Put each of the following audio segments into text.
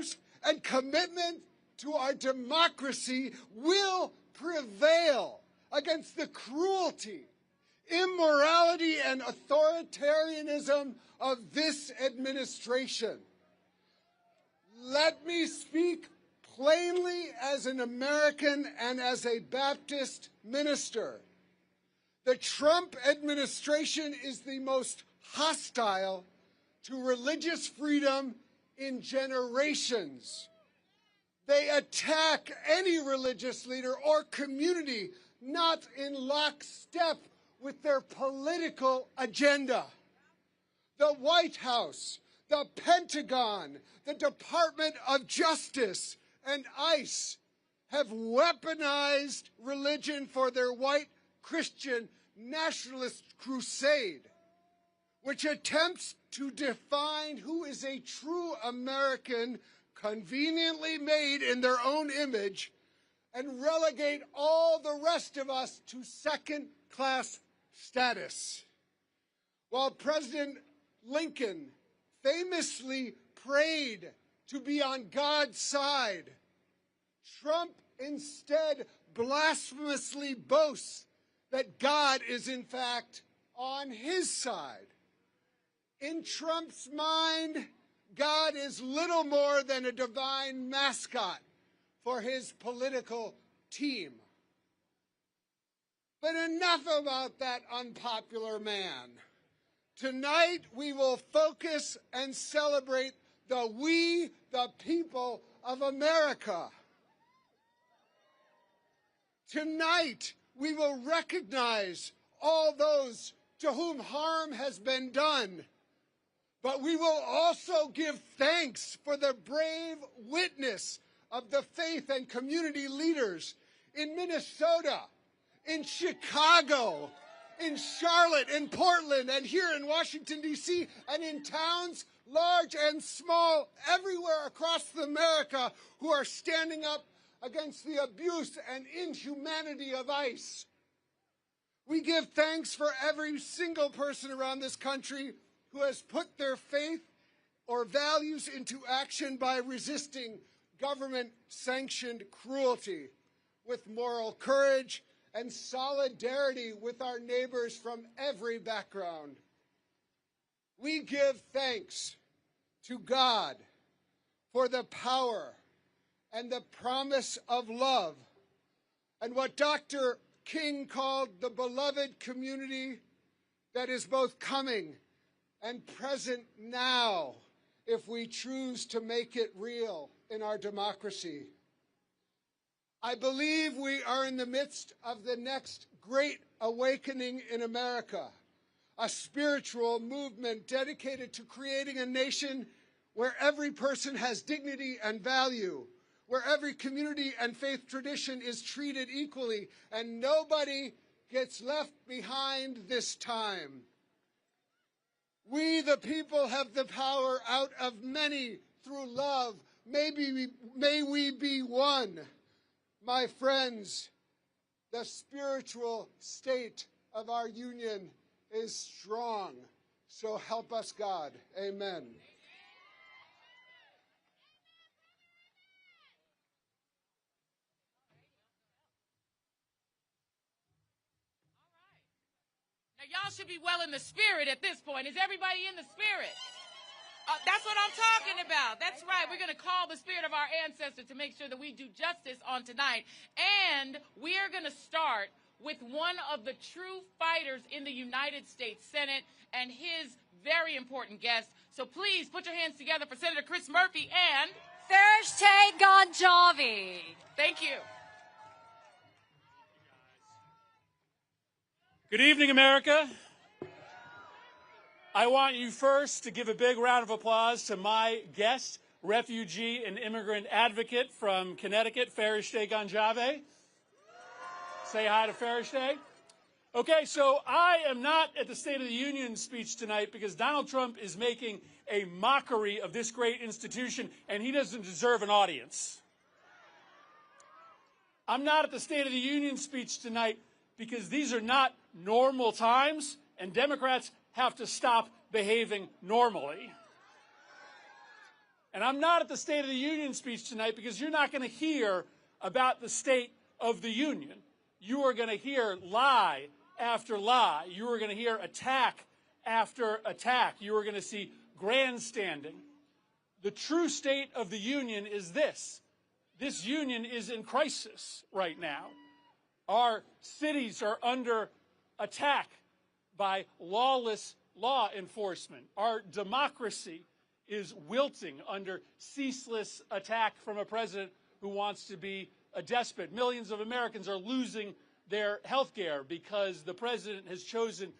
values and commitment to our democracy will prevail against the cruelty, immorality, and authoritarianism of this administration. Let me speak plainly as an American and as a Baptist minister. The Trump administration is the most hostile to religious freedom in generations. They attack any religious leader or community not in lockstep with their political agenda. The White House, the Pentagon, the Department of Justice, and ICE have weaponized religion for their white Christian nationalist crusade, which attempts to define who is a true American, conveniently made in their own image, and relegate all the rest of us to second-class status. While President Lincoln famously prayed to be on God's side, Trump instead blasphemously boasts that God is in fact on his side. In Trump's mind, God is little more than a divine mascot for his political team. But enough about that unpopular man. Tonight we will focus and celebrate the people of America. Tonight we will recognize all those to whom harm has been done. But we will also give thanks for the brave witness of the faith and community leaders in Minnesota, in Chicago, in Charlotte, in Portland, and here in Washington, D.C., and in towns large and small everywhere across America who are standing up against the abuse and inhumanity of ICE. We give thanks for every single person around this country who has put their faith or values into action by resisting government-sanctioned cruelty with moral courage and solidarity with our neighbors from every background. We give thanks to God for the power and the promise of love and what Dr. King called the beloved community that is both coming and present now if we choose to make it real in our democracy. I believe we are in the midst of the next great awakening in America, a spiritual movement dedicated to creating a nation where every person has dignity and value, where every community and faith tradition is treated equally, and nobody gets left behind this time. We, the people, have the power out of many through love. May we be one. My friends, the spiritual state of our union is strong. So help us God. Amen. Y'all should be well in the spirit at this point. Is everybody in the spirit? That's what I'm talking about. That's right. We're going to call the spirit of our ancestors to make sure that we do justice on tonight. And we are going to start with one of the true fighters in the United States Senate and his very important guest. So please put your hands together for Senator Chris Murphy and Thursday Ganjavi. Thank you. Good evening, America. I want you first to give a big round of applause to my guest, refugee and immigrant advocate from Connecticut, Thursday Ganjavi. Say hi to Thursday. Okay, so I am not at the State of the Union speech tonight because Donald Trump is making a mockery of this great institution, and he doesn't deserve an audience. I'm not at the State of the Union speech tonight because these are not normal times, and Democrats have to stop behaving normally. And I'm not at the State of the Union speech tonight because you're not going to hear about the State of the Union. You are going to hear lie after lie. You are going to hear attack after attack. You are going to see grandstanding. The true State of the Union is this. This union is in crisis right now. Our cities are under attack by lawless law enforcement. Our democracy is wilting under ceaseless attack from a president who wants to be a despot. Millions of Americans are losing their health care because the president has chosen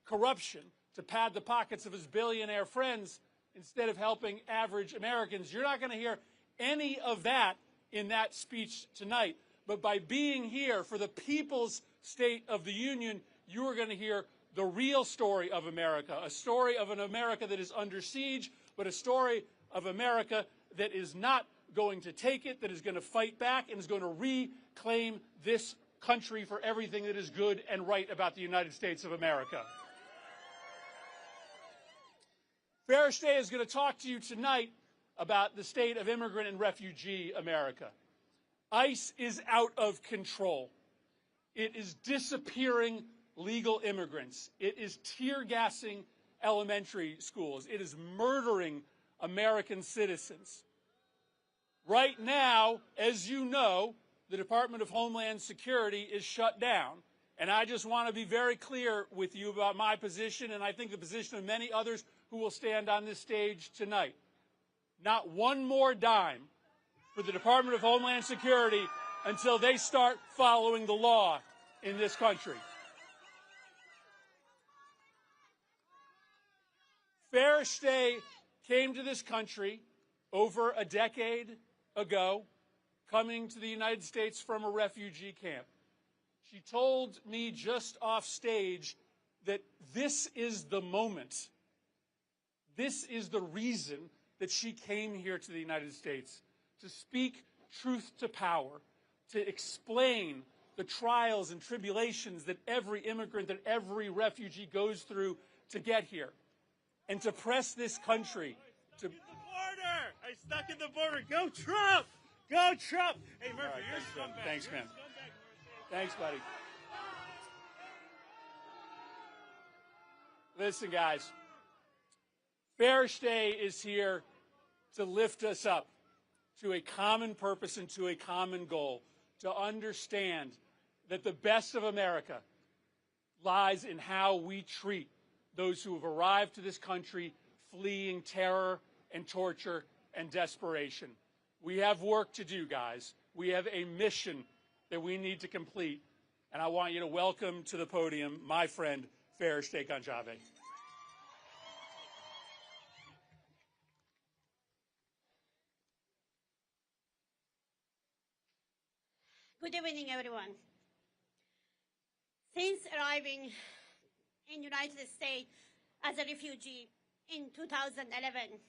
corruption to pad the pockets of his billionaire friends instead of helping average Americans. You're not going to hear any of that in that speech tonight. But by being here for the People's State of the Union, you are going to hear the real story of America, a story of an America that is under siege, but a story of America that is not going to take it, that is going to fight back, and is going to reclaim this country for everything that is good and right about the United States of America. Farishte is going to talk to you tonight about the state of immigrant and refugee America. ICE is out of control. It is disappearing legal immigrants. It is tear-gassing elementary schools. It is murdering American citizens. Right now, as you know, the Department of Homeland Security is shut down. And I just want to be very clear with you about my position, and I think the position of many others who will stand on this stage tonight. Not one more dime for the Department of Homeland Security until they start following the law in this country. Farishte came to this country over a decade ago, coming to the United States from a refugee camp. She told me just off stage that this is the moment. This is the reason that she came here to the United States, to speak truth to power, to explain the trials and tribulations that every immigrant, that every refugee goes through to get here, and to press this country to... The border! I stuck in the border. Go Trump! Go Trump! Hey, Murphy, Right, you're a scumbag. thanks, man. Thanks, buddy. Listen, guys. Farishte is here to lift us up to a common purpose and to a common goal, to understand that the best of America lies in how we treat those who have arrived to this country fleeing terror and torture and desperation. We have work to do, guys. We have a mission that we need to complete. And I want you to welcome to the podium my friend, Farishte Ganjave. Good evening, everyone. Since arriving in the United States as a refugee in 2011,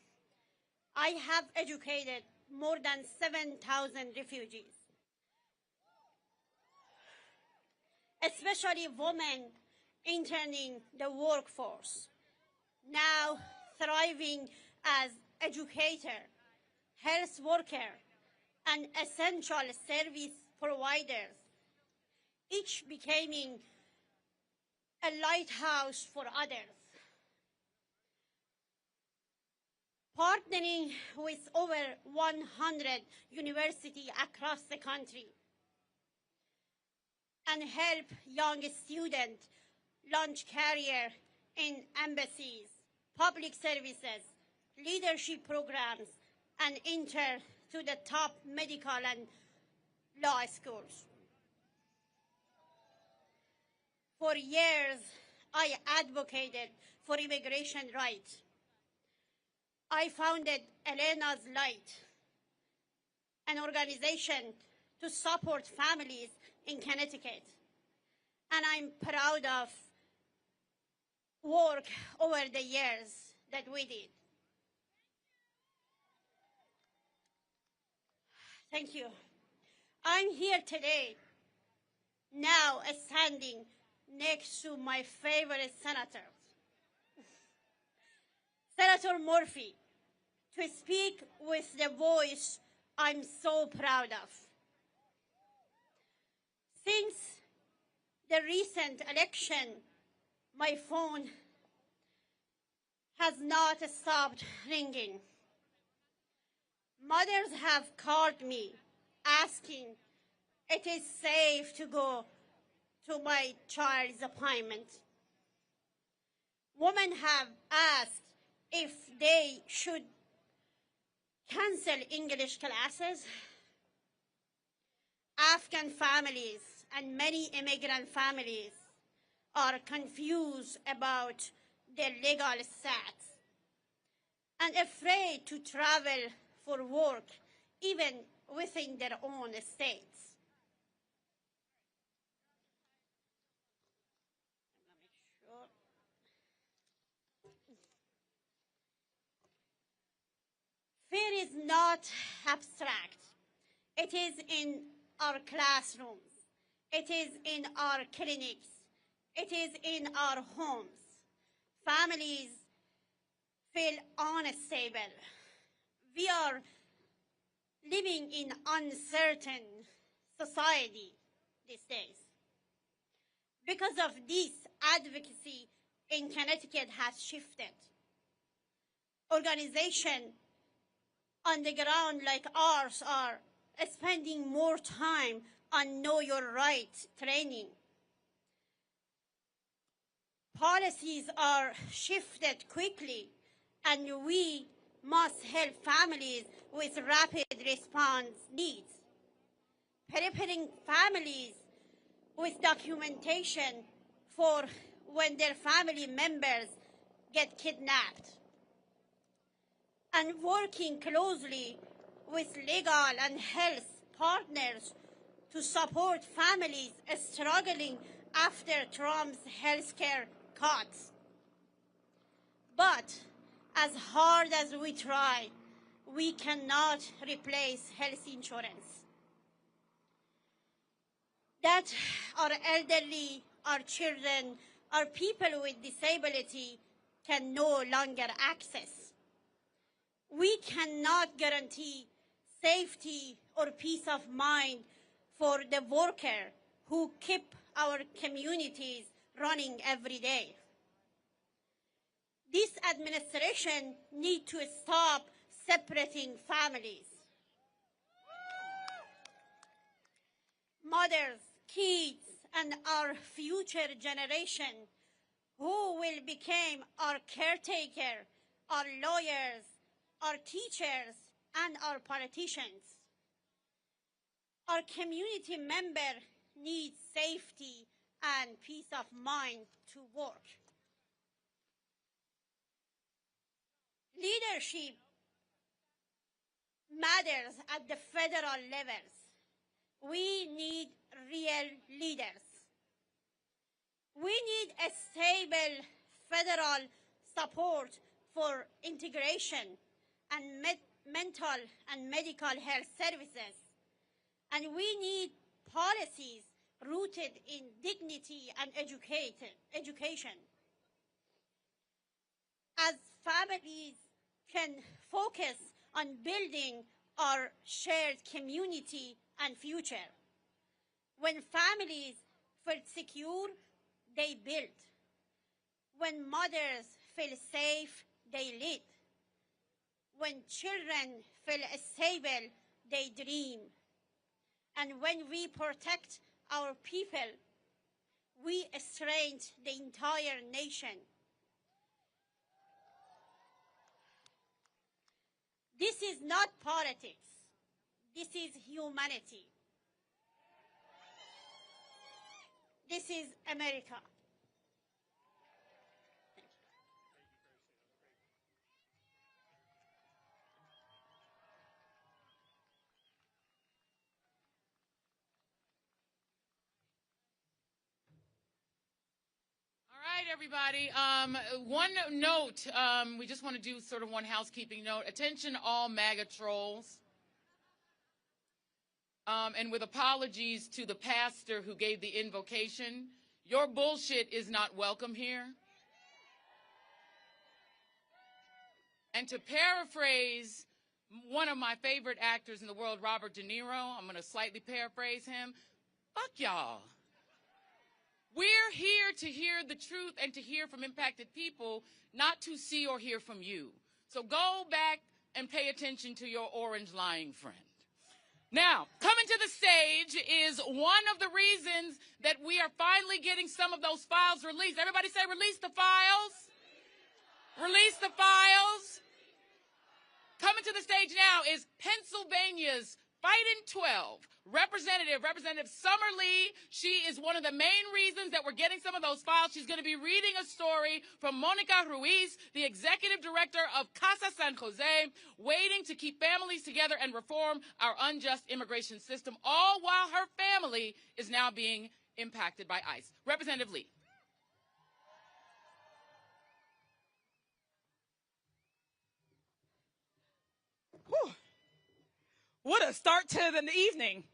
I have educated more than 7,000 refugees, especially women entering the workforce, now thriving as educator, health worker, and essential service providers, each becoming a lighthouse for others. Partnering with over 100 universities across the country and help young students launch career in embassies, public services, leadership programs, and enter to the top medical and law schools. For years, I advocated for immigration rights. I founded Elena's Light, an organization to support families in Connecticut. And I'm proud of work over the years that we did. Thank you. I'm here today, now standing next to my favorite senator, Senator Murphy, to speak with the voice I'm so proud of. Since the recent election, my phone has not stopped ringing. Mothers have called me asking it is safe to go to my child's appointment. Women have asked if they should cancel English classes. Afghan families and many immigrant families are confused about their legal status and afraid to travel for work, even within their own states. Fear is not abstract. It is in our classrooms. It is in our clinics. It is in our homes. Families feel unstable. We are living in uncertain society these days. Because of this, advocacy in Connecticut has shifted. Organizations on the ground like ours are spending more time on Know Your Rights training. Policies are shifted quickly, and we must help families with rapid response needs. Preparing families with documentation for when their family members get kidnapped. And working closely with legal and health partners to support families struggling after Trump's healthcare cuts. But as hard as we try, we cannot replace health insurance. That our elderly, our children, our people with disability can no longer access. We cannot guarantee safety or peace of mind for the worker who keep our communities running every day. This administration needs to stop separating families. Mothers, kids, and our future generation who will become our caretaker, our lawyers, our teachers, and our politicians. Our community member needs safety and peace of mind to work. Leadership matters at the federal levels. We need real leaders. We need a stable federal support for integration and mental and medical health services. And we need policies rooted in dignity and education. As families can focus on building our shared community and future. When families feel secure, they build. When mothers feel safe, they lead. When children feel stable, they dream. And when we protect our people, we strengthen the entire nation. This is not politics. This is humanity. This is America. Everybody, one note, we just want to do sort of one housekeeping note. Attention all MAGA trolls. And with apologies to the pastor who gave the invocation, your bullshit is not welcome here. And to paraphrase one of my favorite actors in the world, Robert De Niro, I'm going to slightly paraphrase him. Fuck y'all. We're here to hear the truth and to hear from impacted people, not to see or hear from you. So go back and pay attention to your orange lying friend. Now, coming to the stage is one of the reasons that we are finally getting some of those files released. Everybody say, release the files. Release the files. Coming to the stage now is Pennsylvania's Fighting 12 Representative Summer Lee. She is one of the main reasons that we're getting some of those files. She's going to be reading a story from Monica Ruiz, the executive director of Casa San Jose, waiting to keep families together and reform our unjust immigration system, all while her family is now being impacted by ICE. Representative Lee. Whew. What a start to the evening.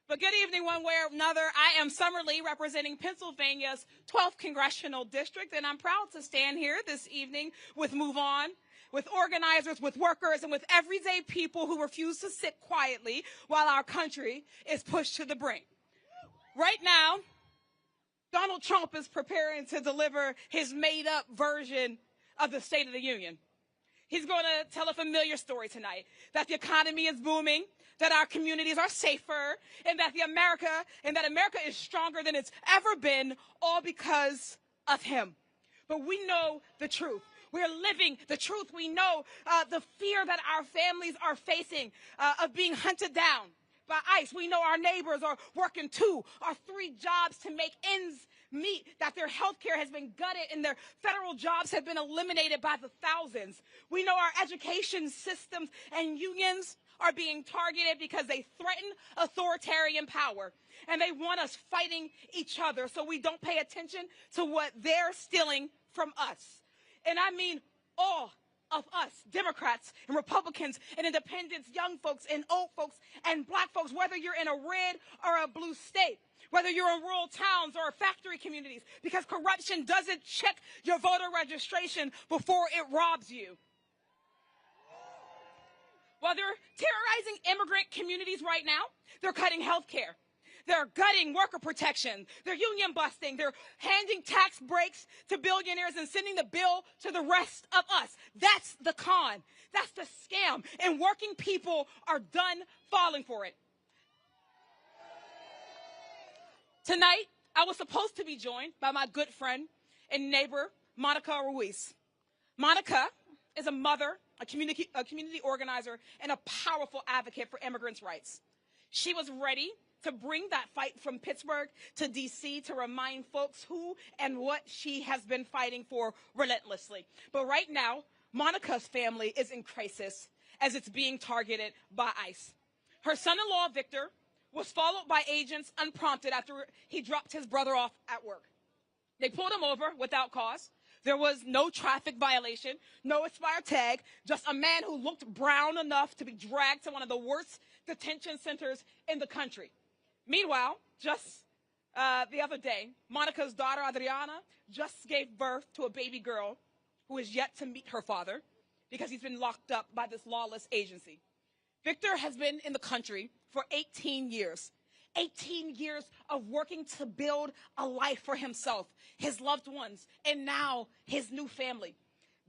But good evening one way or another. I am Summer Lee, representing Pennsylvania's 12th Congressional District, and I'm proud to stand here this evening with Move On, with organizers, with workers, and with everyday people who refuse to sit quietly while our country is pushed to the brink. Right now, Donald Trump is preparing to deliver his made-up version of the State of the Union. He's going to tell a familiar story tonight, that the economy is booming, that our communities are safer, and that America is stronger than it's ever been, all because of him. But we know the truth. We're living the truth. We know the fear that our families are facing of being hunted down by ICE. We know our neighbors are working 2 or 3 jobs to make ends meet, that their health care has been gutted and their federal jobs have been eliminated by the thousands. We know our education systems and unions are being targeted because they threaten authoritarian power, and they want us fighting each other so we don't pay attention to what they're stealing from us. And I mean all of us, Democrats and Republicans and independents, young folks and old folks and black folks, whether you're in a red or a blue state, whether you're in rural towns or factory communities, because corruption doesn't check your voter registration before it robs you. While they're terrorizing immigrant communities right now, they're cutting health care. They're gutting worker protection. They're union busting. They're handing tax breaks to billionaires and sending the bill to the rest of us. That's the con. That's the scam. And working people are done falling for it. Tonight, I was supposed to be joined by my good friend and neighbor, Monica Ruiz. Monica is a mother, a community organizer, and a powerful advocate for immigrants' rights. She was ready to bring that fight from Pittsburgh to D.C. to remind folks who and what she has been fighting for relentlessly. But right now, Monica's family is in crisis as it's being targeted by ICE. Her son-in-law, Victor, was followed by agents unprompted after he dropped his brother off at work. They pulled him over without cause. There was no traffic violation, no expired tag, just a man who looked brown enough to be dragged to one of the worst detention centers in the country. Meanwhile, just the other day, Monica's daughter, Adriana, just gave birth to a baby girl who is yet to meet her father because he's been locked up by this lawless agency. Victor has been in the country for 18 years. 18 years of working to build a life for himself, his loved ones, and now his new family.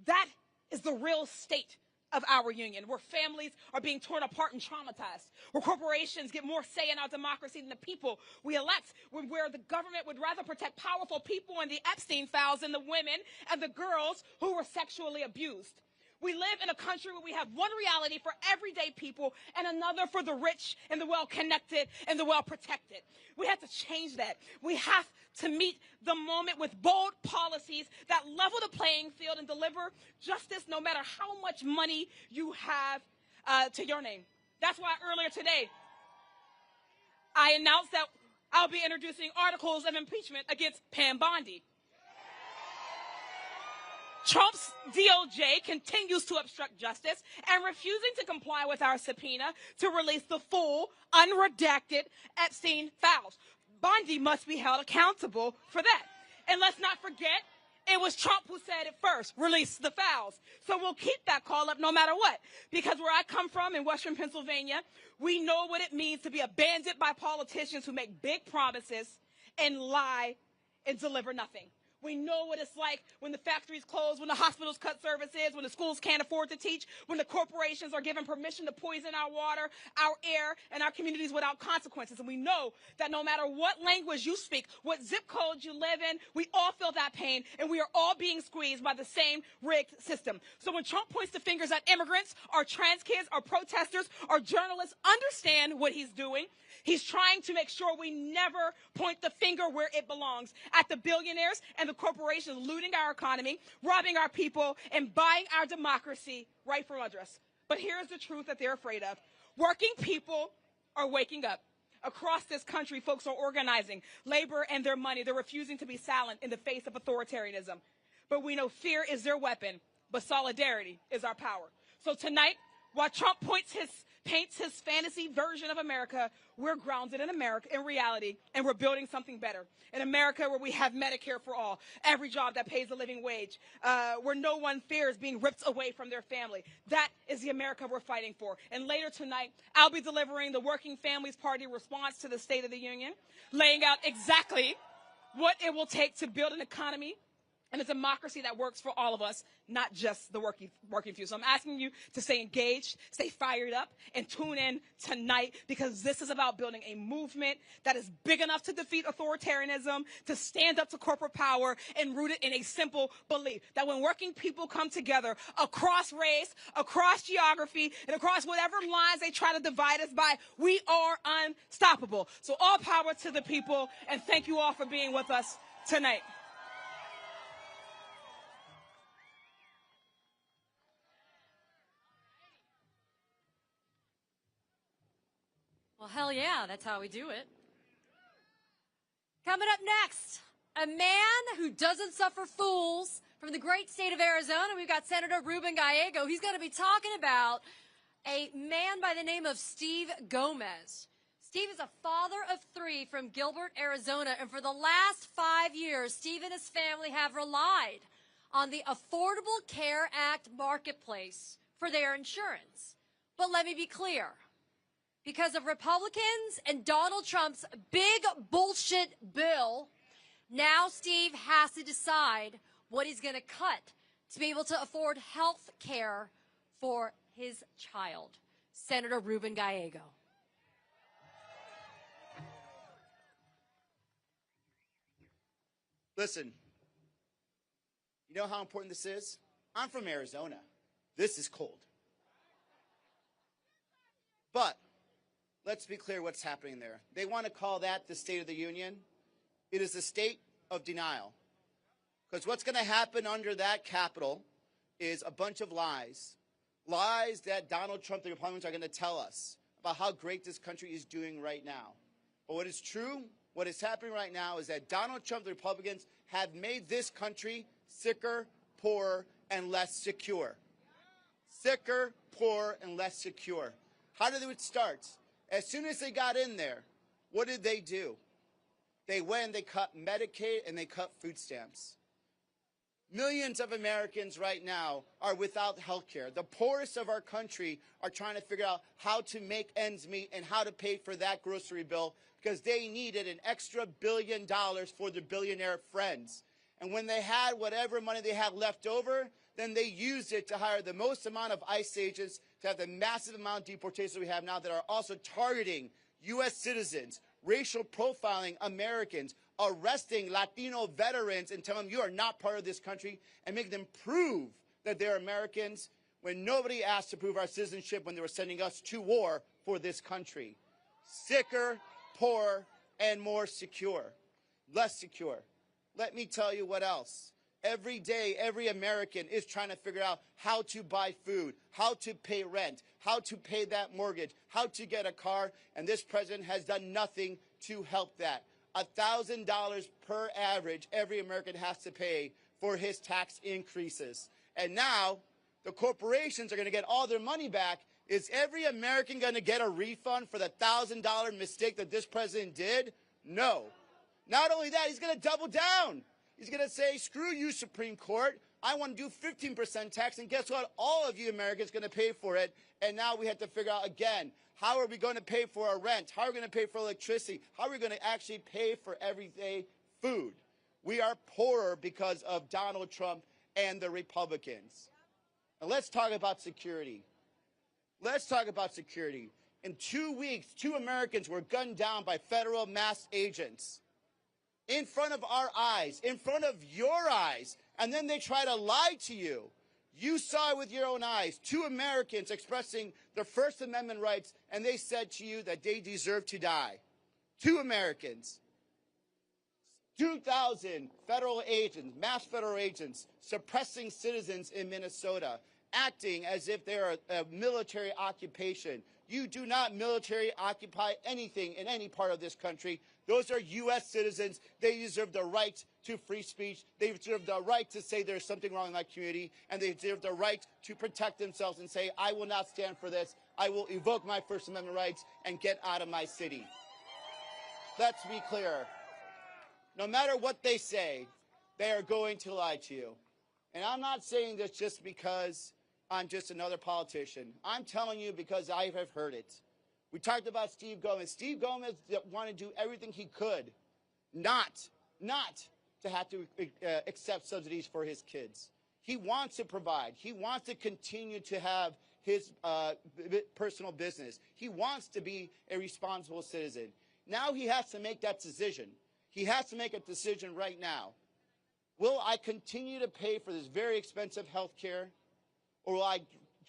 That is the real state of our union, where families are being torn apart and traumatized, where corporations get more say in our democracy than the people we elect, where the government would rather protect powerful people in the Epstein files than the women and the girls who were sexually abused. We live in a country where we have one reality for everyday people and another for the rich and the well-connected and the well-protected. We have to change that. We have to meet the moment with bold policies that level the playing field and deliver justice no matter how much money you have to your name. That's why earlier today, I announced that I'll be introducing articles of impeachment against Pam Bondi. Trump's DOJ continues to obstruct justice and refusing to comply with our subpoena to release the full, unredacted Epstein files. Bondi must be held accountable for that. And let's not forget, It was Trump who said it first, release the fouls. So we'll keep that call up no matter what. Because where I come from in Western Pennsylvania, we know what it means to be abandoned by politicians who make big promises and lie and deliver nothing. We know what it's like when the factories close, when the hospitals cut services, when the schools can't afford to teach, when the corporations are given permission to poison our water, our air, and our communities without consequences. And we know that no matter what language you speak, what zip code you live in, we all feel that pain, and we are all being squeezed by the same rigged system. So when Trump points the fingers at immigrants, our trans kids, our protesters, our journalists, understand what he's doing. He's trying to make sure we never point the finger where it belongs, at the billionaires and the corporations looting our economy, robbing our people, and buying our democracy right from under us. But here's the truth that they're afraid of. Working people are waking up. Across this country, folks are organizing. Labor and their money, they're refusing to be silent in the face of authoritarianism. But we know fear is their weapon, but solidarity is our power. So tonight, while Trump paints his fantasy version of America, we're grounded in America, in reality, and we're building something better. In America, where we have Medicare for all, every job that pays a living wage, where no one fears being ripped away from their family. That is the America we're fighting for. And later tonight, I'll be delivering the Working Families Party response to the State of the Union, laying out exactly what it will take to build an economy and a democracy that works for all of us, not just the working few. So I'm asking you to stay engaged, stay fired up, and tune in tonight, because this is about building a movement that is big enough to defeat authoritarianism, to stand up to corporate power, and rooted in a simple belief that when working people come together across race, across geography, and across whatever lines they try to divide us by, we are unstoppable. So all power to the people, and thank you all for being with us tonight. Well, hell yeah, that's how we do it. Coming up next, a man who doesn't suffer fools from the great state of Arizona. We've got Senator Ruben Gallego. He's going to be talking about a man by the name of Steve Gomez. Steve is a father of 3 from Gilbert, Arizona, and for the last 5 years, Steve and his family have relied on the Affordable Care Act marketplace for their insurance. But let me be clear. Because of Republicans and Donald Trump's big bullshit bill, now Steve has to decide what he's going to cut to be able to afford health care for his child. Senator Ruben Gallego. Listen, you know how important this is? I'm from Arizona. This is cold. But let's be clear what's happening there. They want to call that the State of the Union. It is a state of denial. Because what's going to happen under that Capitol is a bunch of lies. Lies that Donald Trump, the Republicans, are going to tell us about how great this country is doing right now. But what is true, what is happening right now is that Donald Trump, the Republicans, have made this country sicker, poorer, and less secure. Sicker, poorer, and less secure. How did it start? As soon as they got in there, what did they do? They went and they cut Medicaid and they cut food stamps. Millions of Americans right now are without health care. The poorest of our country are trying to figure out how to make ends meet and how to pay for that grocery bill because they needed an extra $1 billion for their billionaire friends. And when they had whatever money they had left over, then they used it to hire the most amount of ICE agents, to have the massive amount of deportations we have now that are also targeting U.S. citizens, racial profiling Americans, arresting Latino veterans and telling them you are not part of this country and making them prove that they're Americans when nobody asked to prove our citizenship when they were sending us to war for this country. Sicker, poorer, and more secure. Less secure. Let me tell you what else. Every day, every American is trying to figure out how to buy food, how to pay rent, how to pay that mortgage, how to get a car, and this president has done nothing to help that. $1,000 per average every American has to pay for his tax increases. And now the corporations are going to get all their money back. Is every American going to get a refund for the $1,000 mistake that this president did? No. Not only that, he's going to double down. He's going to say, screw you, Supreme Court. I want to do 15% tax, and guess what? All of you Americans are going to pay for it. And now we have to figure out again, how are we going to pay for our rent? How are we going to pay for electricity? How are we going to actually pay for everyday food? We are poorer because of Donald Trump and the Republicans. Now let's talk about security. Let's talk about security. In 2 weeks, 2 Americans were gunned down by federal masked agents in front of our eyes, in front of your eyes, and then they try to lie to you. You saw it with your own eyes. 2 Americans expressing their First Amendment rights, and they said to you that they deserve to die. 2 Americans. 2,000 federal agents, masked federal agents, suppressing citizens in Minnesota, acting as if they are a military occupation. You do not military occupy anything in any part of this country. Those are U.S. citizens. They deserve the right to free speech. They deserve the right to say there's something wrong in my community, and they deserve the right to protect themselves and say, I will not stand for this. I will evoke my First Amendment rights and get out of my city. Let's be clear. No matter what they say, they are going to lie to you. And I'm not saying this just because I'm just another politician. I'm telling you because I have heard it. We talked about Steve Gomez. Steve Gomez wanted to do everything he could not to have to accept subsidies for his kids. He wants to provide. He wants to continue to have his personal business. He wants to be a responsible citizen. Now he has to make that decision. He has to make a decision right now. Will I continue to pay for this very expensive health care, or will I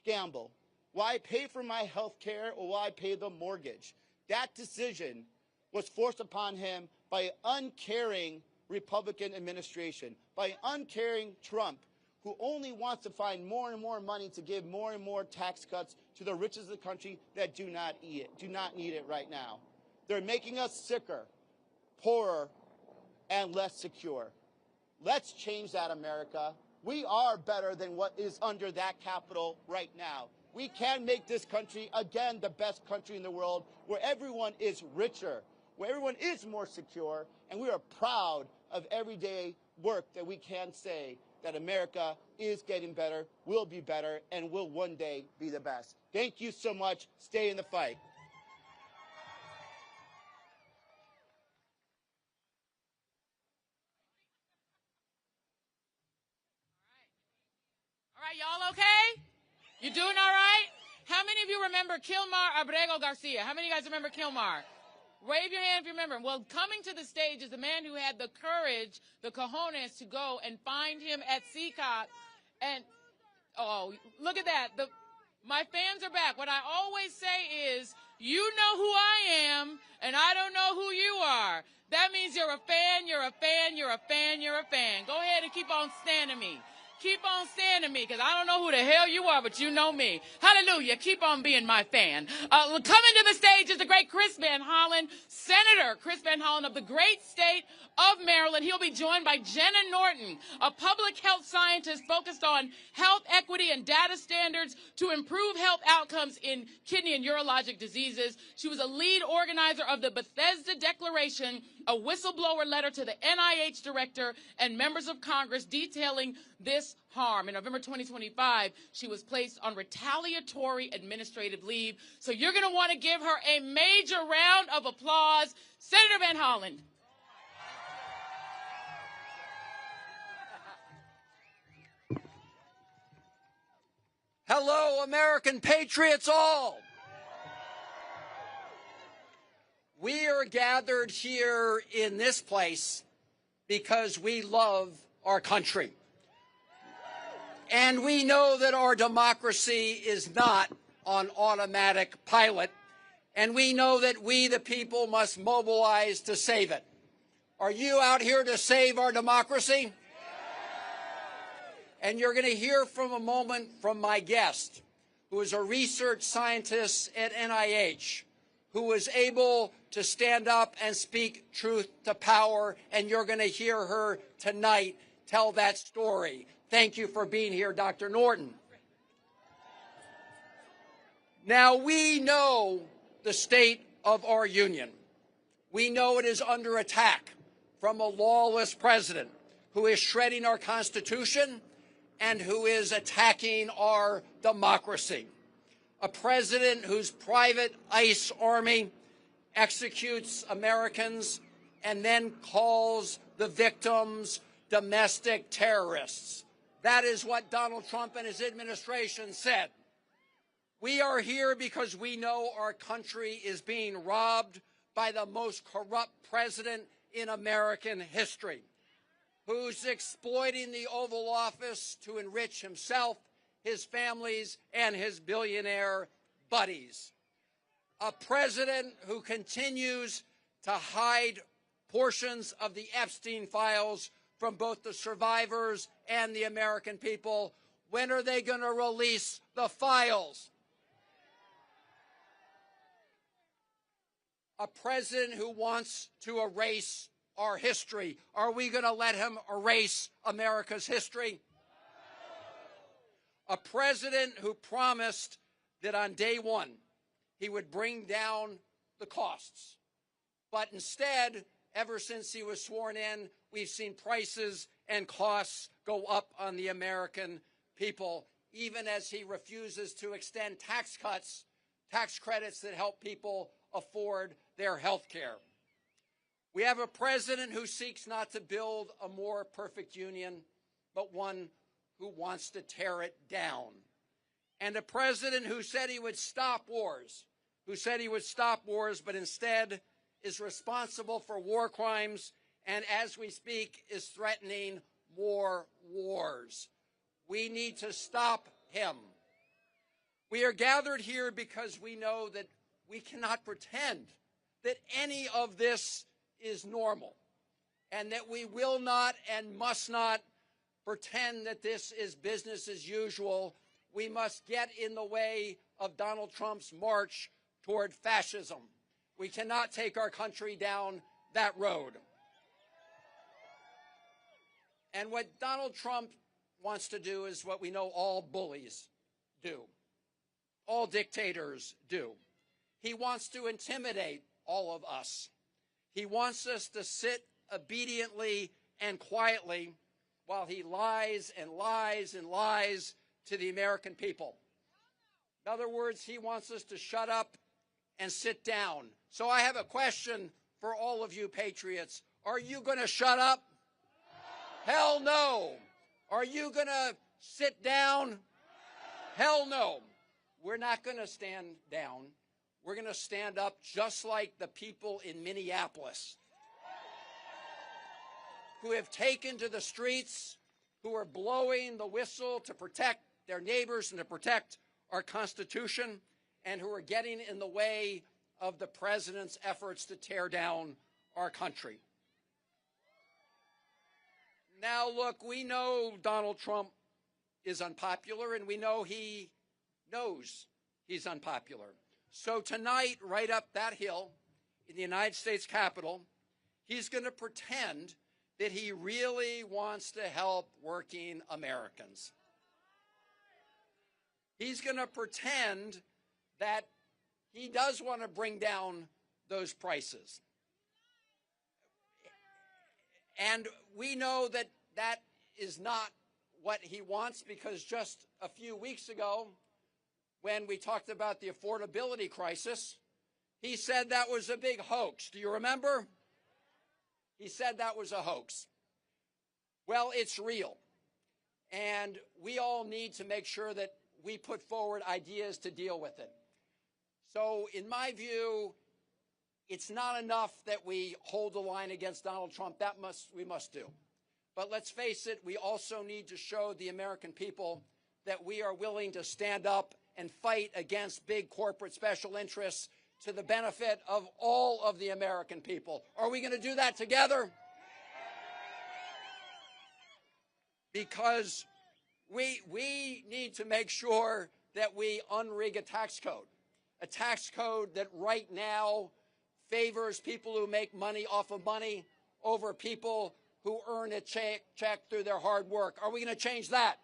gamble? Will I pay for my health care, or will I pay the mortgage? That decision was forced upon him by an uncaring Republican administration, by an uncaring Trump, who only wants to find more and more money to give more and more tax cuts to the richest of the country that do not need it right now. They're making us sicker, poorer, and less secure. Let's change that, America. We are better than what is under that Capitol right now. We can make this country, again, the best country in the world, where everyone is richer, where everyone is more secure, and we are proud of everyday work that we can say that America is getting better, will be better, and will one day be the best. Thank you so much. Stay in the fight. All right, y'all okay? You doing all right? How many of you remember Kilmar Abrego Garcia? How many of you guys remember Kilmar? Wave your hand if you remember him. Well, coming to the stage is the man who had the courage, the cojones, to go and find him at CCOP. And, oh, look at that. My fans are back. What I always say is, you know who I am, and I don't know who you are. That means you're a fan, you're a fan, you're a fan, you're a fan. Go ahead and keep on standing me. Keep on standing me, because I don't know who the hell you are, but you know me. Hallelujah. Keep on being my fan. Coming to the stage is the great Chris Van Hollen, Senator Chris Van Hollen of the great state of Maryland. He'll be joined by Jenna Norton, a public health scientist focused on health equity and data standards to improve health outcomes in kidney and urologic diseases. She was a lead organizer of the Bethesda Declaration, a whistleblower letter to the NIH director and members of Congress detailing this harm. In November 2025, she was placed on retaliatory administrative leave. So you're going to want to give her a major round of applause. Senator Van Hollen. Hello, American patriots all. We are gathered here in this place because we love our country. And we know that our democracy is not on automatic pilot. And we know that we, the people, must mobilize to save it. Are you out here to save our democracy? And you're going to hear from a moment from my guest, who is a research scientist at NIH, who was able to stand up and speak truth to power, and you're going to hear her tonight tell that story. Thank you for being here, Dr. Norton. Now, we know the state of our union. We know it is under attack from a lawless president who is shredding our Constitution and who is attacking our democracy. A president whose private ICE army executes Americans and then calls the victims domestic terrorists. That is what Donald Trump and his administration said. We are here because we know our country is being robbed by the most corrupt president in American history, who's exploiting the Oval Office to enrich himself, his families, and his billionaire buddies. A president who continues to hide portions of the Epstein files from both the survivors and the American people. When are they going to release the files? A president who wants to erase our history. Are we going to let him erase America's history? A president who promised that on day one he would bring down the costs. But instead, ever since he was sworn in, we've seen prices and costs go up on the American people, even as he refuses to extend tax cuts, tax credits that help people afford their health care. We have a president who seeks not to build a more perfect union, but one who wants to tear it down. And a president who said he would stop wars, but instead is responsible for war crimes and, as we speak, is threatening more wars. We need to stop him. We are gathered here because we know that we cannot pretend that any of this is normal, and that we will not and must not pretend that this is business as usual. We must get in the way of Donald Trump's march toward fascism. We cannot take our country down that road. And what Donald Trump wants to do is what we know all bullies do, all dictators do. He wants to intimidate all of us. He wants us to sit obediently and quietly while he lies and lies and lies to the American people. In other words, he wants us to shut up and sit down. So I have a question for all of you patriots. Are you going to shut up? Hell no. Are you going to sit down? Hell no. We're not going to stand down. We're going to stand up just like the people in Minneapolis who have taken to the streets, who are blowing the whistle to protect their neighbors and to protect our Constitution, and who are getting in the way of the president's efforts to tear down our country. Now, look, we know Donald Trump is unpopular, and we know he knows he's unpopular. So tonight, right up that hill in the United States Capitol, he's going to pretend that he really wants to help working Americans. He's going to pretend that he does want to bring down those prices. And we know that that is not what he wants, because just a few weeks ago, when we talked about the affordability crisis, he said that was a big hoax. Do you remember? He said that was a hoax. Well, it's real. And we all need to make sure that we put forward ideas to deal with it. So, in my view, it's not enough that we hold the line against Donald Trump. We must do. But let's face it, we also need to show the American people that we are willing to stand up and fight against big corporate special interests to the benefit of all of the American people. Are we going to do that together? Because we need to make sure that we unrig a tax code that right now favors people who make money off of money over people who earn a check through their hard work. Are we going to change that?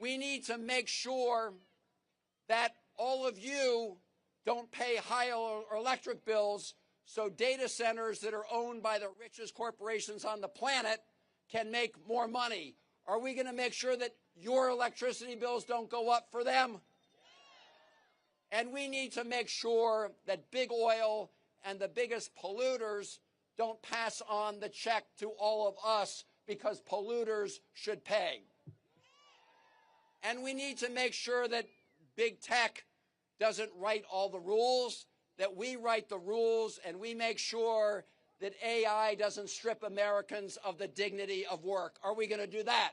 We need to make sure that all of you don't pay higher electric bills, so data centers that are owned by the richest corporations on the planet can make more money? Are we going to make sure that your electricity bills don't go up for them? And we need to make sure that big oil and the biggest polluters don't pass on the check to all of us, because polluters should pay. And we need to make sure that big tech doesn't write all the rules, that we write the rules, and we make sure that AI doesn't strip Americans of the dignity of work. Are we going to do that?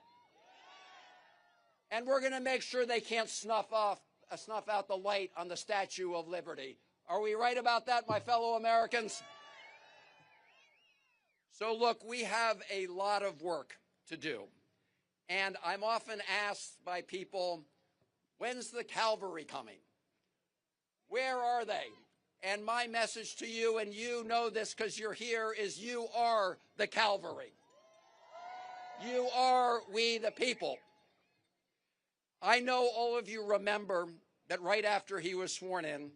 And we're going to make sure they can't snuff out the light on the Statue of Liberty. Are we right about that, my fellow Americans? So look, we have a lot of work to do. And I'm often asked by people, when's the cavalry coming? Where are they? And my message to you, and you know this because you're here, is you are the cavalry. You are we the people. I know all of you remember that right after he was sworn in,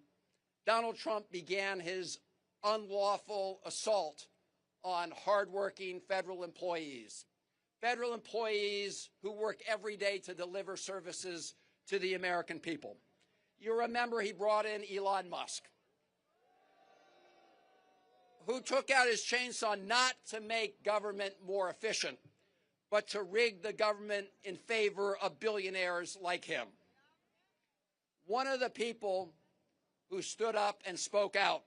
Donald Trump began his unlawful assault on hardworking federal employees who work every day to deliver services to the American people. You remember he brought in Elon Musk, who took out his chainsaw not to make government more efficient, but to rig the government in favor of billionaires like him. One of the people who stood up and spoke out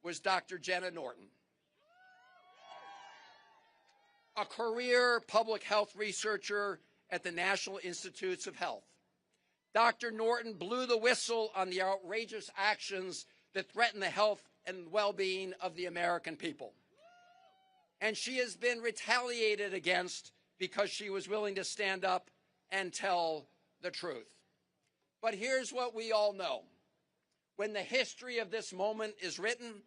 was Dr. Jenna Norton, a career public health researcher at the National Institutes of Health. Dr. Norton blew the whistle on the outrageous actions that threaten the health and well-being of the American people. And she has been retaliated against because she was willing to stand up and tell the truth. But here's what we all know. When the history of this moment is written,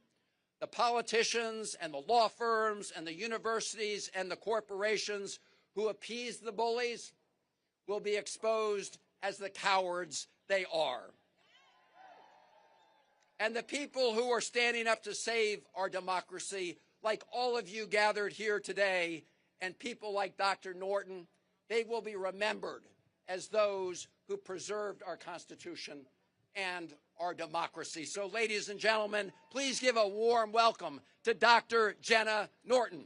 the politicians and the law firms and the universities and the corporations who appease the bullies will be exposed as the cowards they are. And the people who are standing up to save our democracy, like all of you gathered here today, and people like Dr. Norton, they will be remembered as those who preserved our Constitution and our democracy. So, ladies and gentlemen, please give a warm welcome to Dr. Jenna Norton.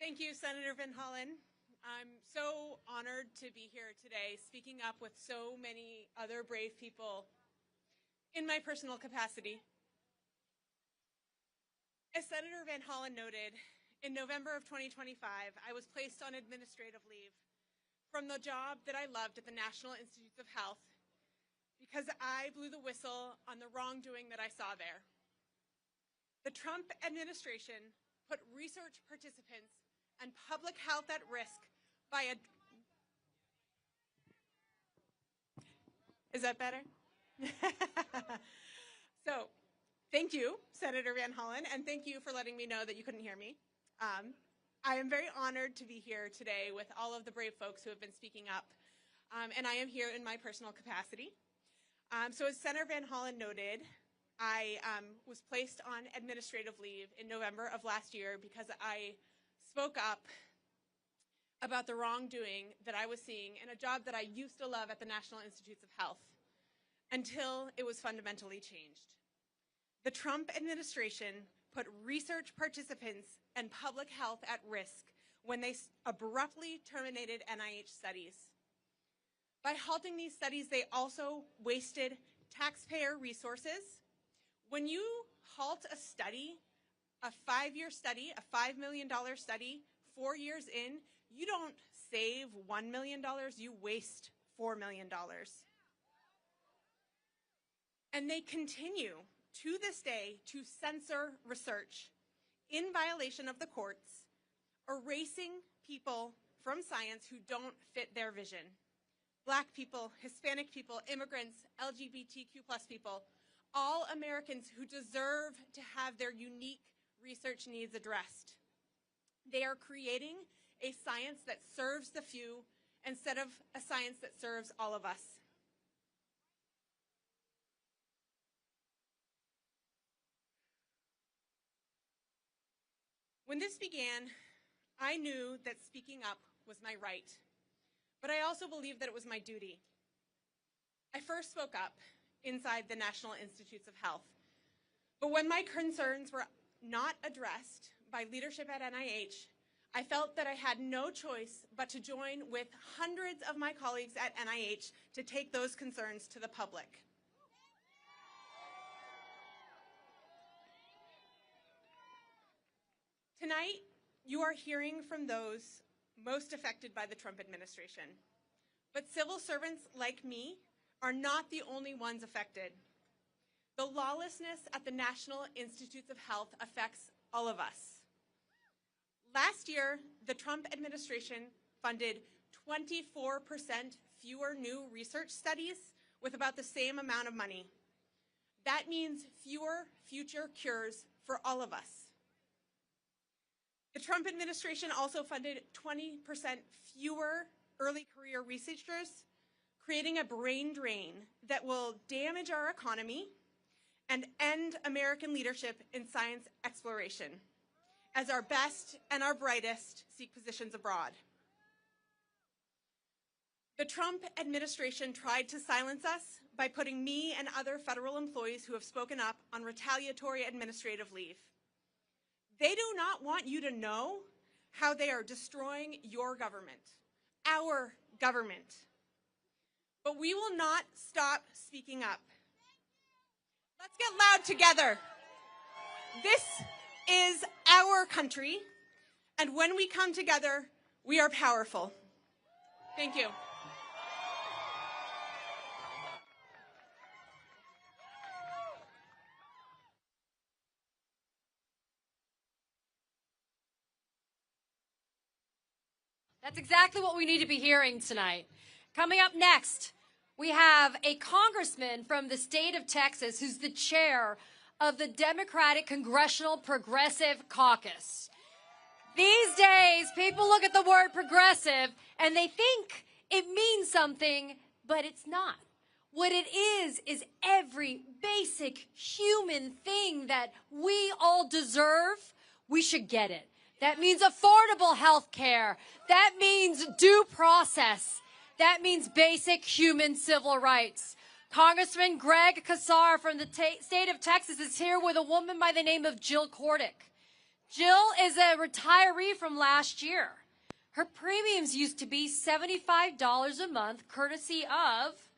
Thank you, Senator Van Hollen. I'm so honored to be here today, speaking up with so many other brave people in my personal capacity. As Senator Van Hollen noted, in November of 2025, I was placed on administrative leave from the job that I loved at the National Institutes of Health because I blew the whistle on the wrongdoing that I saw there. The Trump administration put research participants and public health at risk by a... Is that better? So, thank you, Senator Van Hollen, and thank you for letting me know that you couldn't hear me. I am very honored to be here today with all of the brave folks who have been speaking up, and I am here in my personal capacity. So as Senator Van Hollen noted, I was placed on administrative leave in November of last year because I spoke up about the wrongdoing that I was seeing in a job that I used to love at the National Institutes of Health until it was fundamentally changed. The Trump administration put research participants and public health at risk when they abruptly terminated NIH studies. By halting these studies, they also wasted taxpayer resources. When you halt a study, a 5-year study, a $5 million study, 4 years in, you don't save $1 million, you waste $4 million. And they continue to this day to censor research in violation of the courts, erasing people from science who don't fit their vision. Black people, Hispanic people, immigrants, LGBTQ+ people, all Americans who deserve to have their unique research needs addressed. They are creating a science that serves the few instead of a science that serves all of us. When this began, I knew that speaking up was my right, but I also believed that it was my duty. I first spoke up inside the National Institutes of Health, but when my concerns were not addressed by leadership at NIH, I felt that I had no choice but to join with hundreds of my colleagues at NIH to take those concerns to the public. Tonight, you are hearing from those most affected by the Trump administration. But civil servants like me are not the only ones affected. The lawlessness at the National Institutes of Health affects all of us. Last year, the Trump administration funded 24% fewer new research studies with about the same amount of money. That means fewer future cures for all of us. The Trump administration also funded 20% fewer early career researchers, creating a brain drain that will damage our economy and end American leadership in science exploration, as our best and our brightest seek positions abroad. The Trump administration tried to silence us by putting me and other federal employees who have spoken up on retaliatory administrative leave. They do not want you to know how they are destroying your government, our government. But we will not stop speaking up. Let's get loud together. This is our country, and when we come together, we are powerful. Thank you. That's exactly what we need to be hearing tonight. Coming up next, we have a congressman from the state of Texas who's the chair of the Democratic Congressional Progressive Caucus. These days, people look at the word progressive and they think it means something, but it's not. What it is every basic human thing that we all deserve, we should get it. That means affordable health care. That means due process. That means basic human civil rights. Congressman Greg Casar from the state of Texas is here with a woman by the name of Jill Cordick. Jill is a retiree from last year. Her premiums used to be $75 a month, courtesy of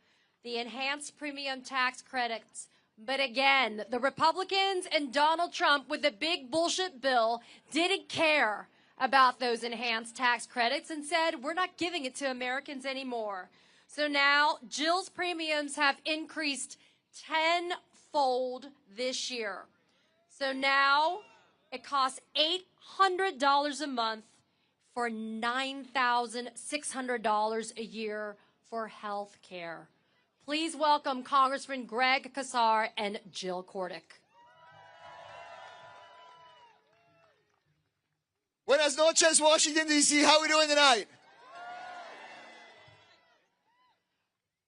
the enhanced premium tax credits. But again, the Republicans and Donald Trump with the big bullshit bill didn't care about those enhanced tax credits and said, we're not giving it to Americans anymore. So now Jill's premiums have increased tenfold this year. So now it costs $800 a month for $9,600 a year for health care. Please welcome Congressman Greg Casar and Jill Cordick. Buenas noches, Washington, D.C. How are we doing tonight?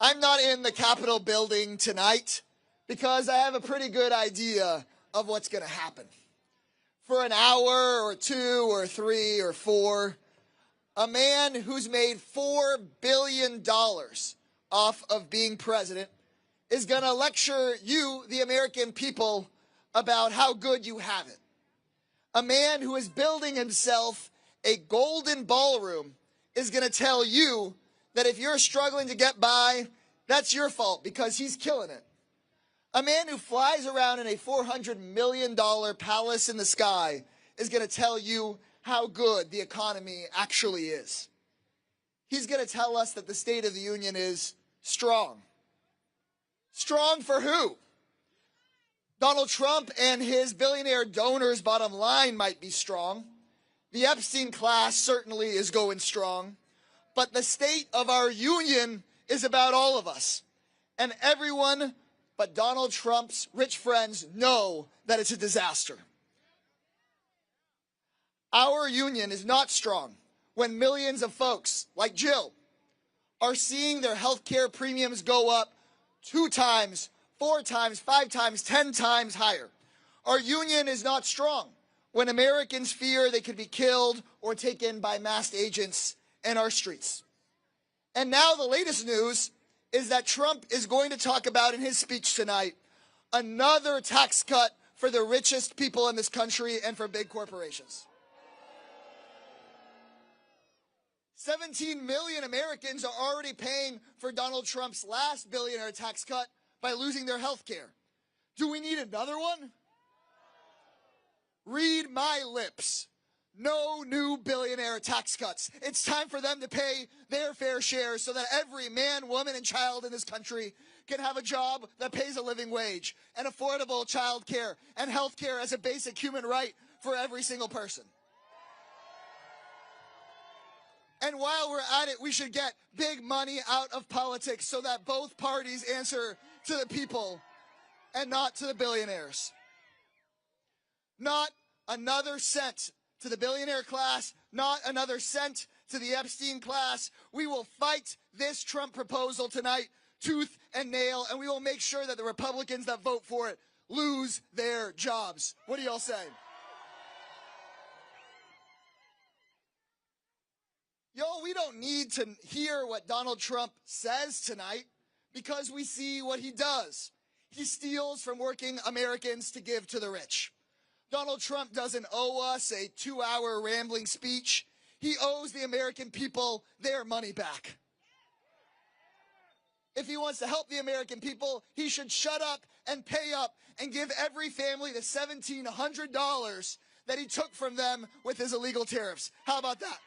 I'm not in the Capitol building tonight because I have a pretty good idea of what's going to happen. For an hour or two or three or four, a man who's made $4 billion off of being president is going to lecture you, the American people, about how good you have it. A man who is building himself a golden ballroom is going to tell you that if you're struggling to get by, that's your fault because he's killing it. A man who flies around in a $400 million palace in the sky is going to tell you how good the economy actually is. He's going to tell us that the State of the Union is strong. Strong for who? Donald Trump and his billionaire donors' bottom line might be strong. The Epstein class certainly is going strong. But the state of our union is about all of us. And everyone but Donald Trump's rich friends know that it's a disaster. Our union is not strong when millions of folks like Jill are seeing their health care premiums go up 2 times, 4 times, 5 times, 10 times higher. Our union is not strong when Americans fear they could be killed or taken by masked agents in our streets. And now the latest news is that Trump is going to talk about in his speech tonight another tax cut for the richest people in this country and for big corporations. 17 million Americans are already paying for Donald Trump's last billionaire tax cut by losing their health care. Do we need another one? Read my lips. No new billionaire tax cuts. It's time for them to pay their fair share so that every man, woman, and child in this country can have a job that pays a living wage and affordable child care and health care as a basic human right for every single person. And while we're at it, we should get big money out of politics so that both parties answer to the people and not to the billionaires. Not another cent to the billionaire class, not another cent to the Epstein class. We will fight this Trump proposal tonight, tooth and nail, and we will make sure that the Republicans that vote for it lose their jobs. What do y'all say? Y'all, we don't need to hear what Donald Trump says tonight because we see what he does. He steals from working Americans to give to the rich. Donald Trump doesn't owe us a 2-hour rambling speech. He owes the American people their money back. If he wants to help the American people, he should shut up and pay up and give every family the $1,700 that he took from them with his illegal tariffs. How about that?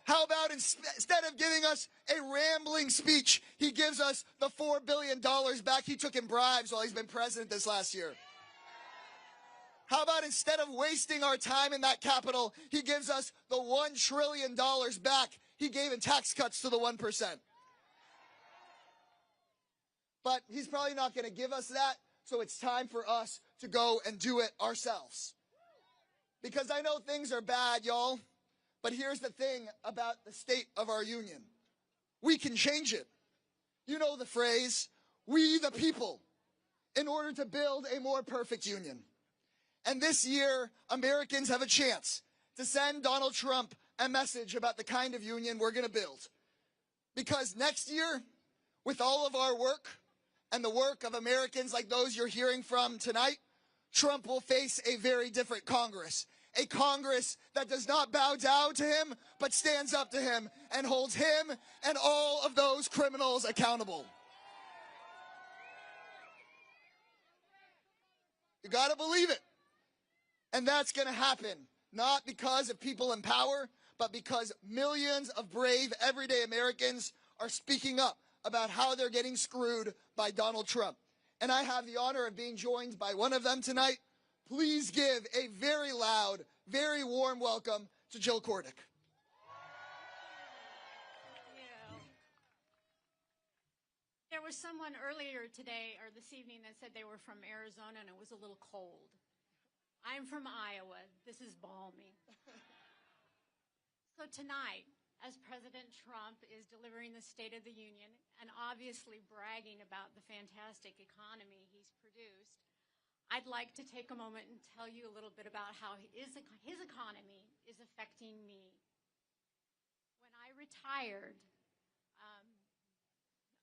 How about instead of giving us a rambling speech, he gives us the $4 billion back he took in bribes while he's been president this last year? How about instead of wasting our time in that Capitol, he gives us the $1 trillion back he gave in tax cuts to the 1%? But he's probably not going to give us that, so it's time for us to go and do it ourselves. Because I know things are bad, y'all, but here's the thing about the state of our union. We can change it. You know the phrase, we the people, in order to build a more perfect union. And this year, Americans have a chance to send Donald Trump a message about the kind of union we're going to build. Because next year, with all of our work and the work of Americans like those you're hearing from tonight, Trump will face a very different Congress. A Congress that does not bow down to him, but stands up to him and holds him and all of those criminals accountable. You got to believe it. And that's going to happen, not because of people in power, but because millions of brave, everyday Americans are speaking up about how they're getting screwed by Donald Trump. And I have the honor of being joined by one of them tonight. Please give a very loud, very warm welcome to Jill Cordick. There was someone earlier today or this evening that said they were from Arizona and it was a little cold. I'm from Iowa. This is balmy. So tonight, as President Trump is delivering the State of the Union and obviously bragging about the fantastic economy he's produced, I'd like to take a moment and tell you a little bit about how his economy is affecting me. When I retired,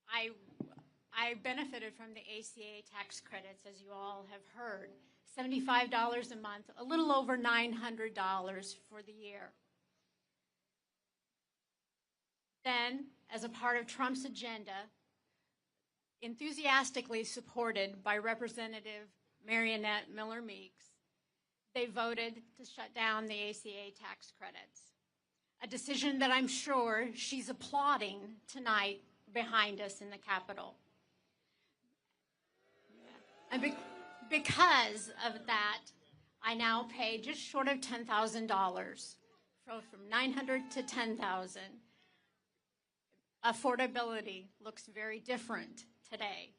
I benefited from the ACA tax credits, as you all have heard. $75 a month, a little over $900 for the year. Then, as a part of Trump's agenda, enthusiastically supported by Representative Marionette Miller Meeks, they voted to shut down the ACA tax credits. A decision that I'm sure she's applauding tonight behind us in the Capitol. And because of that, I now pay just short of $10,000, from $900 to $10,000. Affordability looks very different today.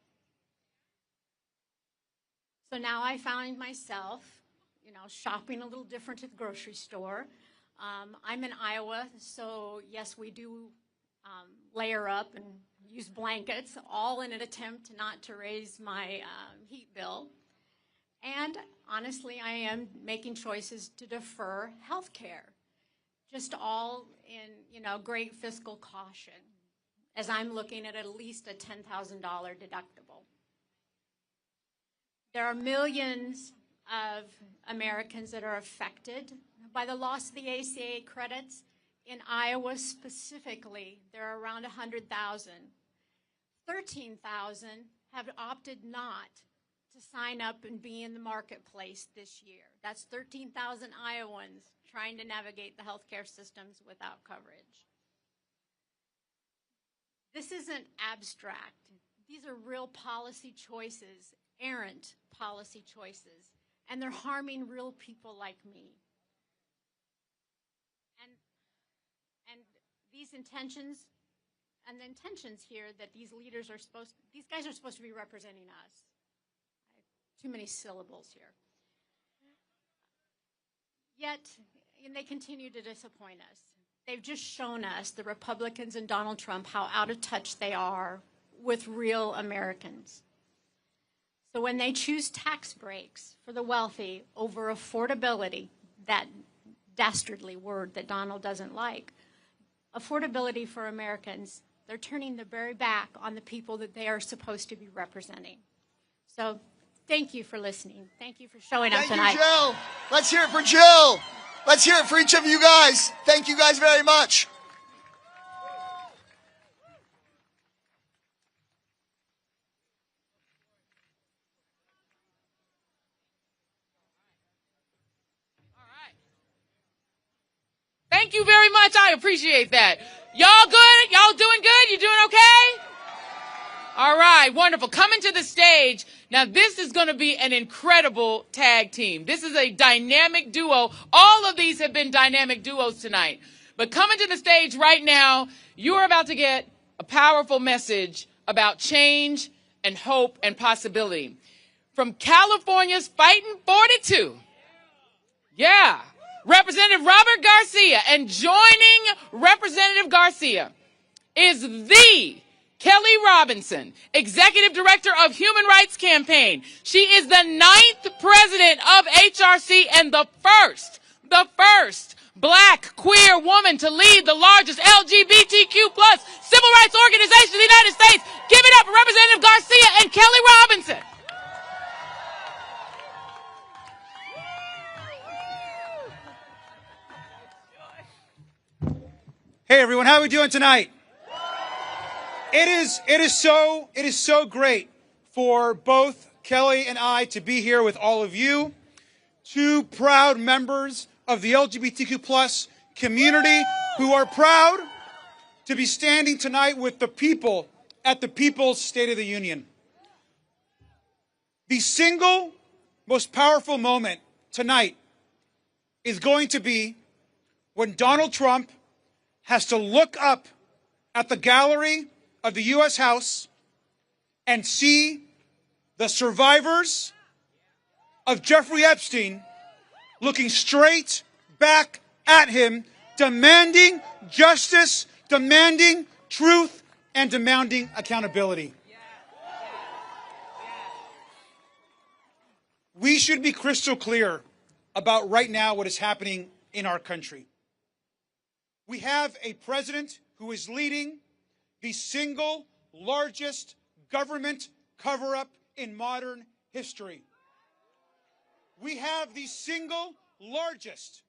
So now I find myself, shopping a little different at the grocery store. I'm in Iowa, so yes, we do layer up and use blankets, all in an attempt not to raise my heat bill. And honestly, I am making choices to defer health care, just all in, great fiscal caution, as I'm looking at least a $10,000 deductible. There are millions of Americans that are affected by the loss of the ACA credits. In Iowa specifically, there are around 100,000. 13,000 have opted not to sign up and be in the marketplace this year. That's 13,000 Iowans trying to navigate the healthcare systems without coverage. This isn't abstract. These are real policy choices, errant policy choices, and they're harming real people like me. And these intentions and the intentions here that these leaders are these guys are supposed to be representing us. Too many syllables here. Yet, and they continue to disappoint us. They've just shown us, the Republicans and Donald Trump, how out of touch they are with real Americans. So when they choose tax breaks for the wealthy over affordability, that dastardly word that Donald doesn't like, affordability for Americans, they're turning their very back on the people that they are supposed to be representing. So thank you for listening. Thank you for showing up tonight. Thank you, Jill. Let's hear it for Jill. Let's hear it for each of you guys. Thank you guys very much. Thank you very much. I appreciate that. Y'all good? Y'all doing good? You doing okay? All right, wonderful. Coming to the stage. Now, this is going to be an incredible tag team. This is a dynamic duo. All of these have been dynamic duos tonight. But coming to the stage right now, you are about to get a powerful message about change and hope and possibility. From California's Fighting 42. Yeah. Representative Robert Garcia, and joining Representative Garcia is the Kelly Robinson, Executive Director of Human Rights Campaign. She is the 9th president of HRC and the first black queer woman to lead the largest LGBTQ plus civil rights organization in the United States. Give it up for Representative Garcia and Kelly Robinson. Hey everyone, how are we doing tonight? It is so great for both Kelly and I to be here with all of you, two proud members of the LGBTQ plus community who are proud to be standing tonight with the people at the People's State of the Union. The single most powerful moment tonight is going to be when Donald Trump has to look up at the gallery of the U.S. House and see the survivors of Jeffrey Epstein looking straight back at him, demanding justice, demanding truth, and demanding accountability. We should be crystal clear about right now what is happening in our country. We have a president who is leading the single largest government cover-up in modern history. We have the single largest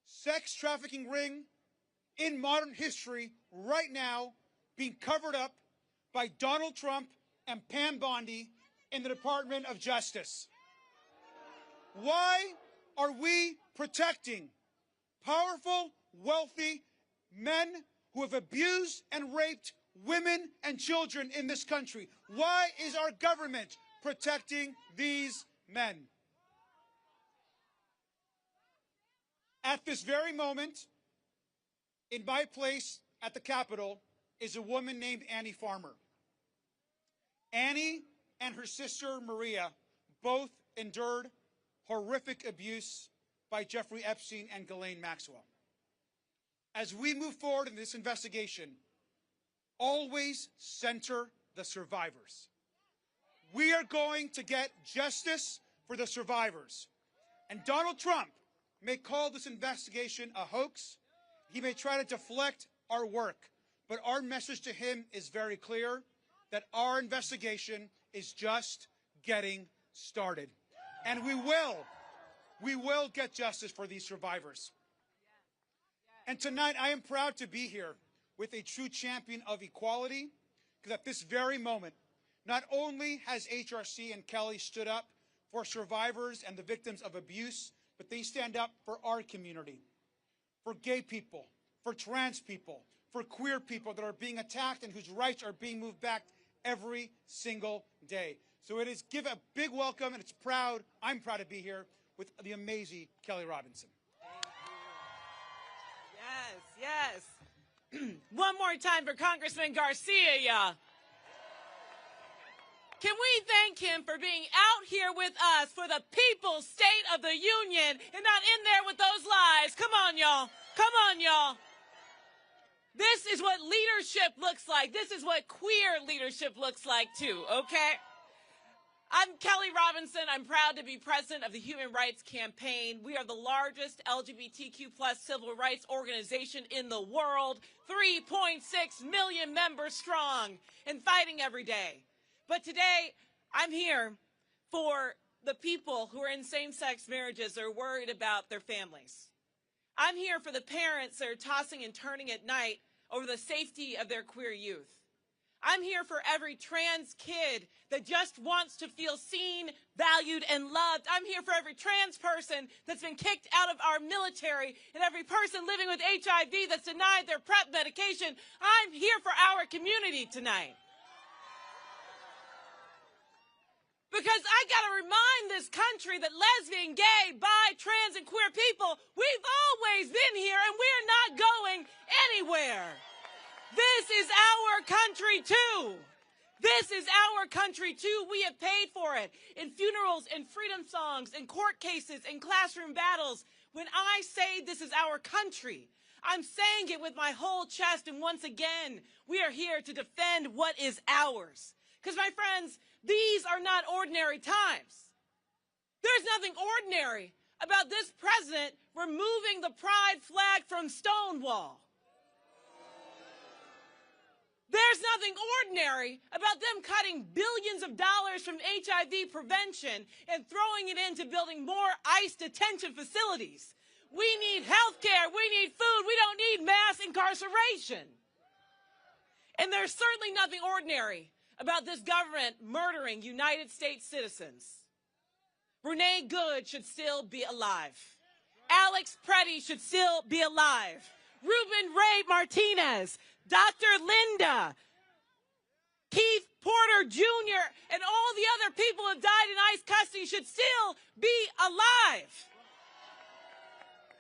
sex trafficking ring in modern history right now being covered up by Donald Trump and Pam Bondi in the Department of Justice. Why are we protecting powerful, wealthy men who have abused and raped women and children in this country? Why is our government protecting these men? At this very moment, in my place at the Capitol, is a woman named Annie Farmer. Annie and her sister Maria both endured horrific abuse by Jeffrey Epstein and Ghislaine Maxwell. As we move forward in this investigation, always center the survivors. We are going to get justice for the survivors. And Donald Trump may call this investigation a hoax. He may try to deflect our work. But our message to him is very clear, that our investigation is just getting started. And we will get justice for these survivors. And tonight I am proud to be here with a true champion of equality, because at this very moment, not only has HRC and Kelly stood up for survivors and the victims of abuse, but they stand up for our community, for gay people, for trans people, for queer people that are being attacked and whose rights are being moved back every single day. So it is give a big welcome, and I'm proud to be here with the amazing Kelly Robinson. Yes, yes. One more time for Congressman Garcia, y'all. Can we thank him for being out here with us for the People's State of the Union and not in there with those lies? Come on, y'all. Come on, y'all. This is what leadership looks like. This is what queer leadership looks like, too, okay? I'm Kelly Robinson. I'm proud to be president of the Human Rights Campaign. We are the largest LGBTQ+ civil rights organization in the world, 3.6 million members strong, and fighting every day. But today, I'm here for the people who are in same-sex marriages or are worried about their families. I'm here for the parents that are tossing and turning at night over the safety of their queer youth. I'm here for every trans kid that just wants to feel seen, valued, and loved. I'm here for every trans person that's been kicked out of our military and every person living with HIV that's denied their PrEP medication. I'm here for our community tonight. Because I gotta remind this country that lesbian, gay, bi, trans, and queer people, we've always been here and we're not going anywhere. This is our country too. This is our country too. We have paid for it in funerals, in freedom songs, in court cases, in classroom battles. When I say this is our country, I'm saying it with my whole chest. And once again, we are here to defend what is ours. Because my friends, these are not ordinary times. There's nothing ordinary about this president removing the pride flag from Stonewall. There's nothing ordinary about them cutting billions of dollars from HIV prevention and throwing it into building more ICE detention facilities. We need health care. We need food. We don't need mass incarceration. And there's certainly nothing ordinary about this government murdering United States citizens. Renee Good should still be alive. Alex Preddy should still be alive. Ruben Ray Martinez, Dr. Linda, Keith Porter Jr., and all the other people who died in ICE custody should still be alive.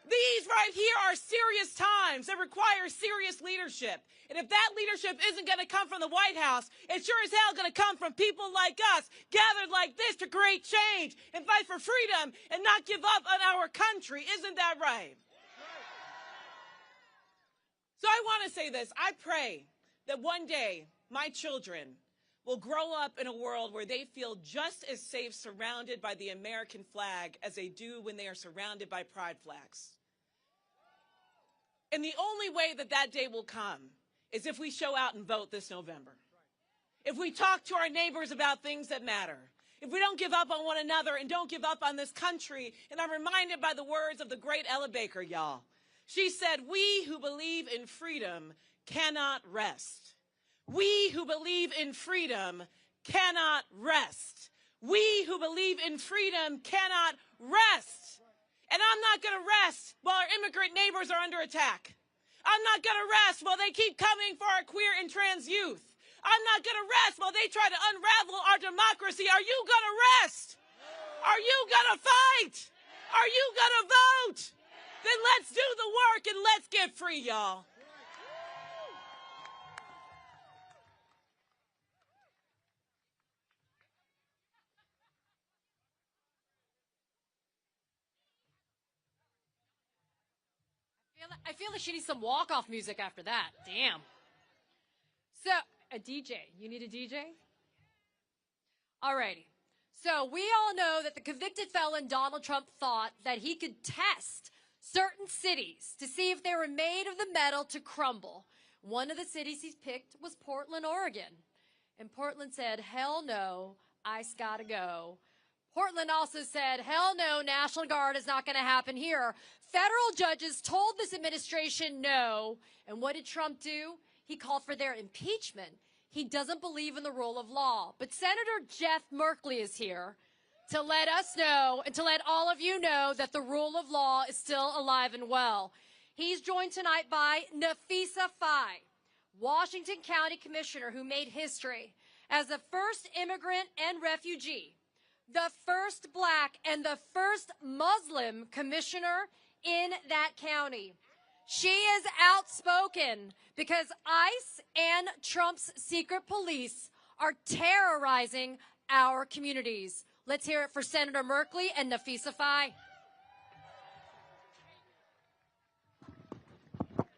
These right here are serious times that require serious leadership. And if that leadership isn't going to come from the White House, it's sure as hell going to come from people like us, gathered like this to create change and fight for freedom and not give up on our country. Isn't that right? So I want to say this. I pray that one day my children will grow up in a world where they feel just as safe surrounded by the American flag as they do when they are surrounded by pride flags. And the only way that that day will come is if we show out and vote this November. If we talk to our neighbors about things that matter. If we don't give up on one another and don't give up on this country. And I'm reminded by the words of the great Ella Baker, y'all. She said, "We who believe in freedom cannot rest. We who believe in freedom cannot rest. We who believe in freedom cannot rest." And I'm not going to rest while our immigrant neighbors are under attack. I'm not going to rest while they keep coming for our queer and trans youth. I'm not going to rest while they try to unravel our democracy. Are you going to rest? Are you going to fight? Are you going to vote? Then let's do the work and let's get free, y'all. I feel like she needs some walk-off music after that. Damn. So, a DJ. You need a DJ? Alrighty. So we all know that the convicted felon Donald Trump thought that he could test certain cities to see if they were made of the metal to crumble. One of the cities he's picked was Portland, Oregon. And Portland said, hell no, ICE gotta go. Portland also said, hell no, National Guard is not going to happen here. Federal judges told this administration no. And what did Trump do? He called for their impeachment. He doesn't believe in the rule of law. But Senator Jeff Merkley is here to let us know and to let all of you know that the rule of law is still alive and well. He's joined tonight by Nafisa Faye, Washington County Commissioner who made history as the first immigrant and refugee, the first black and the first Muslim commissioner in that county. She is outspoken because ICE and Trump's secret police are terrorizing our communities. Let's hear it for Senator Merkley and Nafisa Faye.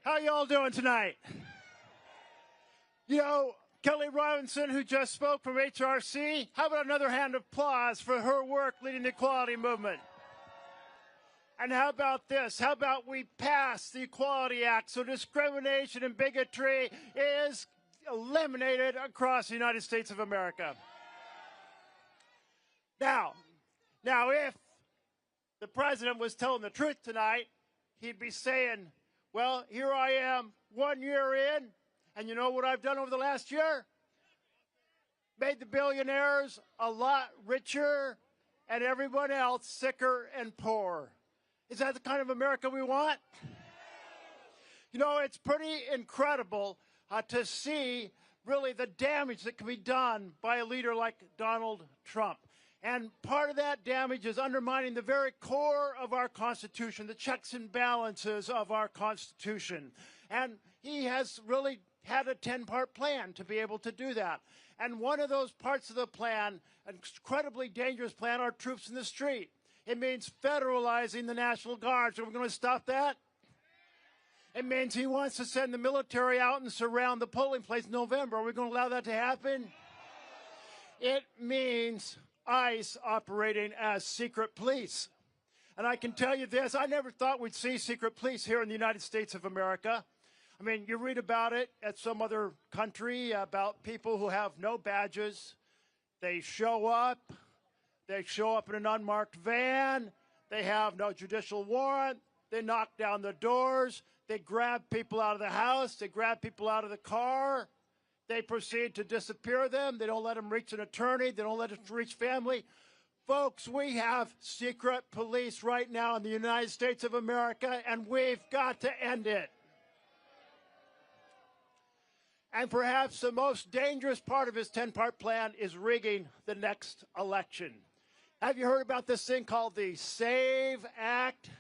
How y'all doing tonight? You know, Kelly Robinson, who just spoke from HRC, how about another hand of applause for her work leading the equality movement? And how about this? How about we pass the Equality Act so discrimination and bigotry is eliminated across the United States of America? Now, if the president was telling the truth tonight, he'd be saying, well, here I am 1 year in, and you know what I've done over the last year? Made the billionaires a lot richer and everyone else sicker and poorer. Is that the kind of America we want? You know, it's pretty incredible to see really the damage that can be done by a leader like Donald Trump. And part of that damage is undermining the very core of our Constitution, the checks and balances of our Constitution. And he has really had a 10-part plan to be able to do that. And one of those parts of the plan, an incredibly dangerous plan, are troops in the street. It means federalizing the National Guard. So we're going to stop that? It means he wants to send the military out and surround the polling place in November. Are we going to allow that to happen? It means ICE operating as secret police. And I can tell you this, I never thought we'd see secret police here in the United States of America. I mean, you read about it at some other country, about people who have no badges. They show up in an unmarked van, they have no judicial warrant, they knock down the doors, they grab people out of the house, they grab people out of the car, they proceed to disappear them, they don't let them reach an attorney, they don't let them reach family. Folks, we have secret police right now in the United States of America, and we've got to end it. And perhaps the most dangerous part of his 10-part plan is rigging the next election. Have you heard about this thing called the SAVE Act?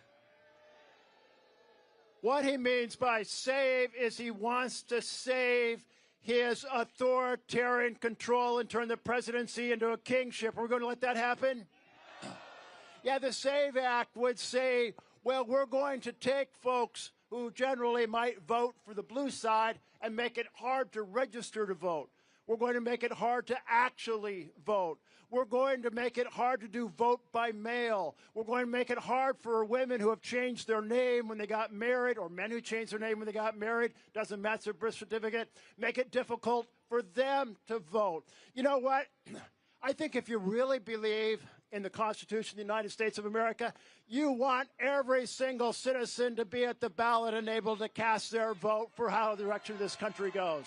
What he means by save is he wants to save his authoritarian control and turn the presidency into a kingship. Are we going to let that happen? Yeah, the SAVE Act would say, well, we're going to take folks who generally might vote for the blue side and make it hard to register to vote. We're going to make it hard to actually vote. We're going to make it hard to do vote by mail. We're going to make it hard for women who have changed their name when they got married, or men who changed their name when they got married, doesn't match their birth certificate, make it difficult for them to vote. You know what? I think if you really believe in the Constitution of the United States of America, you want every single citizen to be at the ballot and able to cast their vote for how the direction of this country goes.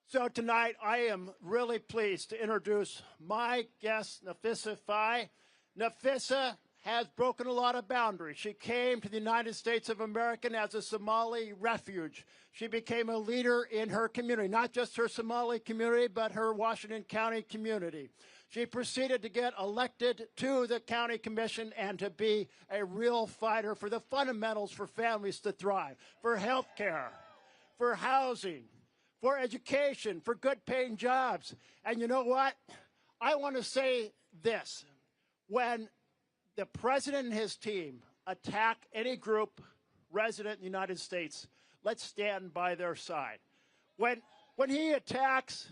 So tonight, I am really pleased to introduce my guest, Nafisa Faye. Nafisa has broken a lot of boundaries. She came to the United States of America as a Somali refugee. She became a leader in her community, not just her Somali community, but her Washington County community. She proceeded to get elected to the county commission and to be a real fighter for the fundamentals for families to thrive, for health care, for housing, for education, for good paying jobs. And you know what? I want to say this. When the president and his team attack any group resident in the United States, let's stand by their side. When he attacks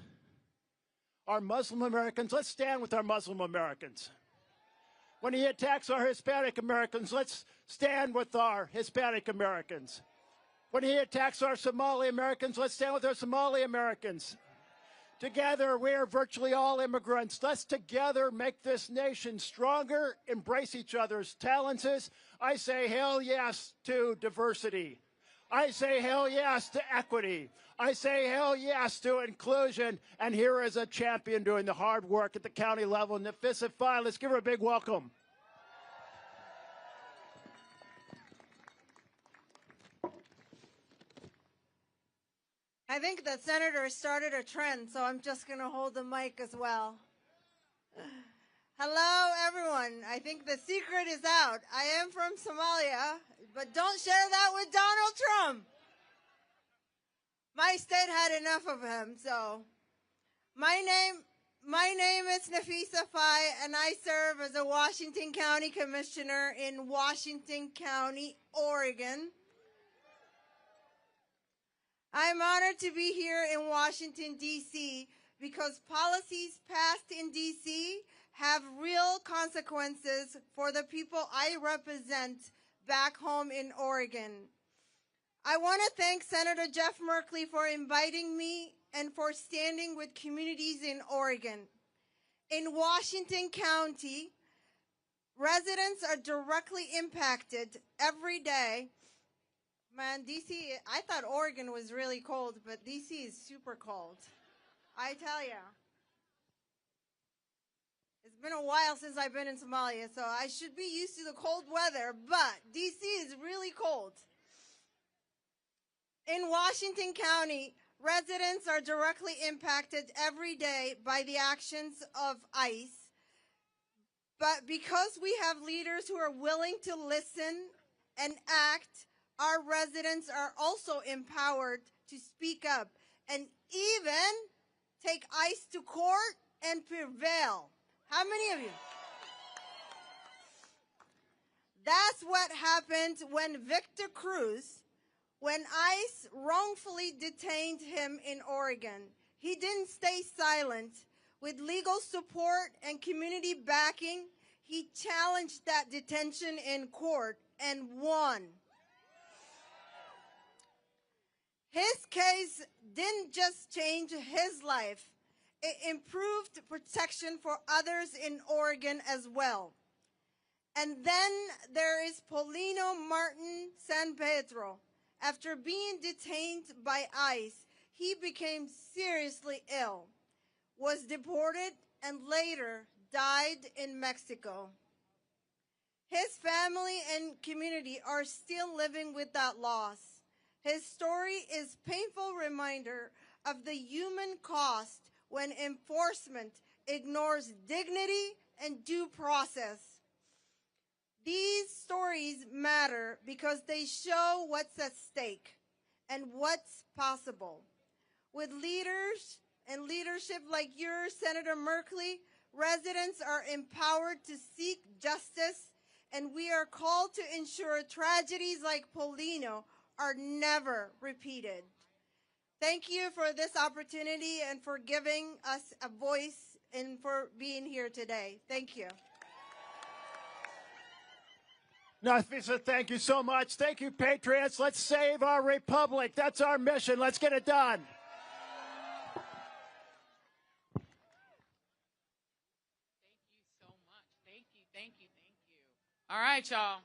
our Muslim Americans, let's stand with our Muslim Americans. When he attacks our Hispanic Americans, let's stand with our Hispanic Americans. When he attacks our Somali Americans, let's stand with our Somali Americans. Together, we are virtually all immigrants. Let's together make this nation stronger, embrace each other's talents. I say hell yes to diversity. I say hell yes to equity. I say hell yes to inclusion. And here is a champion doing the hard work at the county level. Nafisa Fine, let's give her a big welcome. I think the senator started a trend, so I'm just going to hold the mic as well. Hello, everyone. I think the secret is out. I am from Somalia, but don't share that with Donald Trump. My state had enough of him, so. My name is Nafisa Fai, and I serve as a Washington County Commissioner in Washington County, Oregon. I'm honored to be here in Washington, D.C., because policies passed in D.C. have real consequences for the people I represent back home in Oregon. I want to thank Senator Jeff Merkley for inviting me and for standing with communities in Oregon. In Washington County, residents are directly impacted every day. Man, D.C., I thought Oregon was really cold, but D.C. is super cold. I tell ya. It's been a while since I've been in Somalia, so I should be used to the cold weather, but D.C. is really cold. In Washington County, residents are directly impacted every day by the actions of ICE. But because we have leaders who are willing to listen and act, our residents are also empowered to speak up and even take ICE to court and prevail. How many of you? That's what happened when Victor Cruz, when ICE wrongfully detained him in Oregon. He didn't stay silent. With legal support and community backing, he challenged that detention in court and won. His case didn't just change his life, it improved protection for others in Oregon as well. And then there is Paulino Martin San Pedro. After being detained by ICE, he became seriously ill, was deported, and later died in Mexico. His family and community are still living with that loss. His story is a painful reminder of the human cost when enforcement ignores dignity and due process. These stories matter because they show what's at stake and what's possible. With leaders and leadership like yours, Senator Merkley, residents are empowered to seek justice, and we are called to ensure tragedies like Paulino are never repeated. Thank you for this opportunity and for giving us a voice and for being here today. Thank you. Nafisa, thank you so much. Thank you, Patriots. Let's save our republic. That's our mission. Let's get it done. Thank you so much. Thank you, thank you, thank you. All right, y'all.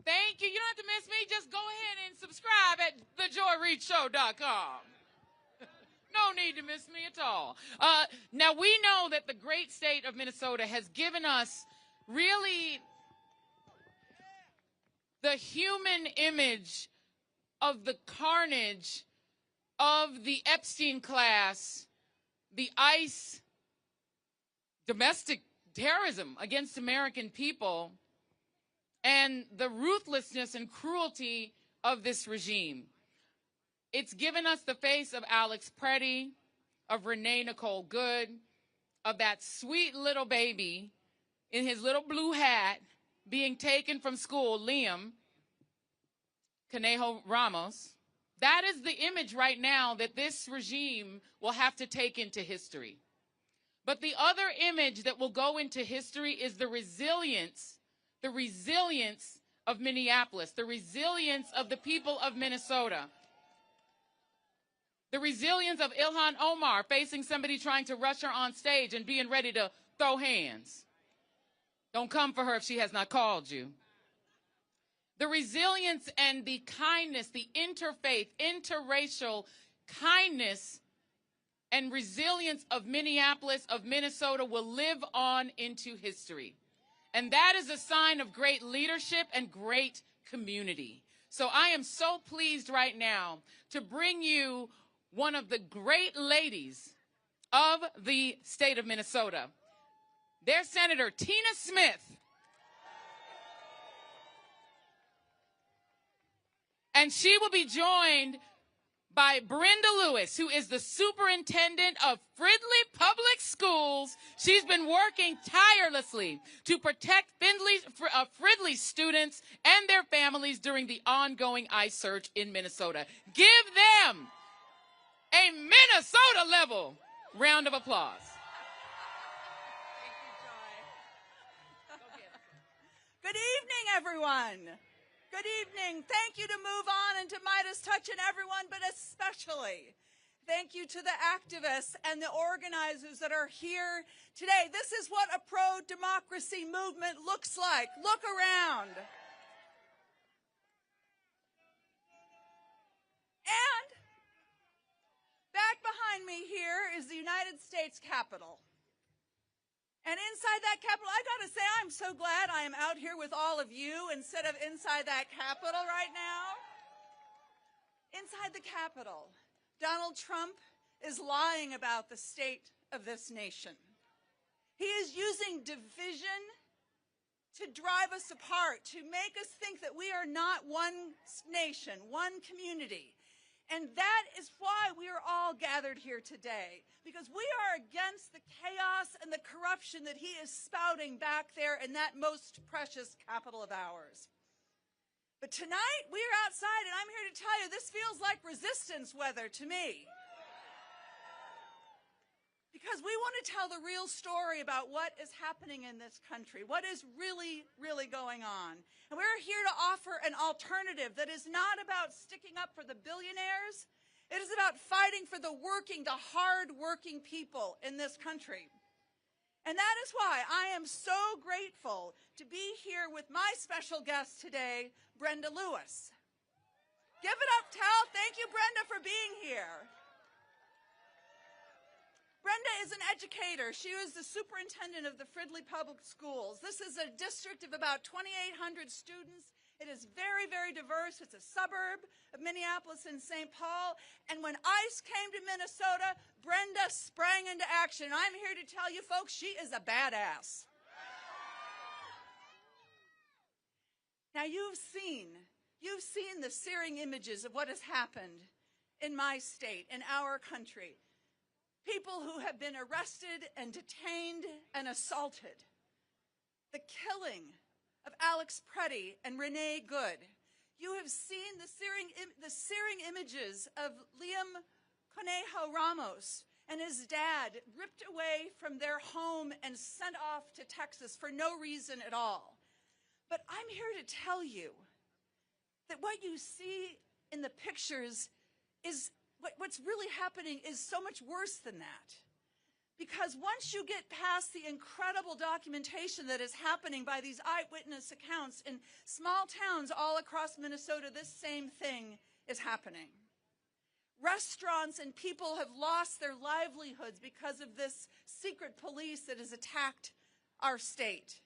Thank you. You don't have to miss me. Just go ahead and subscribe at thejoyreadshow.com. No need to miss me at all. Now, we know that the great state of Minnesota has given us really the human image of the carnage of the Epstein class, the ICE domestic terrorism against American people, and the ruthlessness and cruelty of this regime. It's given us the face of Alex Preddy, of Renee Nicole Good, of that sweet little baby in his little blue hat being taken from school, Liam Conejo Ramos, That is the image right now that this regime will have to take into history. But the other image that will go into history is the resilience of Minneapolis, the resilience of the people of Minnesota, the resilience of Ilhan Omar facing somebody trying to rush her on stage and being ready to throw hands. Don't come for her if she has not called you. The resilience and the kindness, the interfaith, interracial kindness and resilience of Minneapolis, of Minnesota, will live on into history. And that is a sign of great leadership and great community. So I am so pleased right now to bring you one of the great ladies of the state of Minnesota, their Senator Tina Smith. And she will be joined by Brenda Lewis, who is the superintendent of Fridley Public Schools. She's been working tirelessly to protect Fridley students and their families during the ongoing ICE search in Minnesota. Give them a Minnesota-level round of applause. Good evening, everyone. Good evening. Thank you to Move On and to Midas Touch and everyone, but especially thank you to the activists and the organizers that are here today. This is what a pro-democracy movement looks like. Look around. And back behind me here is the United States Capitol. And inside that Capitol, I gotta say, I'm so glad I am out here with all of you instead of inside that Capitol right now. Inside the Capitol, Donald Trump is lying about the state of this nation. He is using division to drive us apart, to make us think that we are not one nation, one community. And that is why we are all gathered here today, because we are against the chaos and the corruption that he is spouting back there in that most precious capital of ours. But tonight, we are outside, and I'm here to tell you, this feels like resistance weather to me. Because we want to tell the real story about what is happening in this country, what is really, really going on. And we're here to offer an alternative that is not about sticking up for the billionaires. It is about fighting for the working, the hard-working people in this country. And that is why I am so grateful to be here with my special guest today, Brenda Lewis. Give it up, Tal. Thank you, Brenda, for being here. Brenda is an educator. She was the superintendent of the Fridley Public Schools. This is a district of about 2,800 students. It is very, very diverse. It's a suburb of Minneapolis and St. Paul. And when ICE came to Minnesota, Brenda sprang into action. I'm here to tell you, folks, she is a badass. Now, you've seen the searing images of what has happened in my state, in our country. People who have been arrested and detained and assaulted. The killing of Alex Preddy and Renee Good. You have seen the searing images of Liam Conejo Ramos and his dad ripped away from their home and sent off to Texas for no reason at all. But I'm here to tell you that what you see in the pictures is what's really happening is so much worse than that. Because once you get past the incredible documentation that is happening by these eyewitness accounts in small towns all across Minnesota, this same thing is happening. Restaurants and people have lost their livelihoods because of this secret police that has attacked our state.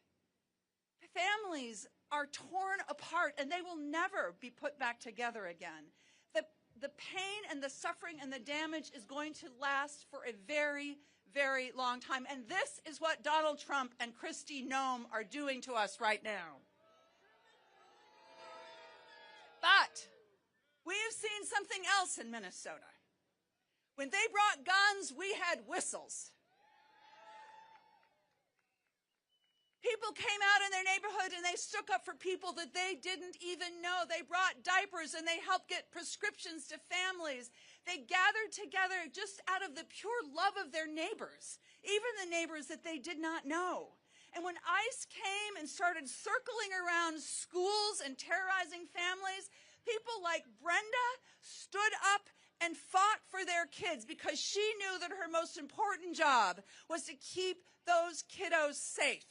Families are torn apart and they will never be put back together again. The pain and the suffering and the damage is going to last for a very, very long time. And this is what Donald Trump and Kristi Noem are doing to us right now. But we have seen something else in Minnesota. When they brought guns, we had whistles. People came out in their neighborhood and they stood up for people that they didn't even know. They brought diapers and they helped get prescriptions to families. They gathered together just out of the pure love of their neighbors, even the neighbors that they did not know. And when ICE came and started circling around schools and terrorizing families, people like Brenda stood up and fought for their kids because she knew that her most important job was to keep those kiddos safe.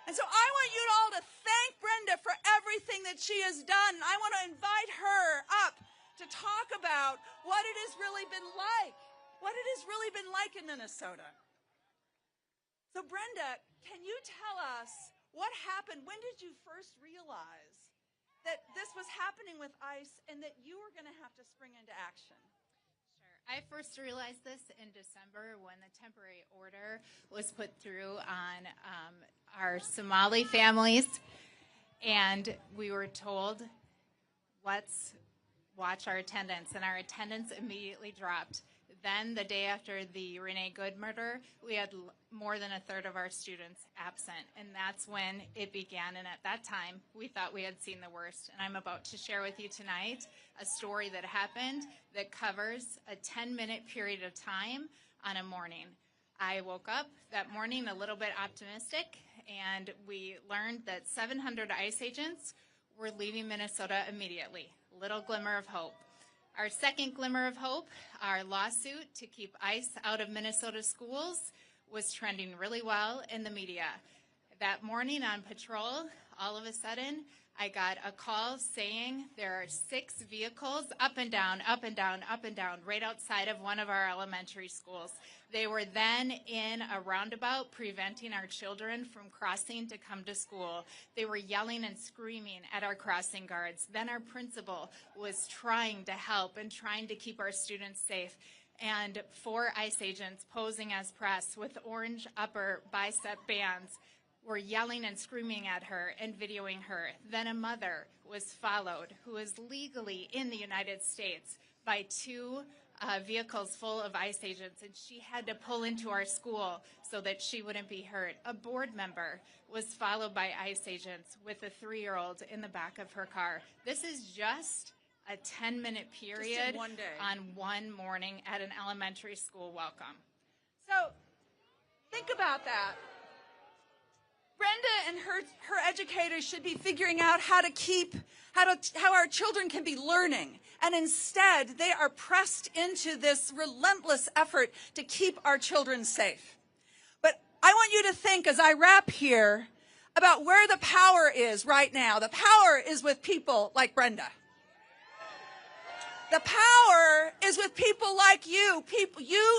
And so I want you all to thank Brenda for everything that she has done. I want to invite her up to talk about what it has really been like, in Minnesota. So Brenda, can you tell us what happened? When did you first realize that this was happening with ICE and that you were going to have to spring into action? I first realized this in December when the temporary order was put through on our Somali families, and we were told, let's watch our attendance, and our attendance immediately dropped. Then, the day after the Renee Good murder, we had more than a third of our students absent, and that's when it began. And at that time, we thought we had seen the worst. And I'm about to share with you tonight a story that happened that covers a 10-minute period of time on a morning. I woke up that morning a little bit optimistic, and we learned that 700 ICE agents were leaving Minnesota immediately. Little glimmer of hope. Our second glimmer of hope, our lawsuit to keep ICE out of Minnesota schools, was trending really well in the media. That morning on patrol, all of a sudden, I got a call saying there are 6 vehicles up and down, up and down, up and down, right outside of one of our elementary schools. They were then in a roundabout preventing our children from crossing to come to school. They were yelling and screaming at our crossing guards. Then our principal was trying to help and trying to keep our students safe. And 4 ICE agents posing as press with orange upper bicep bands were yelling and screaming at her and videoing her. Then a mother was followed who is legally in the United States by 2 vehicles full of ICE agents, and she had to pull into our school so that she wouldn't be hurt. A board member was followed by ICE agents with a 3-year-old in the back of her car. This is just a 10-minute period one day. On one morning at an elementary school welcome. So think about that. Brenda and her educators should be figuring out how our children can be learning. And instead, they are pressed into this relentless effort to keep our children safe. But I want you to think, as I wrap here, about where the power is right now. The power is with people like Brenda. The power is with people like you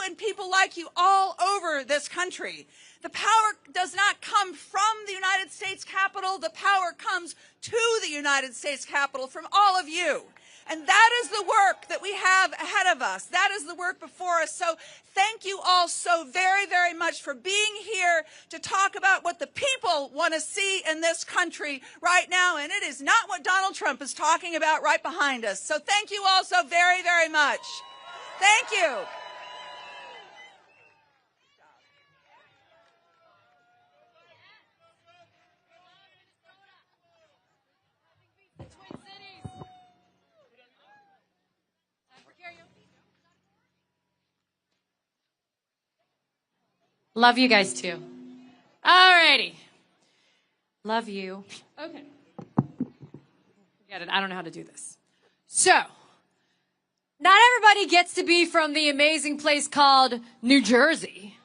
and people like you all over this country. The power does not come from the United States Capitol. The power comes to the United States Capitol from all of you. And that is the work that we have ahead of us. That is the work before us. So thank you all so very, very much for being here to talk about what the people want to see in this country right now. And it is not what Donald Trump is talking about right behind us. So thank you all so very, very much. Thank you. Love you guys too. Alrighty. Love you. Okay. Forget it. I don't know how to do this. So, not everybody gets to be from the amazing place called New Jersey.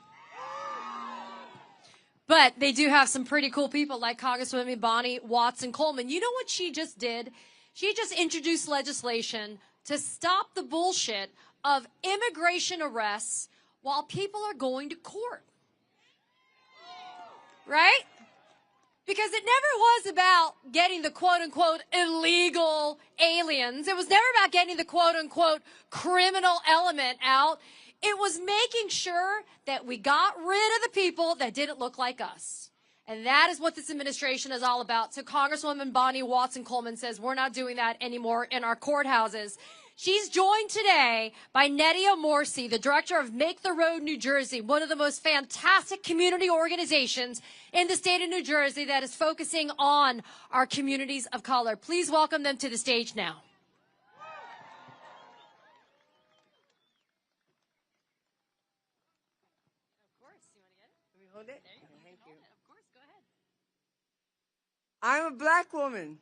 But they do have some pretty cool people like Congresswoman Bonnie Watson Coleman. You know what she just did? She just introduced legislation to stop the bullshit of immigration arrests while people are going to court. Right? Because it never was about getting the quote-unquote illegal aliens. It was never about getting the quote-unquote criminal element out. It was making sure that we got rid of the people that didn't look like us. And that is what this administration is all about. So Congresswoman Bonnie Watson Coleman says we're not doing that anymore in our courthouses. She's joined today by Nydia Morsi, the director of Make the Road New Jersey, one of the most fantastic community organizations in the state of New Jersey that is focusing on our communities of color. Please welcome them to the stage now. I'm a black woman.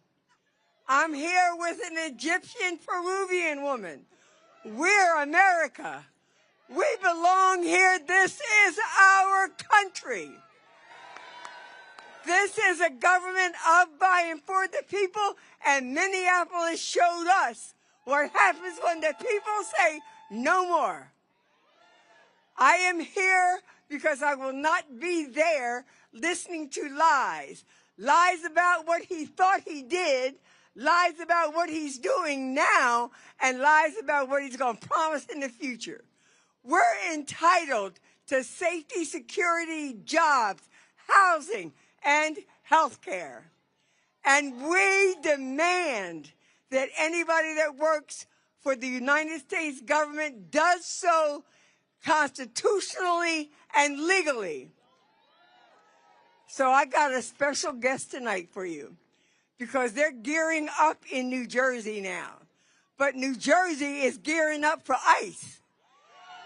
I'm here with an Egyptian Peruvian woman. We're America. We belong here. This is our country. This is a government of, by, and for the people, and Minneapolis showed us what happens when the people say no more. I am here because I will not be there listening to lies. Lies about what he thought he did, lies about what he's doing now, and lies about what he's going to promise in the future. We're entitled to safety, security, jobs, housing, and health care. And we demand that anybody that works for the United States government does so constitutionally and legally. So I got a special guest tonight for you because they're gearing up in New Jersey now. But New Jersey is gearing up for ICE.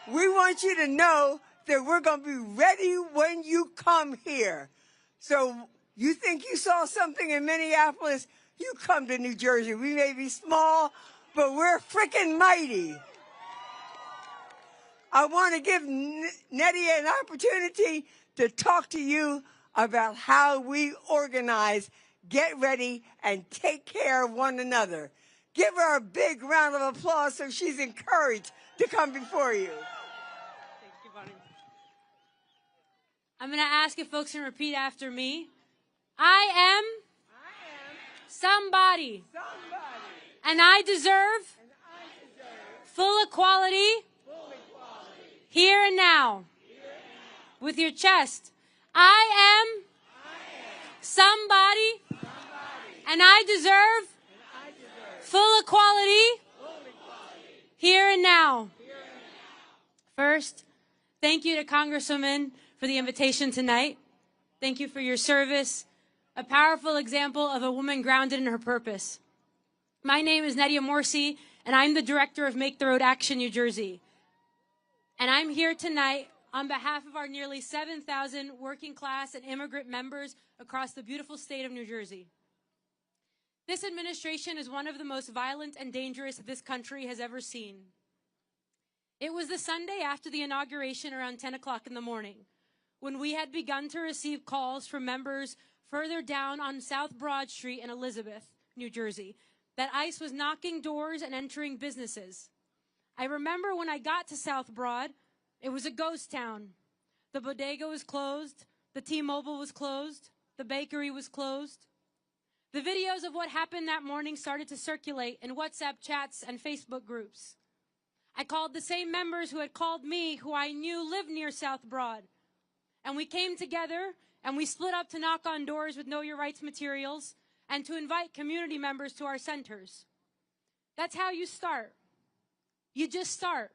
We want you to know that we're going to be ready when you come here. So you think you saw something in Minneapolis, you come to New Jersey. We may be small, but we're freaking mighty. I want to give Nydia an opportunity to talk to you about how we organize, get ready, and take care of one another. Give her a big round of applause so she's encouraged to come before you. Thank you, Bonnie. I'm going to ask if folks can repeat after me. I am somebody. And I deserve full equality here and now. With your chest. I am somebody, and I deserve full equality here and now. First, thank you to Congresswoman for the invitation tonight. Thank you for your service, a powerful example of a woman grounded in her purpose. My name is Nydia Morsi, and I'm the director of Make the Road Action New Jersey. And I'm here tonight on behalf of our nearly 7,000 working class and immigrant members across the beautiful state of New Jersey. This administration is one of the most violent and dangerous this country has ever seen. It was the Sunday after the inauguration around 10 o'clock in the morning when we had begun to receive calls from members further down on South Broad Street in Elizabeth, New Jersey, that ICE was knocking doors and entering businesses. I remember when I got to South Broad, it was a ghost town. The bodega was closed. The T-Mobile was closed. The bakery was closed. The videos of what happened that morning started to circulate in WhatsApp chats and Facebook groups. I called the same members who had called me, who I knew lived near South Broad. And we came together and we split up to knock on doors with Know Your Rights materials and to invite community members to our centers. That's how you start. You just start.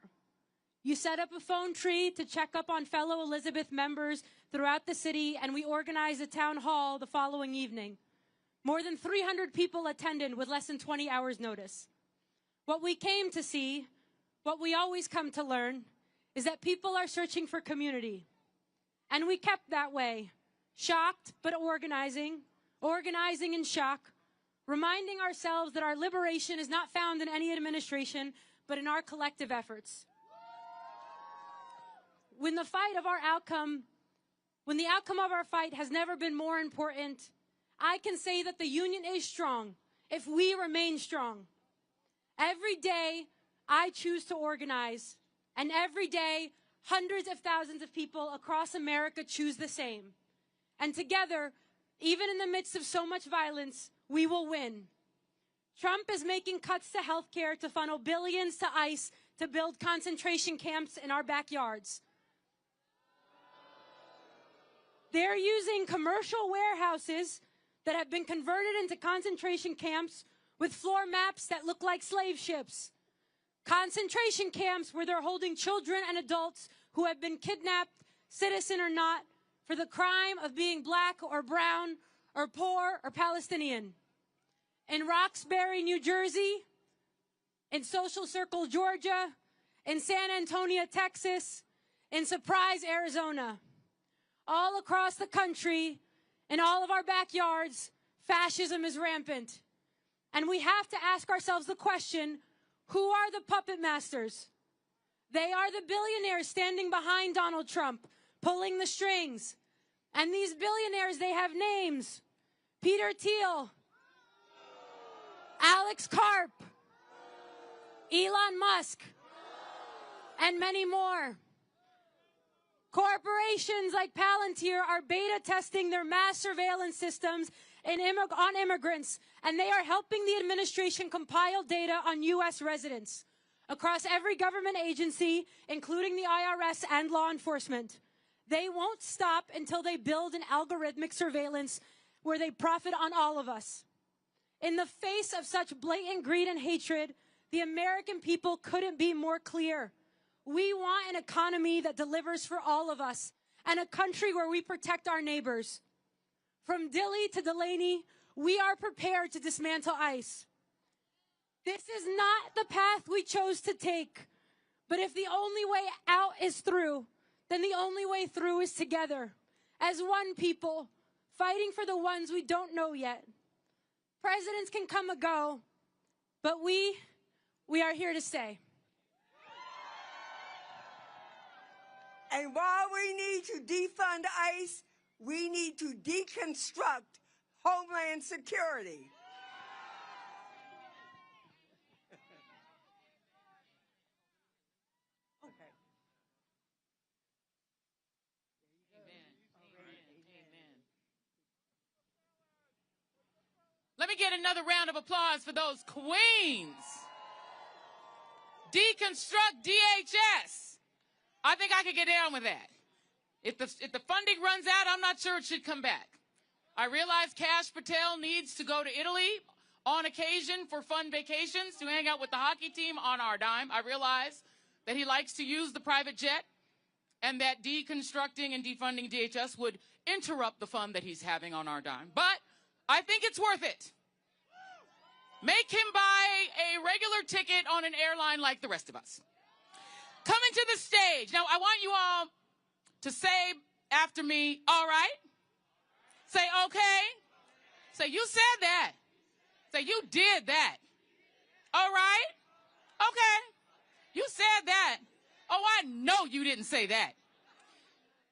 You set up a phone tree to check up on fellow Elizabeth members throughout the city, and we organized a town hall the following evening. More than 300 people attended with less than 20 hours notice. What we came to see, what we always come to learn, is that people are searching for community. And we kept that way, shocked but organizing in shock, reminding ourselves that our liberation is not found in any administration, but in our collective efforts. When the outcome of our fight has never been more important, I can say that the union is strong if we remain strong. Every day, I choose to organize, and every day, hundreds of thousands of people across America choose the same. And together, even in the midst of so much violence, we will win. Trump is making cuts to healthcare to funnel billions to ICE to build concentration camps in our backyards. They're using commercial warehouses that have been converted into concentration camps with floor maps that look like slave ships. concentration camps where they're holding children and adults who have been kidnapped, citizen or not, for the crime of being black or brown or poor or Palestinian. In Roxbury, New Jersey, in Social Circle, Georgia, in San Antonio, Texas, in Surprise, Arizona. All across the country, in all of our backyards, fascism is rampant. And we have to ask ourselves the question, who are the puppet masters? They are the billionaires standing behind Donald Trump, pulling the strings. And these billionaires, they have names. Peter Thiel, Alex Karp, Elon Musk, and many more. Corporations like Palantir are beta testing their mass surveillance systems on immigrants, and they are helping the administration compile data on U.S. residents across every government agency, including the IRS and law enforcement. They won't stop until they build an algorithmic surveillance where they profit on all of us. In the face of such blatant greed and hatred, the American people couldn't be more clear. We want an economy that delivers for all of us, and a country where we protect our neighbors. From Dilley to Delaney, we are prepared to dismantle ICE. This is not the path we chose to take, but if the only way out is through, then the only way through is together, as one people, fighting for the ones we don't know yet. Presidents can come and go, but we are here to stay. And while we need to defund ICE, we need to deconstruct Homeland Security. Let me get another round of applause for those queens. Deconstruct DHS. I think I could get down with that. If the funding runs out, I'm not sure it should come back. I realize Kash Patel needs to go to Italy on occasion for fun vacations to hang out with the hockey team on our dime. I realize that he likes to use the private jet and that deconstructing and defunding DHS would interrupt the fun that he's having on our dime. But I think it's worth it. Make him buy a regular ticket on an airline like the rest of us. Coming to the stage. Now, I want you all to say after me, all right? Say, okay. Say, you said that. Say, you did that. All right? Okay. You said that. Oh, I know you didn't say that.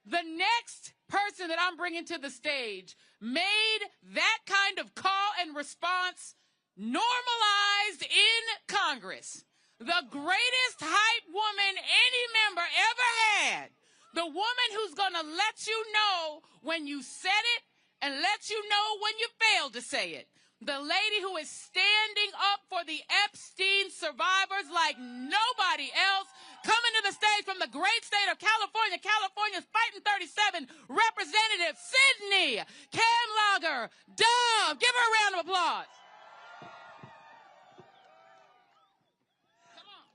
The next person that I'm bringing to the stage made that kind of call and response normalized in Congress. The greatest hype woman any member ever had. The woman who's going to let you know when you said it and let you know when you failed to say it. The lady who is standing up for the Epstein survivors like nobody else. Coming to the stage from the great state of California, California's Fighting 37, Representative Sydney Kamlager Dove. Give her a round of applause.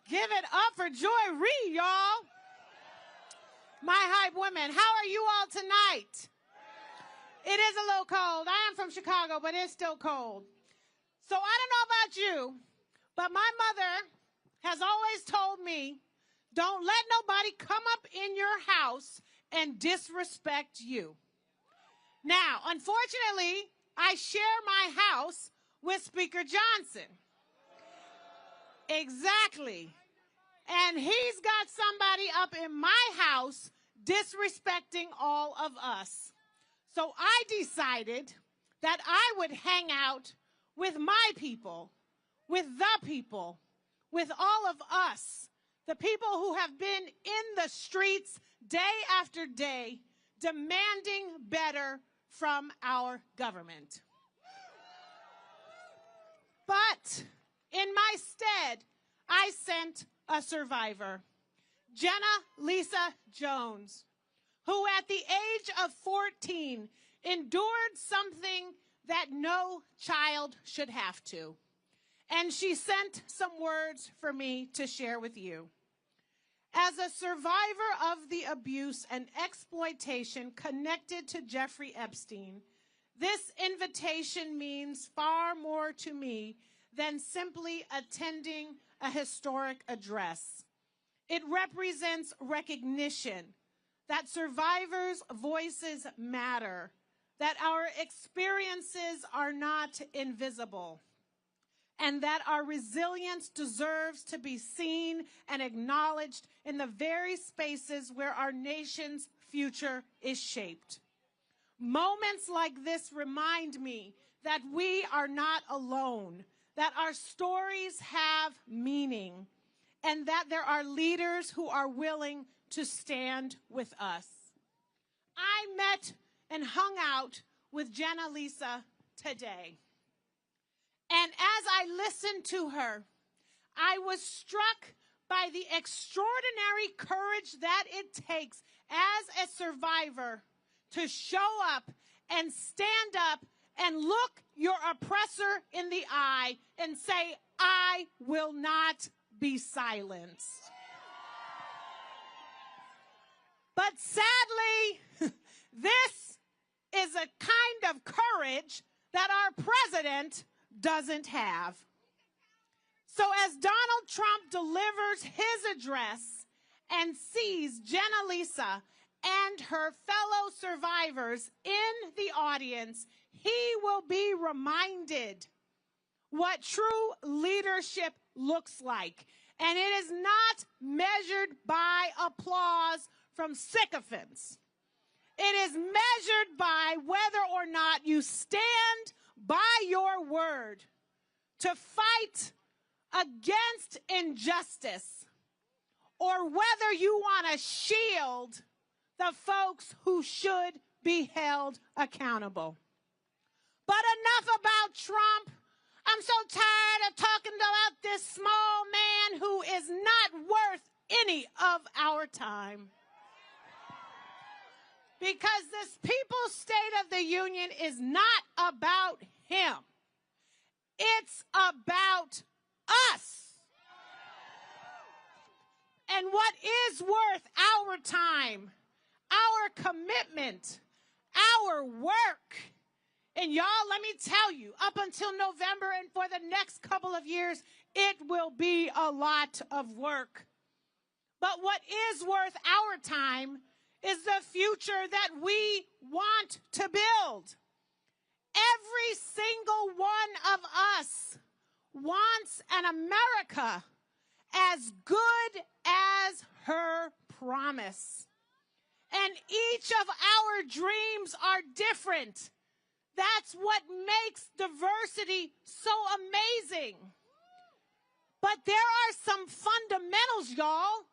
Give it up for Joy Reid, y'all. My hype women, how are you all tonight? It is a little cold. I am from Chicago, but it's still cold. So I don't know about you, but my mother has always told me, don't let nobody come up in your house and disrespect you. Now, unfortunately, I share my house with Speaker Johnson. Exactly. And he's got somebody up in my house disrespecting all of us. So I decided that I would hang out with my people, with the people, with all of us, the people who have been in the streets day after day demanding better from our government. But in my stead, I sent a survivor, Jenna Lisa Jones, who at the age of 14 endured something that no child should have to. and she sent some words for me to share with you. As a survivor of the abuse and exploitation connected to Jeffrey Epstein, this invitation means far more to me than simply attending a historic address. It represents recognition that survivors' voices matter, that our experiences are not invisible, and that our resilience deserves to be seen and acknowledged in the very spaces where our nation's future is shaped. Moments like this remind me that we are not alone, that our stories have meaning, and that there are leaders who are willing to stand with us. I met and hung out with Jenna Lisa today. And as I listened to her, I was struck by the extraordinary courage that it takes as a survivor to show up and stand up and look your oppressor in the eye and say, I will not be silenced. But sadly, this is a kind of courage that our president doesn't have. So as Donald Trump delivers his address and sees Jenna Lisa and her fellow survivors in the audience, he will be reminded what true leadership looks like. And it is not measured by applause from sycophants. It is measured by whether or not you stand by your word to fight against injustice, or whether you want to shield the folks who should be held accountable. But enough about Trump. I'm so tired of talking about this small man who is not worth any of our time. Because this People's State of the Union is not about him. It's about us. And what is worth our time, our commitment, our work. And y'all, let me tell you, up until November and for the next couple of years, it will be a lot of work. But what is worth our time is the future that we want to build. Every single one of us wants an America as good as her promise. And each of our dreams are different. That's what makes diversity so amazing. But there are some fundamentals, y'all,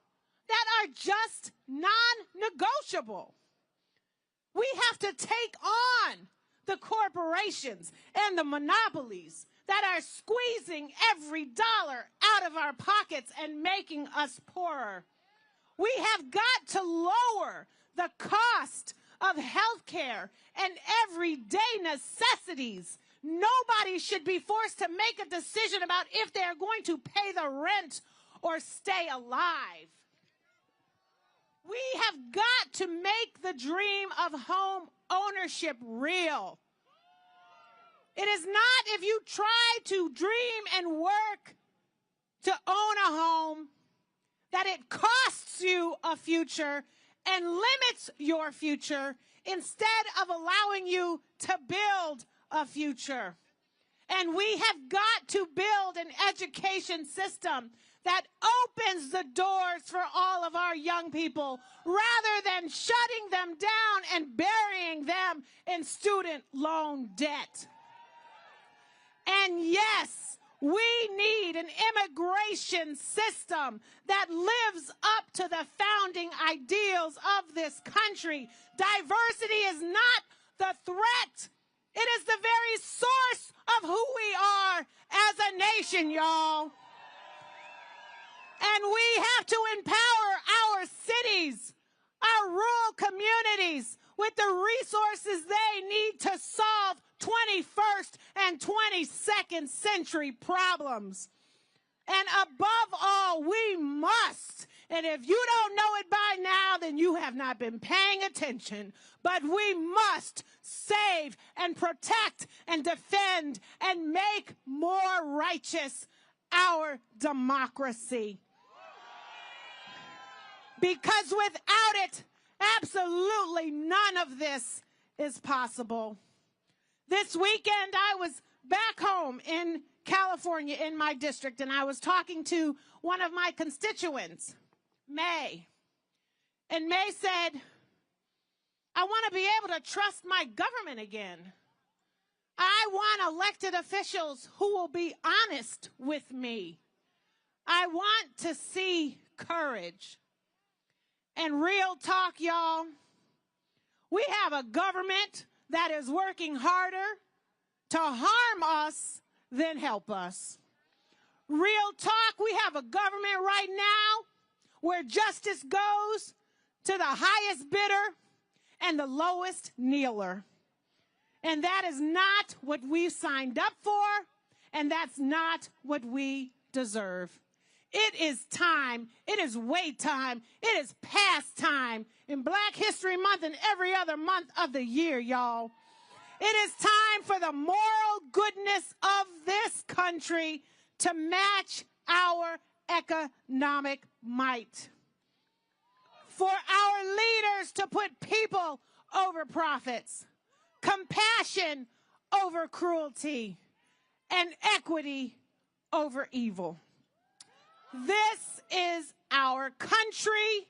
that are just non-negotiable. We have to take on the corporations and the monopolies that are squeezing every dollar out of our pockets and making us poorer. We have got to lower the cost of health care and everyday necessities. Nobody should be forced to make a decision about if they are going to pay the rent or stay alive. We have got to make the dream of home ownership real. It is not if you try to dream and work to own a home that it costs you a future and limits your future instead of allowing you to build a future. And we have got to build an education system that opens the doors for all of our young people rather than shutting them down and burying them in student loan debt. And yes, we need an immigration system that lives up to the founding ideals of this country. Diversity is not the threat. It is the very source of who we are as a nation, y'all. And we have to empower our cities, our rural communities. with the resources they need to solve 21st and 22nd century problems. And above all, we must, and if you don't know it by now, then you have not been paying attention, but we must save and protect and defend and make more righteous our democracy. Because without it, absolutely none of this is possible. This weekend, I was back home in California in my district, and I was talking to one of my constituents, May. And May said, I want to be able to trust my government again. I want elected officials who will be honest with me. I want to see courage. And real talk, y'all, we have a government that is working harder to harm us than help us. Real talk, we have a government right now where justice goes to the highest bidder and the lowest kneeler. And that is not what we signed up for, and that's not what we deserve. It is time. It is way time. It is past time in Black History Month and every other month of the year, y'all. It is time for the moral goodness of this country to match our economic might. For our leaders to put people over profits, compassion over cruelty, and equity over evil. This is our country.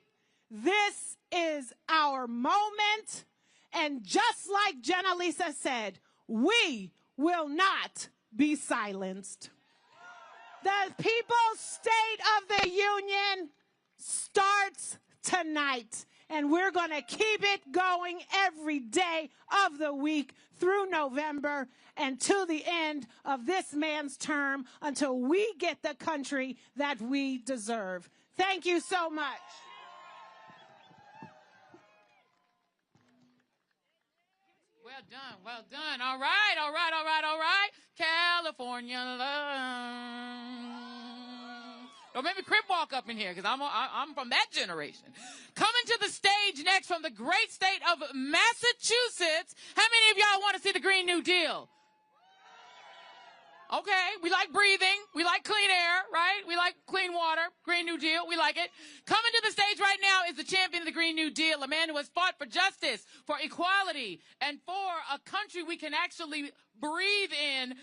This is our moment. And just like Jenna Lisa said, we will not be silenced. The People's State of the Union starts tonight, and we're going to keep it going every day of the week through November and to the end of this man's term until we get the country that we deserve. Thank you so much. Well done, well done. All right, all right, all right, all right. California love. Don't make me crip walk up in here, because I'm from that generation. Coming to the stage next from the great state of Massachusetts. How many of y'all want to see the Green New Deal? Okay, we like breathing. We like clean air, right? We like clean water. Green New Deal, we like it. Coming to the stage right now is the champion of the Green New Deal, a man who has fought for justice, for equality, and for a country we can actually breathe in.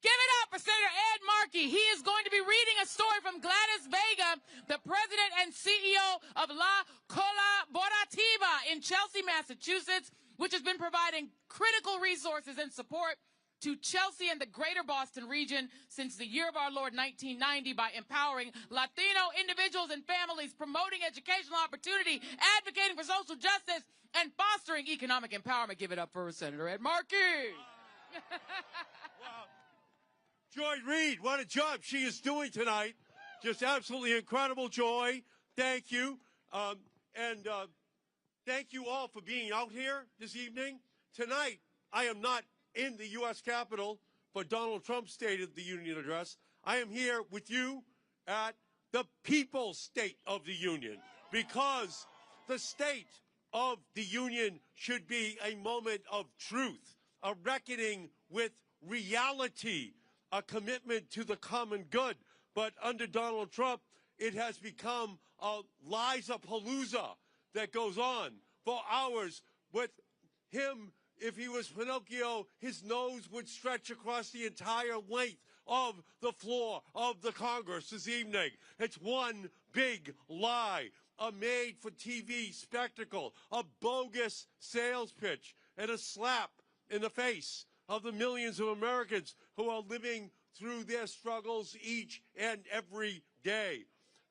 Give it up for Senator Ed Markey. He is going to be reading a story from Gladys Vega, the president and CEO of La Colaborativa in Chelsea, Massachusetts, which has been providing critical resources and support to Chelsea and the greater Boston region since the year of our Lord 1990 by empowering Latino individuals and families, promoting educational opportunity, advocating for social justice, and fostering economic empowerment. Give it up for Senator Ed Markey. Wow. Joy Reid, what a job she is doing tonight. Just absolutely incredible, Joy. Thank you. Thank you all for being out here this evening. Tonight, I am not in the U.S. Capitol for Donald Trump's State of the Union address. I am here with you at the People's State of the Union, because the State of the Union should be a moment of truth, a reckoning with reality, a commitment to the common good. But under Donald Trump, it has become a lies-a-palooza that goes on for hours. With him, if he was Pinocchio, his nose would stretch across the entire length of the floor of the Congress this evening. It's one big lie, a made-for-TV spectacle, a bogus sales pitch, and a slap in the face of the millions of Americans who are living through their struggles each and every day.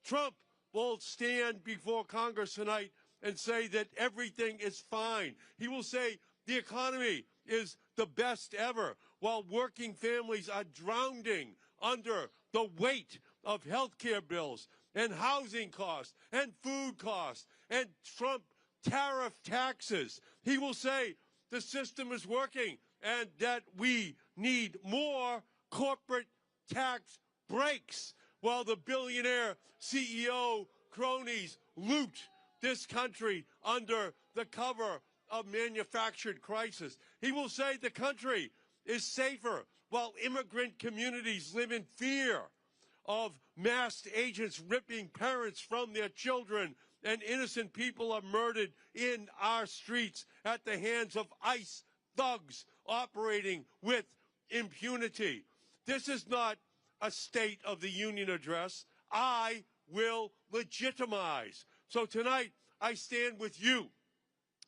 Trump will stand before Congress tonight and say that everything is fine. He will say the economy is the best ever, while working families are drowning under the weight of health care bills and housing costs and food costs and Trump tariff taxes He will say the system is working and that we need more corporate tax breaks while the billionaire CEO cronies loot this country under the cover of manufactured crisis. He will say the country is safer while immigrant communities live in fear of masked agents ripping parents from their children, and innocent people are murdered in our streets at the hands of ICE thugs operating with impunity. This is not a State of the Union address. I will legitimize. So tonight, I stand with you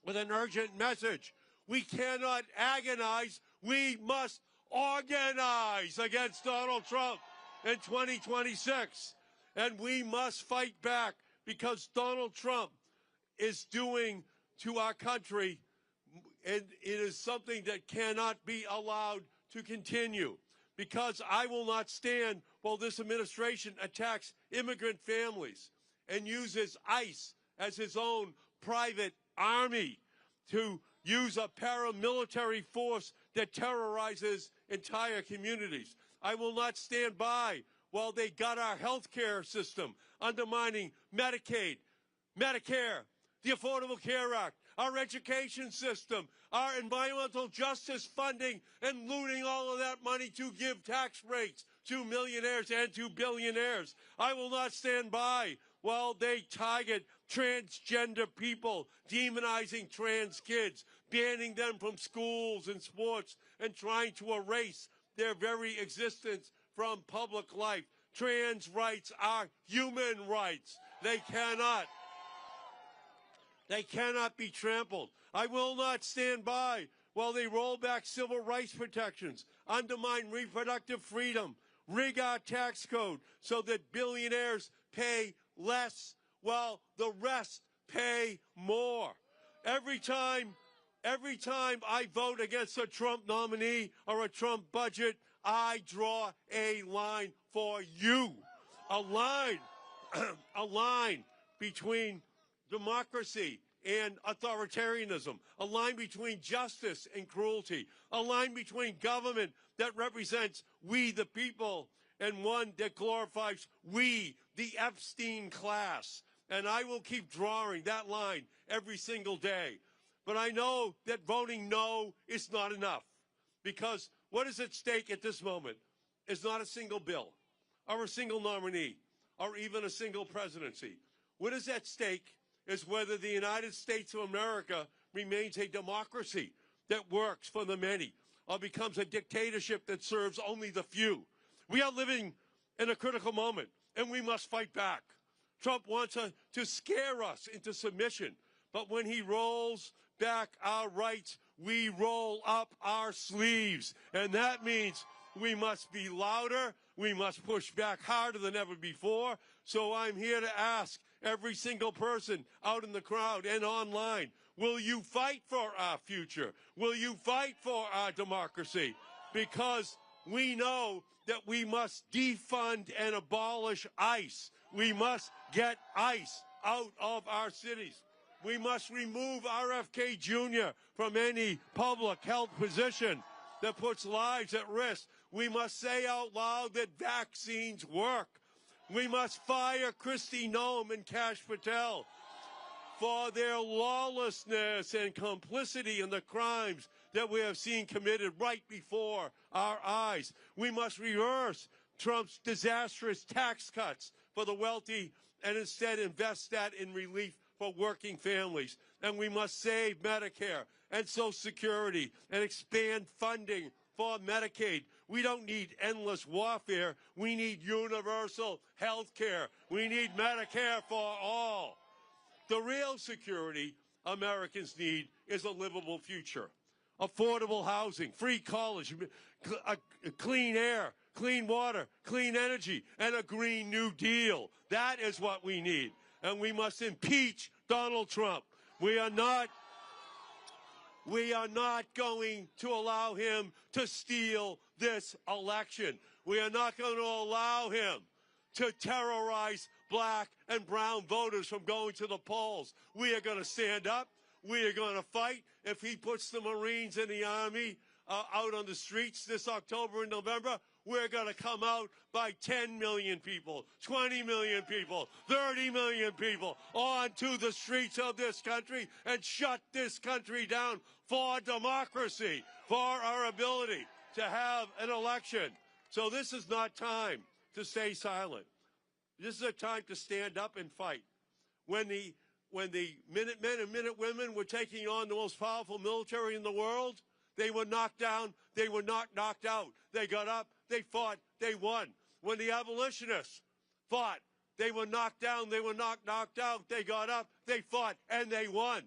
with an urgent message. We cannot agonize. We must organize against Donald Trump in 2026. And we must fight back because Donald Trump is doing to our country, and it is something that cannot be allowed to continue. Because I will not stand while this administration attacks immigrant families and uses ICE as his own private army to use a paramilitary force that terrorizes entire communities. I will not stand by while they gut our health care system, undermining Medicaid, Medicare, the Affordable Care Act, our education system, our environmental justice funding, and looting all of that money to give tax breaks to millionaires and to billionaires. I will not stand by while they target transgender people, demonizing trans kids, banning them from schools and sports, and trying to erase their very existence from public life. Trans rights are human rights. They cannot be trampled. I will not stand by while they roll back civil rights protections, undermine reproductive freedom, rig our tax code so that billionaires pay less while the rest pay more. Every time I vote against a Trump nominee or a Trump budget, I draw a line for you. A line between democracy and authoritarianism, a line between justice and cruelty, a line between government that represents we the people and one that glorifies we, the Epstein class. And I will keep drawing that line every single day. But I know that voting no is not enough, because what is at stake at this moment is not a single bill or a single nominee or even a single presidency. What is at stake is whether the United States of America remains a democracy that works for the many or becomes a dictatorship that serves only the few. We are living in a critical moment, and we must fight back. Trump wants to scare us into submission, but when he rolls back our rights, we roll up our sleeves, and that means we must be louder, we must push back harder than ever before. So I'm here to ask every single person out in the crowd and online, will you fight for our future? Will you fight for our democracy? Because we know that we must defund and abolish ICE. We must get ICE out of our cities. We must remove RFK Jr. from any public health position that puts lives at risk. We must say out loud that vaccines work. We must fire Kristi Noem and Kash Patel for their lawlessness and complicity in the crimes that we have seen committed right before our eyes. We must reverse Trump's disastrous tax cuts for the wealthy and instead invest that in relief for working families. And we must save Medicare and Social Security and expand funding for Medicaid. We don't need endless warfare. We need universal health care. We need Medicare for all. The real security Americans need is a livable future. Affordable housing, free college, clean air, clean water, clean energy, and a Green New Deal. That is what we need. And we must impeach Donald Trump. We are not going to allow him to steal this election. We are not going to allow him to terrorize black and brown voters from going to the polls. We are going to stand up. We are going to fight. If he puts the Marines and the Army out on the streets this October and November, we're going to come out by 10 million people, 20 million people, 30 million people onto the streets of this country and shut this country down for democracy, for our ability to have an election. So this is not time to stay silent. This is a time to stand up and fight. When the Minutemen and Minutewomen were taking on the most powerful military in the world, they were knocked down. They were not knocked out. They got up. They fought. They won. When the abolitionists fought, they were knocked down. They were not knocked out. They got up. They fought, and they won.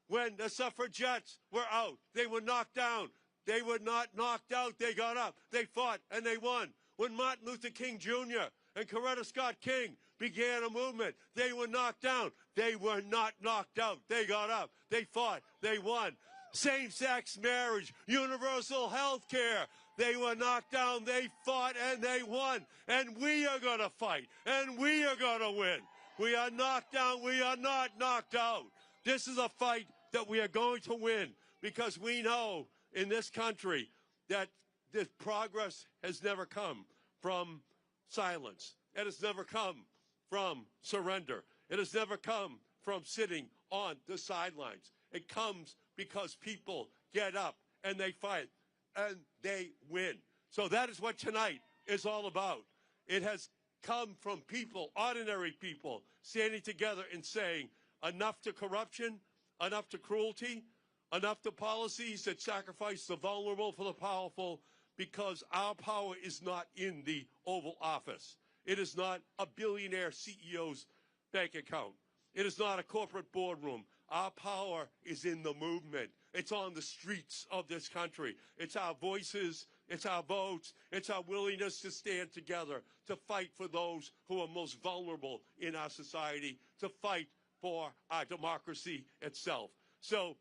When the suffragettes were out, they were knocked down. They were not knocked out. They got up. They fought, and they won. When Martin Luther King Jr. and Coretta Scott King began a movement, they were knocked down. They were not knocked out. They got up. They fought. They won. Same-sex marriage, universal health care. They were knocked down. They fought, and they won. And we are going to fight, and we are going to win. We are knocked down. We are not knocked out. This is a fight that we are going to win because we know in this country that this progress has never come from silence. It has never come from surrender. It has never come from sitting on the sidelines. It comes because people get up and they fight and they win. So that is what tonight is all about. It has come from people, ordinary people, standing together and saying, enough to corruption, enough to cruelty, enough to policies that sacrifice the vulnerable for the powerful, because our power is not in the Oval Office. It is not a billionaire CEO's bank account. It is not a corporate boardroom. Our power is in the movement. It's on the streets of this country. It's our voices, it's our votes, it's our willingness to stand together, to fight for those who are most vulnerable in our society, to fight for our democracy itself. So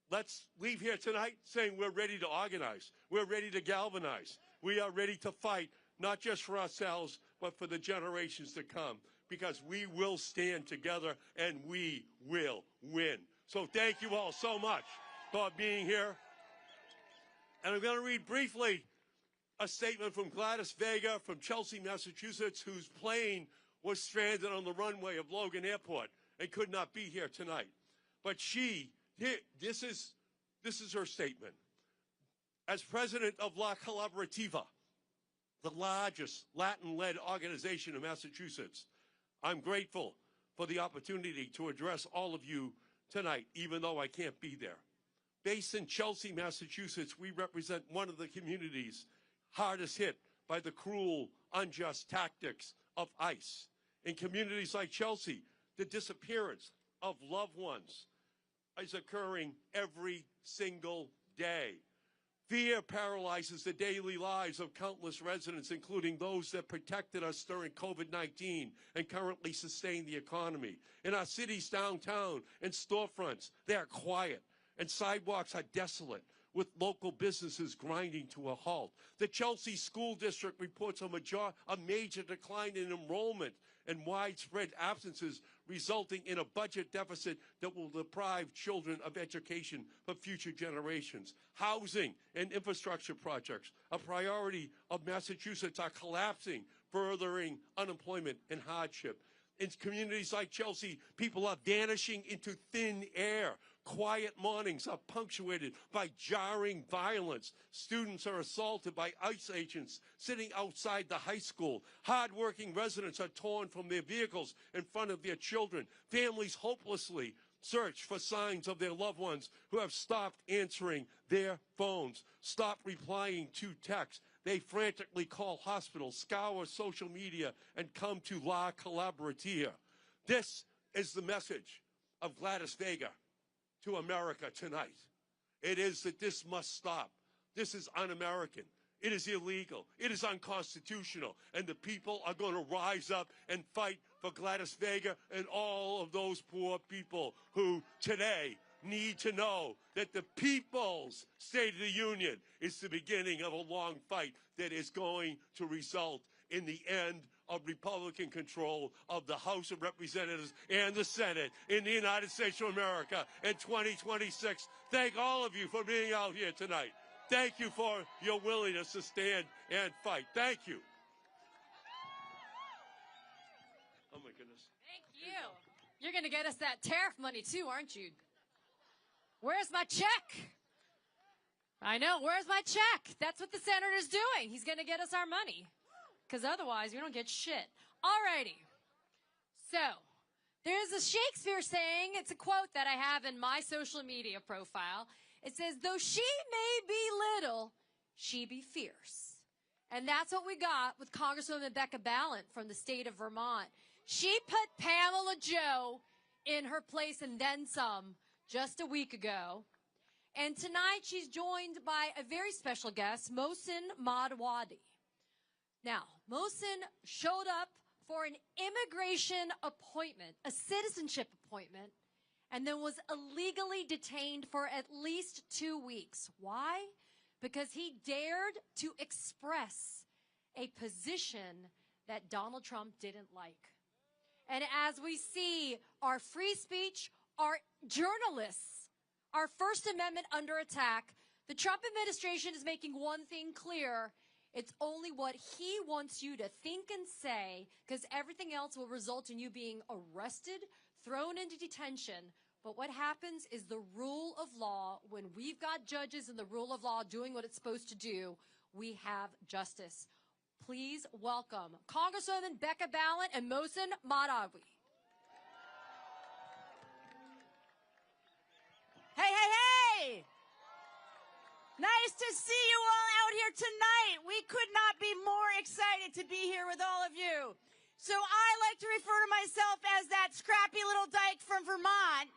let's leave here tonight saying we're ready to organize. We're ready to galvanize. We are ready to fight, not just for ourselves, but for the generations to come, because we will stand together and we will win. So thank you all so much for being here. And I'm going to read briefly a statement from Gladys Vega from Chelsea, Massachusetts, whose plane was stranded on the runway of Logan Airport and could not be here tonight. But this is her statement. As president of La Colaborativa, the largest Latin-led organization in Massachusetts, I'm grateful for the opportunity to address all of you tonight, even though I can't be there. Based in Chelsea, Massachusetts, we represent one of the communities hardest hit by the cruel, unjust tactics of ICE. In communities like Chelsea, the disappearance of loved ones is occurring every single day. Fear paralyzes the daily lives of countless residents, including those that protected us during COVID-19 and currently sustain the economy. In our cities downtown and storefronts, they are quiet, and sidewalks are desolate, with local businesses grinding to a halt. The Chelsea School District reports a major decline in enrollment and widespread absences, resulting in a budget deficit that will deprive children of education for future generations. Housing and infrastructure projects, a priority of Massachusetts, are collapsing, furthering unemployment and hardship. In communities like Chelsea, people are vanishing into thin air. Quiet mornings are punctuated by jarring violence. Students are assaulted by ICE agents sitting outside the high school. Hard-working residents are torn from their vehicles in front of their children. Families hopelessly search for signs of their loved ones who have stopped answering their phones, stopped replying to texts. They frantically call hospitals, scour social media, and come to La Colaborativa. This is the message of Gladys Vega to America tonight. It is that this must stop. This is un-American. It is illegal. It is unconstitutional. And the people are going to rise up and fight for Gladys Vega and all of those poor people who today need to know that the people's State of the Union is the beginning of a long fight that is going to result in the end of Republican control of the House of Representatives and the Senate in the United States of America in 2026. Thank all of you for being out here tonight. Thank you for your willingness to stand and fight. Thank you. Oh, my goodness. Thank you. You're going to get us that tariff money, too, aren't you? Where's my check? I know. Where's my check? That's what the senator's doing. He's going to get us our money. Because otherwise, we don't get shit. Alrighty. So, there's a Shakespeare saying, it's a quote that I have in my social media profile. It says, though she may be little, she be fierce. And that's what we got with Congresswoman Becca Balint from the state of Vermont. She put Pamela Joe in her place and then some just a week ago. And tonight she's joined by a very special guest, Mohsin Madwadi. Now, Mohsin showed up for an immigration appointment, a citizenship appointment, and then was illegally detained for at least 2 weeks. Why? Because he dared to express a position that Donald Trump didn't like. And as we see our free speech, our journalists, our First Amendment under attack, the Trump administration is making one thing clear. It's only what he wants you to think and say, because everything else will result in you being arrested, thrown into detention. But what happens is the rule of law, when we've got judges and the rule of law doing what it's supposed to do, we have justice. Please welcome Congresswoman Becca Balint and Mohsin Madwadi. Hey, hey, hey! Nice to see you all out here tonight. We could not be more excited to be here with all of you. So I like to refer to myself as that scrappy little dyke from Vermont.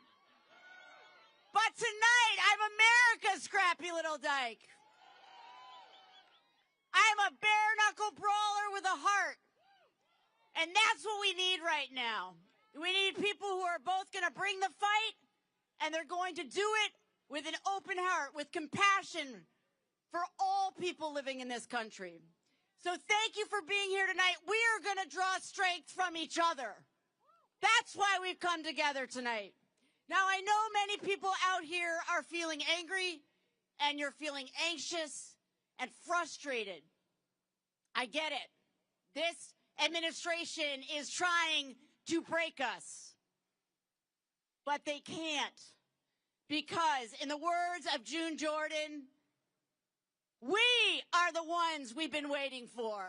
But tonight, I'm America's scrappy little dyke. I'm a bare-knuckle brawler with a heart. And that's what we need right now. We need people who are both going to bring the fight, and they're going to do it with an open heart, with compassion for all people living in this country. So thank you for being here tonight. We are going to draw strength from each other. That's why we've come together tonight. Now, I know many people out here are feeling angry, and you're feeling anxious and frustrated. I get it. This administration is trying to break us. But they can't. Because, in the words of June Jordan, we are the ones we've been waiting for.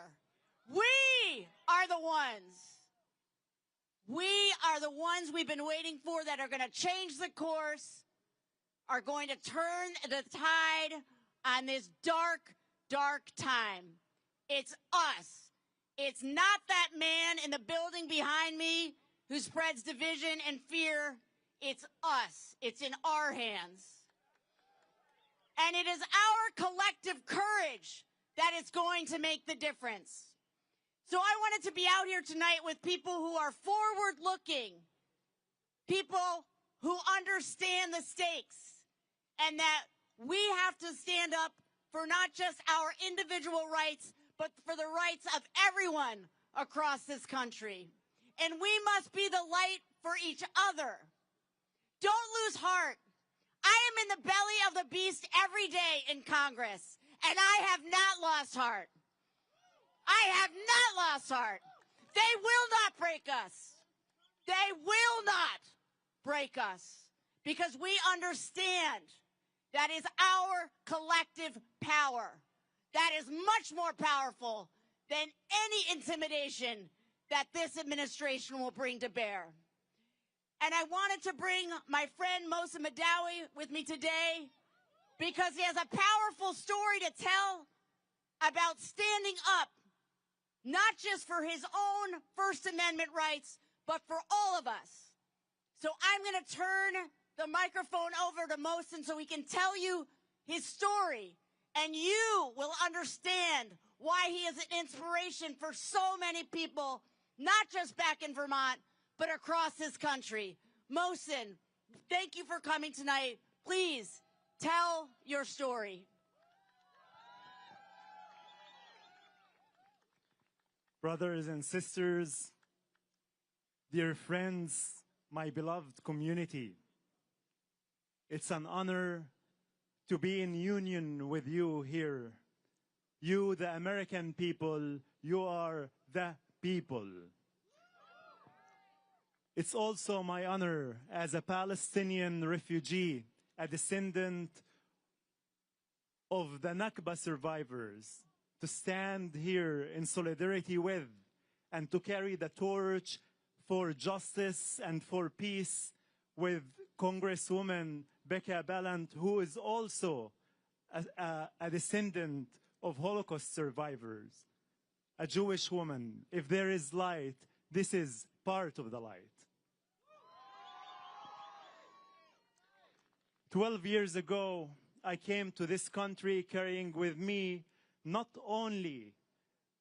We are the ones. We are the ones we've been waiting for that are going to change the course, are going to turn the tide on this dark, dark time. It's us. It's not that man in the building behind me who spreads division and fear. It's us. It's in our hands. And it is our collective courage that is going to make the difference. So I wanted to be out here tonight with people who are forward-looking, people who understand the stakes, and that we have to stand up for not just our individual rights, but for the rights of everyone across this country. And we must be the light for each other. Don't lose heart. I am in the belly of the beast every day in Congress, and I have not lost heart. I have not lost heart. They will not break us. They will not break us, because we understand that is our collective power. That is much more powerful than any intimidation that this administration will bring to bear. And I wanted to bring my friend Mohsin Madwadi with me today because he has a powerful story to tell about standing up, not just for his own First Amendment rights, but for all of us. So I'm going to turn the microphone over to Mohsin so he can tell you his story, and you will understand why he is an inspiration for so many people, not just back in Vermont, but across this country. Mohsin, Thank you for coming tonight. Please tell your story. Brothers and sisters, dear friends, my beloved community, it's an honor to be in union with you here. You, the American people, you are the people. It's also my honor as a Palestinian refugee, a descendant of the Nakba survivors, to stand here in solidarity with and to carry the torch for justice and for peace with Congresswoman Becca Ballant, who is also a descendant of Holocaust survivors, a Jewish woman. If there is light, this is part of the light. 12 years ago, I came to this country carrying with me not only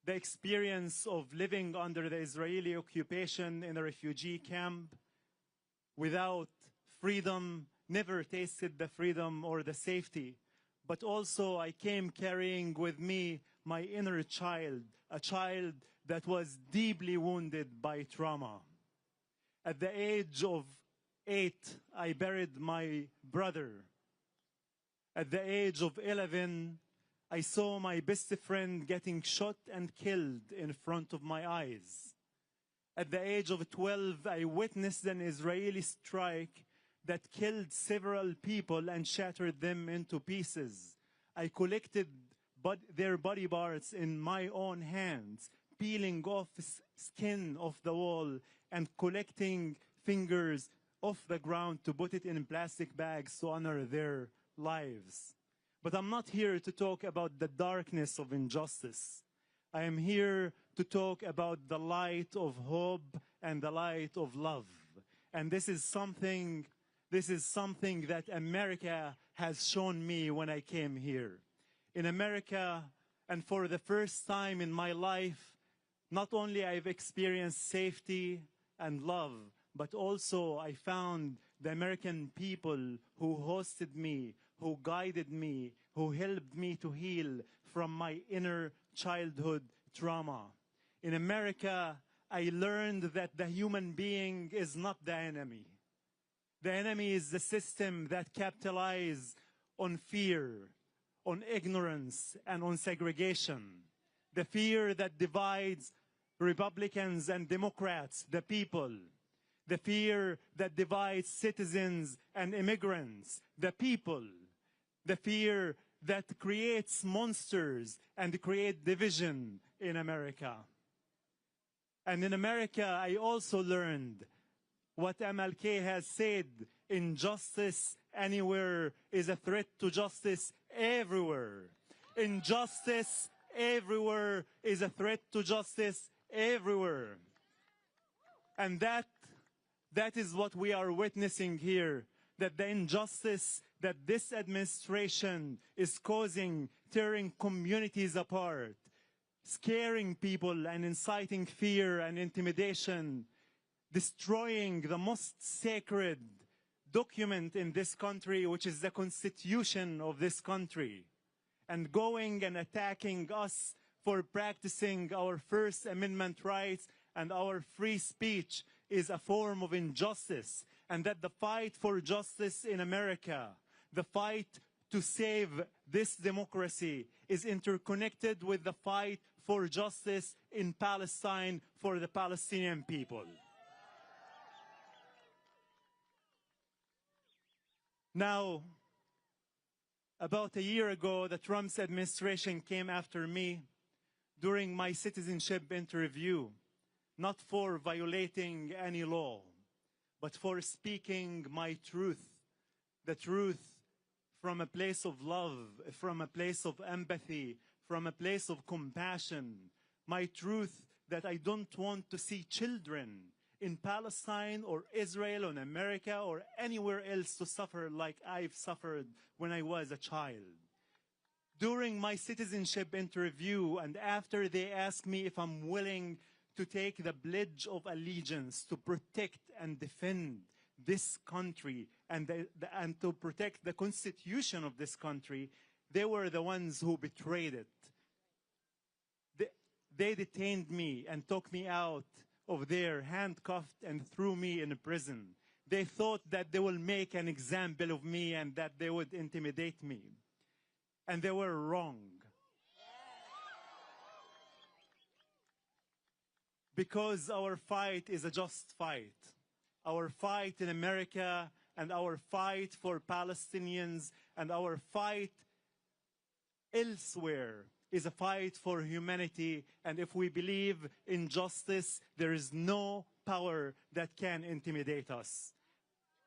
the experience of living under the Israeli occupation in a refugee camp without freedom, never tasted the freedom or the safety, but also I came carrying with me my inner child, a child that was deeply wounded by trauma. At the age of 8, I buried my brother. At the age of 11, I saw my best friend getting shot and killed in front of my eyes. At the age of 12, I witnessed an Israeli strike that killed several people and shattered them into pieces. I collected their body parts in my own hands, peeling off skin off the wall and collecting fingers off the ground to put it in plastic bags to honor their lives. But I'm not here to talk about the darkness of injustice. I am here to talk about the light of hope and the light of love. And this is something that America has shown me when I came here. In America, and for the first time in my life, not only I've experienced safety and love, but also I found the American people who hosted me, who guided me, who helped me to heal from my inner childhood trauma. In America, I learned that the human being is not the enemy. The enemy is the system that capitalizes on fear, on ignorance, and on segregation. The fear that divides Republicans and Democrats, the people. The fear that divides citizens and immigrants, the people. The fear that creates monsters and creates division in America. And in America, I also learned what MLK has said: injustice anywhere is a threat to justice everywhere. Injustice everywhere is a threat to justice everywhere. And that is what we are witnessing here, that the injustice that this administration is causing, tearing communities apart, scaring people and inciting fear and intimidation, destroying the most sacred document in this country, which is the Constitution of this country, and going and attacking us for practicing our First Amendment rights and our free speech is a form of injustice, and that the fight for justice in America, the fight to save this democracy, is interconnected with the fight for justice in Palestine for the Palestinian people. Now, about a year ago, the Trump's administration came after me during my citizenship interview, not for violating any law, but for speaking my truth, the truth from a place of love, from a place of empathy, from a place of compassion, my truth that I don't want to see children in Palestine or Israel or in America or anywhere else to suffer like I've suffered when I was a child. During my citizenship interview, and after they asked me if I'm willing to take the pledge of allegiance to protect and defend this country and to protect the constitution of this country, they were the ones who betrayed it. They detained me and took me out of there, handcuffed, and threw me in prison. They thought that they will make an example of me and that they would intimidate me. And they were wrong. Because our fight is a just fight. Our fight in America and our fight for Palestinians and our fight elsewhere is a fight for humanity, and if we believe in justice, there is no power that can intimidate us.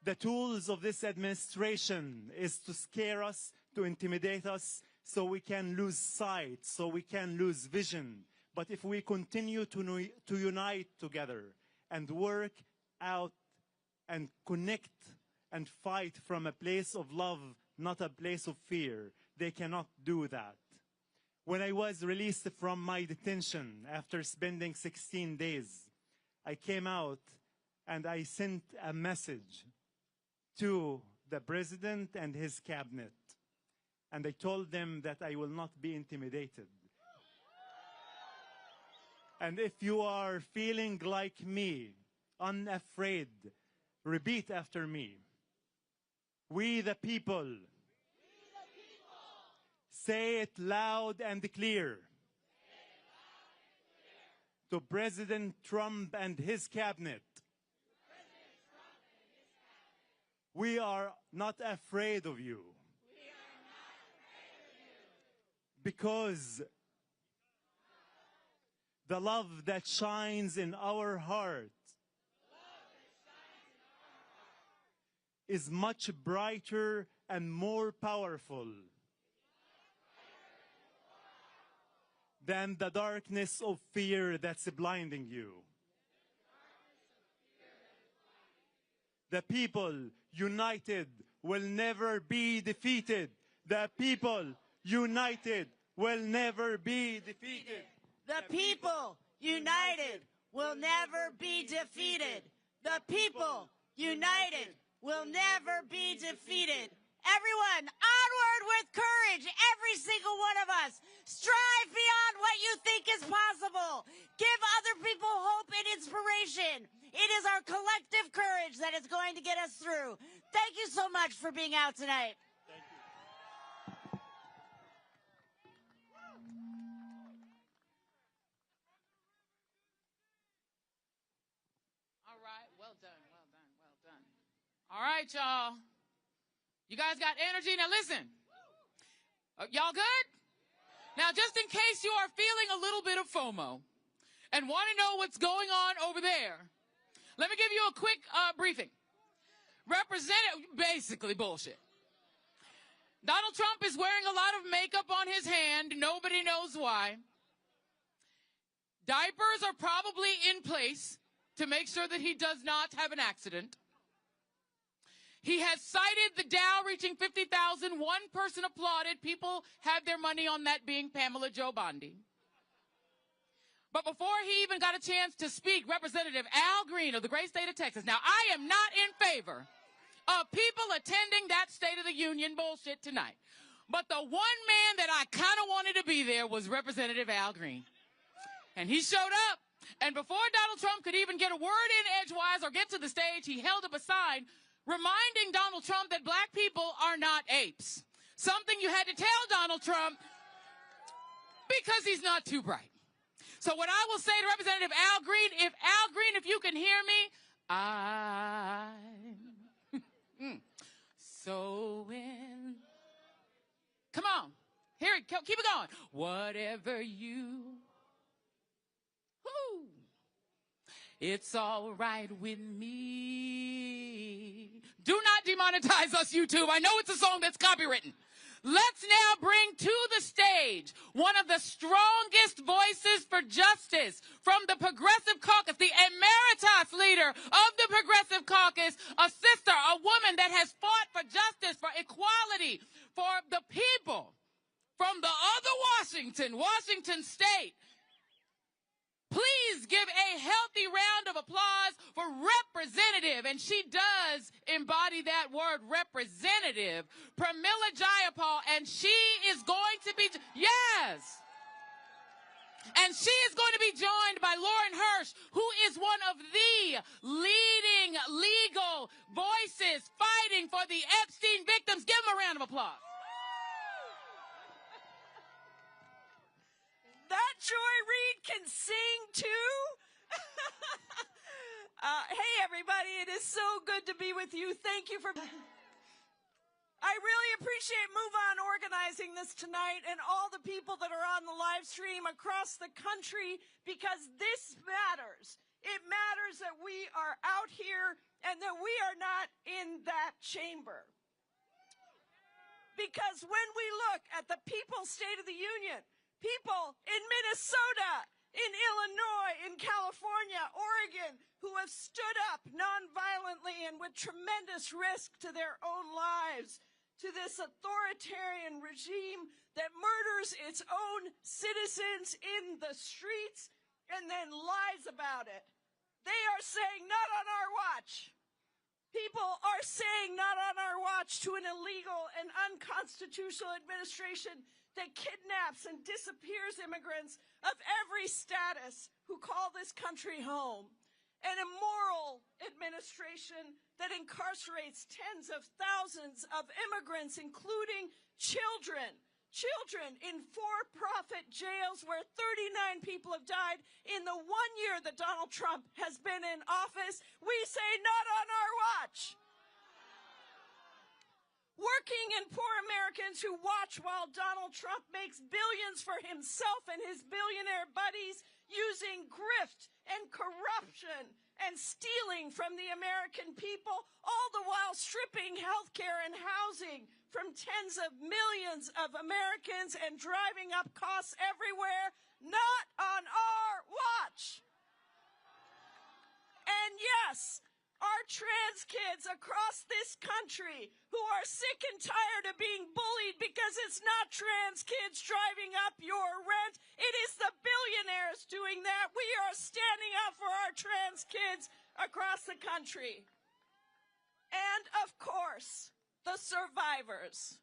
The tools of this administration is to scare us, to intimidate us, so we can lose sight, so we can lose vision. But if we continue to unite together and work out and connect and fight from a place of love, not a place of fear, they cannot do that. When I was released from my detention after spending 16 days, I came out and I sent a message to the president and his cabinet. And I told them that I will not be intimidated. And if you are feeling like me, unafraid, repeat after me. We the people. Say it loud and clear. To President Trump and his cabinet. We are not afraid of you. Because the love that shines in our heart is much brighter and more powerful than the darkness of fear that's blinding you. The people united will never be defeated. The people united will never be defeated. The people united will never be defeated. The people united will never be defeated. Everyone, onward with courage, every single one of us. Strive beyond what you think is possible. Give other people hope and inspiration. It is our collective courage that is going to get us through. Thank you so much for being out tonight. Thank you. All right, well done, well done, well done. All right, y'all. You guys got energy? Now listen. Y'all good? Now, just in case you are feeling a little bit of FOMO and want to know what's going on over there, let me give you a quick briefing. Basically bullshit. Donald Trump is wearing a lot of makeup on his hand. Nobody knows why. Diapers are probably in place to make sure that he does not have an accident. He has cited the Dow reaching 50,000. One person applauded. People had their money on that being Pamela Jo Bondi. But before he even got a chance to speak, Representative Al Green of the great state of Texas. Now, I am not in favor of people attending that State of the Union bullshit tonight. But the one man that I kind of wanted to be there was Representative Al Green. And he showed up. And before Donald Trump could even get a word in edgewise or get to the stage, he held up a sign reminding Donald Trump that black people are not apes. Something you had to tell Donald Trump because he's not too bright. So what I will say to Representative Al Green, if you can hear me, I'm so in. Come on. Here, keep it going. Whatever you. Whoo. It's all right with me. Do not demonetize us, YouTube. I know it's a song that's copywritten. Let's now bring to the stage one of the strongest voices for justice from the Progressive Caucus, the emeritus leader of the Progressive Caucus, a sister, a woman that has fought for justice, for equality, for the people from the other Washington State. Please give a healthy round of applause for Representative, and she does embody that word, representative, Pramila Jayapal, and she is going to be, yes. And she is going to be joined by Lauren Hirsch, who is one of the leading legal voices fighting for the Epstein victims. Give them a round of applause. That Joy Reid can sing too? Hey everybody, it is so good to be with you. Thank you for... I really appreciate Move On organizing this tonight and all the people that are on the live stream across the country, because this matters. It matters that we are out here and that we are not in that chamber. Because when we look at the People's State of the Union, people in Minnesota, in Illinois, in California, Oregon, who have stood up nonviolently and with tremendous risk to their own lives to this authoritarian regime that murders its own citizens in the streets and then lies about it. They are saying, not on our watch. People are saying, not on our watch, to an illegal and unconstitutional administration that kidnaps and disappears immigrants of every status who call this country home. An immoral administration that incarcerates tens of thousands of immigrants, including children in for-profit jails where 39 people have died in the 1 year that Donald Trump has been in office. We say, not on our watch. Working and poor Americans who watch while Donald Trump makes billions for himself and his billionaire buddies using grift and corruption and stealing from the American people, all the while stripping health care and housing from tens of millions of Americans and driving up costs everywhere. Not on our watch. And yes, our trans kids across this country who are sick and tired of being bullied because it's not trans kids driving up your rent. It is the billionaires doing that. We are standing up for our trans kids across the country. And of course, the survivors.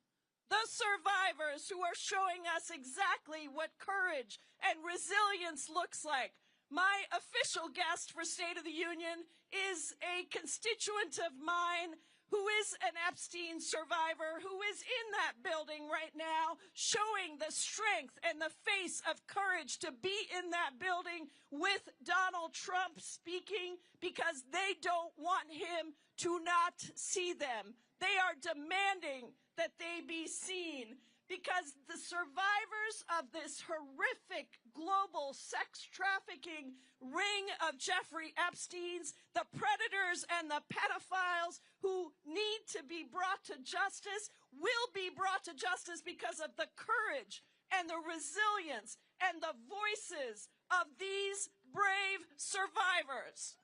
The survivors who are showing us exactly what courage and resilience looks like. My official guest for State of the Union is a constituent of mine who is an Epstein survivor, who is in that building right now, showing the strength and the face of courage to be in that building with Donald Trump speaking, because they don't want him to not see them. They are demanding that they be seen, because the survivors of this horrific global sex trafficking ring of Jeffrey Epstein's, the predators and the pedophiles who need to be brought to justice, will be brought to justice because of the courage and the resilience and the voices of these brave survivors.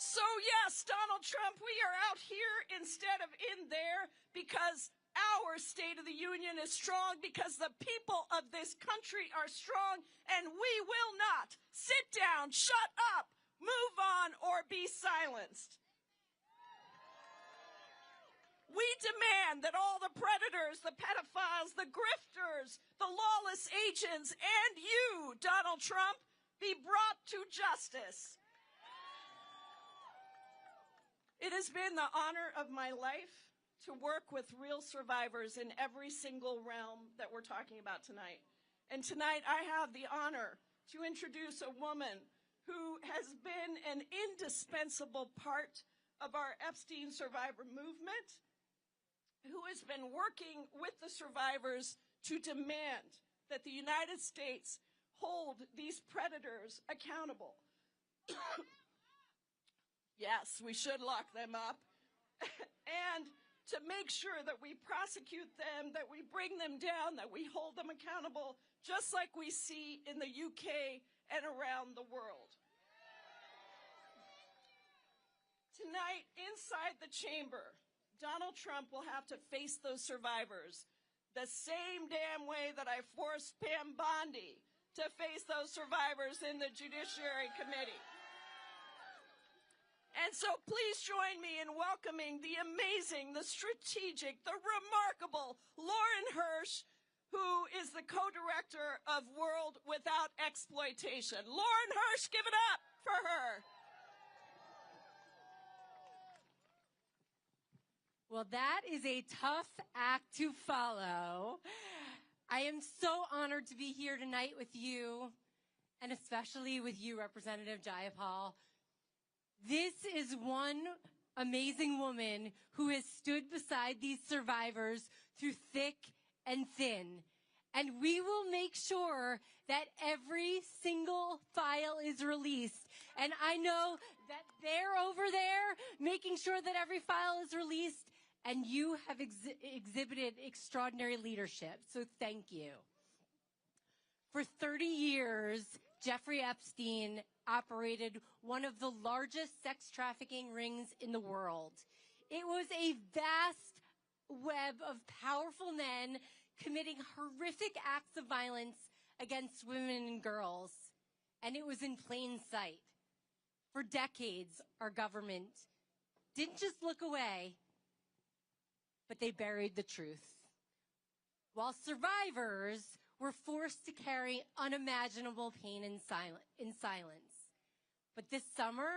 So yes, Donald Trump, we are out here instead of in there because our State of the Union is strong, because the people of this country are strong, and we will not sit down, shut up, move on, or be silenced. We demand that all the predators, the pedophiles, the grifters, the lawless agents, and you, Donald Trump, be brought to justice. It has been the honor of my life to work with real survivors in every single realm that we're talking about tonight. And tonight I have the honor to introduce a woman who has been an indispensable part of our Epstein survivor movement, who has been working with the survivors to demand that the United States hold these predators accountable. Yes, we should lock them up. And to make sure that we prosecute them, that we bring them down, that we hold them accountable, just like we see in the UK and around the world. Tonight, inside the chamber, Donald Trump will have to face those survivors the same damn way that I forced Pam Bondi to face those survivors in the Judiciary Committee. And so please join me in welcoming the amazing, the strategic, the remarkable Lauren Hirsch, who is the co-director of World Without Exploitation. Lauren Hirsch, give it up for her. Well, that is a tough act to follow. I am so honored to be here tonight with you, and especially with you, Representative Jayapal. This is one amazing woman who has stood beside these survivors through thick and thin. And we will make sure that every single file is released. And I know that they're over there making sure that every file is released. And you have exhibited extraordinary leadership. So thank you. For 30 years, Jeffrey Epstein operated one of the largest sex trafficking rings in the world. It was a vast web of powerful men committing horrific acts of violence against women and girls, and it was in plain sight. For decades, our government didn't just look away, but they buried the truth. While survivors were forced to carry unimaginable pain in silence. But this summer,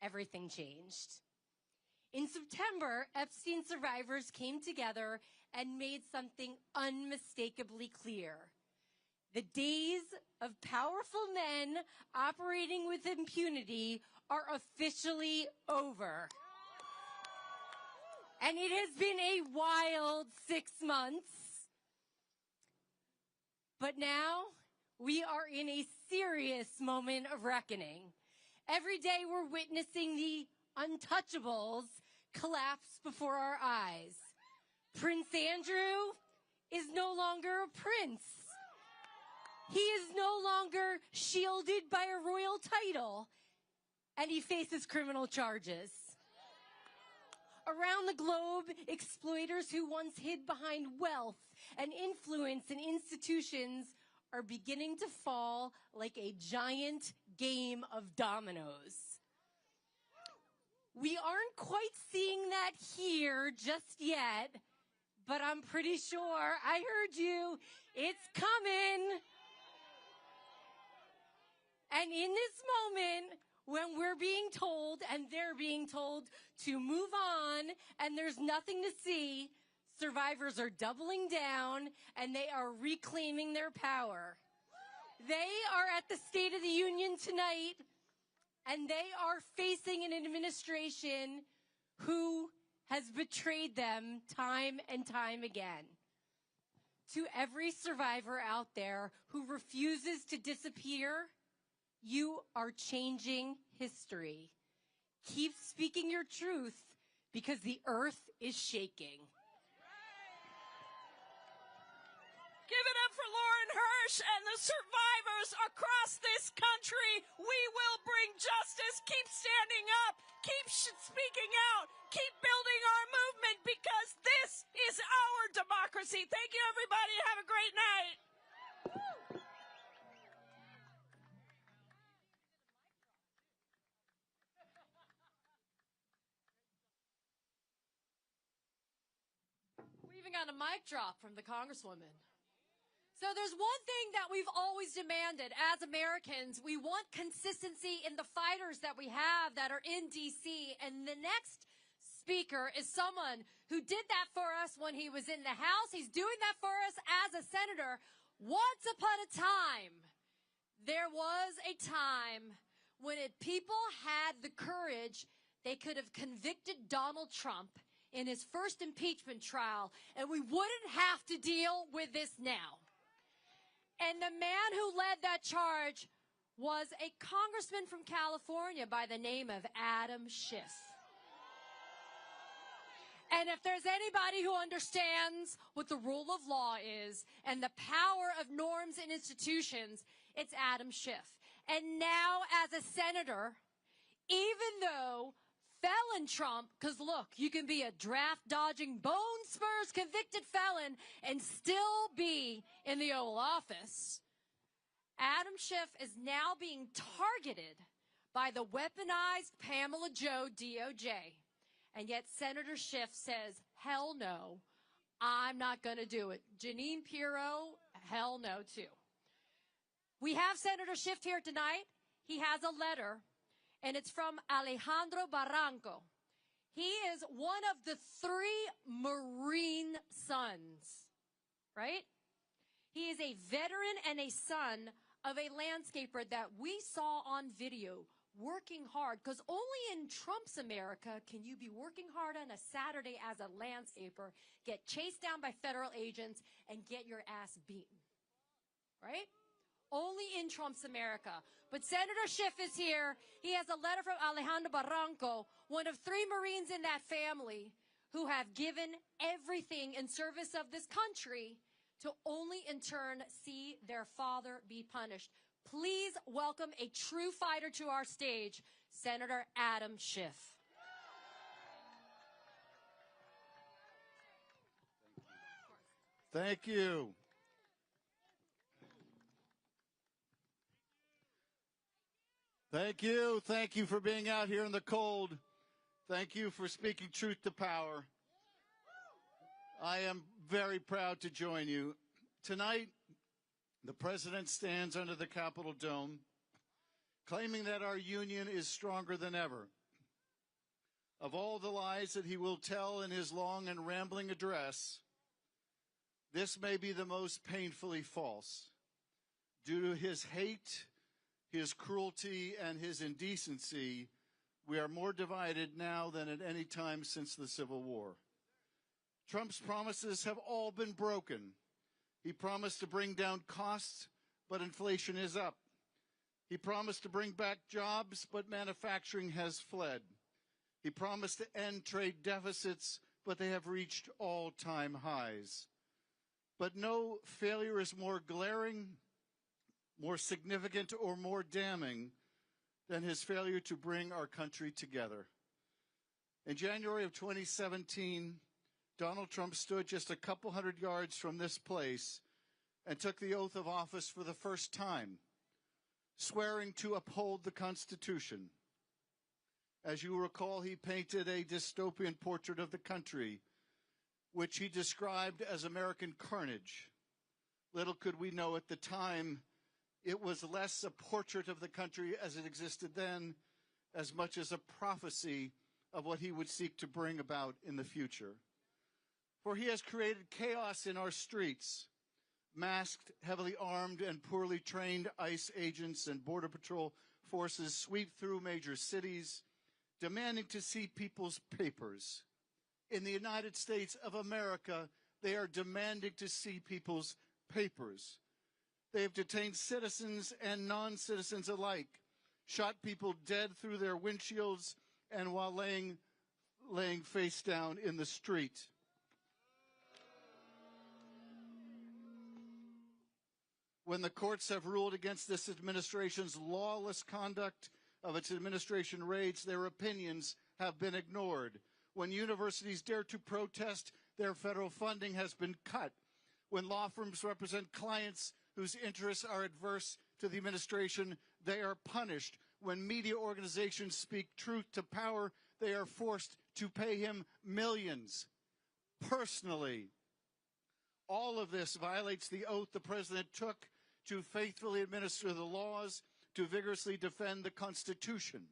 everything changed. In September, Epstein survivors came together and made something unmistakably clear. The days of powerful men operating with impunity are officially over. And it has been a wild 6 months. But now we are in a serious moment of reckoning. Every day we're witnessing the untouchables collapse before our eyes. Prince Andrew is no longer a prince. He is no longer shielded by a royal title, and he faces criminal charges. Around the globe, exploiters who once hid behind wealth and influence in institutions are beginning to fall like a giant game of dominoes. We aren't quite seeing that here just yet, but I'm pretty sure I heard you. It's coming. And in this moment, when we're being told and they're being told to move on and there's nothing to see, survivors are doubling down and they are reclaiming their power. They are at the State of the Union tonight, and they are facing an administration who has betrayed them time and time again. To every survivor out there who refuses to disappear, you are changing history. Keep speaking your truth because the earth is shaking. Give it up for Lauren Hirsch and the survivors across this country. We will bring justice. Keep standing up. Keep speaking out. Keep building our movement because this is our democracy. Thank you, everybody. Have a great night. We even got a mic drop from the Congresswoman. So there's one thing that we've always demanded as Americans. We want consistency in the fighters that we have that are in D.C. And the next speaker is someone who did that for us when he was in the House. He's doing that for us as a senator. Once upon a time, there was a time when people had the courage, they could have convicted Donald Trump in his first impeachment trial, and we wouldn't have to deal with this now. And the man who led that charge was a congressman from California by the name of Adam Schiff. And if there's anybody who understands what the rule of law is and the power of norms and institutions, it's Adam Schiff. And now as a senator, even though felon Trump, because look, you can be a draft-dodging, bone spurs convicted felon and still be in the Oval Office. Adam Schiff is now being targeted by the weaponized Pamela Joe DOJ. And yet Senator Schiff says, hell no, I'm not going to do it. Jeanine Pirro, hell no too. We have Senator Schiff here tonight. He has a letter, and it's from Alejandro Barranco. He is one of the 3 Marine sons, right? He is a veteran and a son of a landscaper that we saw on video working hard, because only in Trump's America can you be working hard on a Saturday as a landscaper, get chased down by federal agents, and get your ass beaten, right? Only in Trump's America. But Senator Schiff is here. He has a letter from Alejandro Barranco, one of 3 Marines in that family who have given everything in service of this country to only in turn see their father be punished. Please welcome a true fighter to our stage, Senator Adam Schiff. Thank you. Thank you. Thank you for being out here in the cold. Thank you for speaking truth to power. I am very proud to join you. Tonight, the President stands under the Capitol Dome, claiming that our union is stronger than ever. Of all the lies that he will tell in his long and rambling address, this may be the most painfully false. Due to his hate, his cruelty, and his indecency, we are more divided now than at any time since the Civil War. Trump's promises have all been broken. He promised to bring down costs, but inflation is up. He promised to bring back jobs, but manufacturing has fled. He promised to end trade deficits, but they have reached all-time highs. But no failure is more glaring, more significant, or more damning than his failure to bring our country together. In January of 2017, Donald Trump stood just a couple hundred yards from this place and took the oath of office for the first time, swearing to uphold the Constitution. As you recall, he painted a dystopian portrait of the country, which he described as American carnage. Little could we know at the time it was less a portrait of the country as it existed then, as much as a prophecy of what he would seek to bring about in the future. For he has created chaos in our streets. Masked, heavily armed, and poorly trained ICE agents and Border Patrol forces sweep through major cities, demanding to see people's papers. In the United States of America, they are demanding to see people's papers. They have detained citizens and non-citizens alike, shot people dead through their windshields and while laying face down in the street. When the courts have ruled against this administration's lawless conduct of its administration raids, their opinions have been ignored. When universities dare to protest, their federal funding has been cut. When law firms represent clients whose interests are adverse to the administration, they are punished. When media organizations speak truth to power, they are forced to pay him millions personally. All of this violates the oath the president took to faithfully administer the laws, to vigorously defend the Constitution.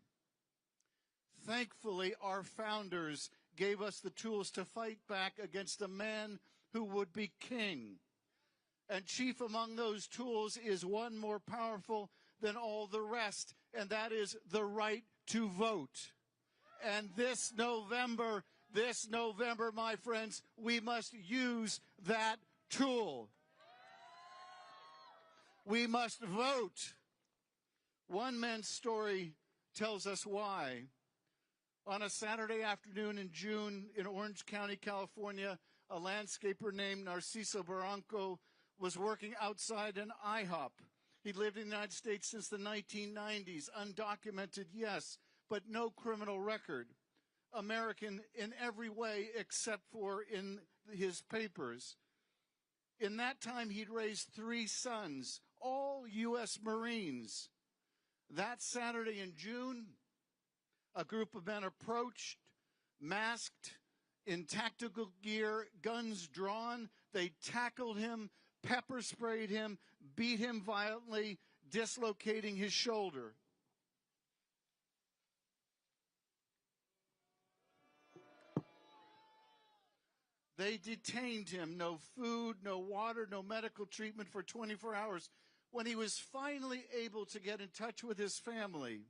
Thankfully, our founders gave us the tools to fight back against a man who would be king. And chief among those tools is one more powerful than all the rest, and that is the right to vote. And this November, my friends, we must use that tool. We must vote. One man's story tells us why. On a Saturday afternoon in June in Orange County, California, a landscaper named Narciso Barranco was working outside an IHOP. He lived in the United States since the 1990s, undocumented, yes, but no criminal record. American in every way except for in his papers. In that time, he'd raised 3 sons, all U.S. Marines. That Saturday in June, a group of men approached, masked, in tactical gear, guns drawn. They tackled him, pepper sprayed him, beat him violently, dislocating his shoulder. They detained him, no food, no water, no medical treatment for 24 hours. When he was finally able to get in touch with his family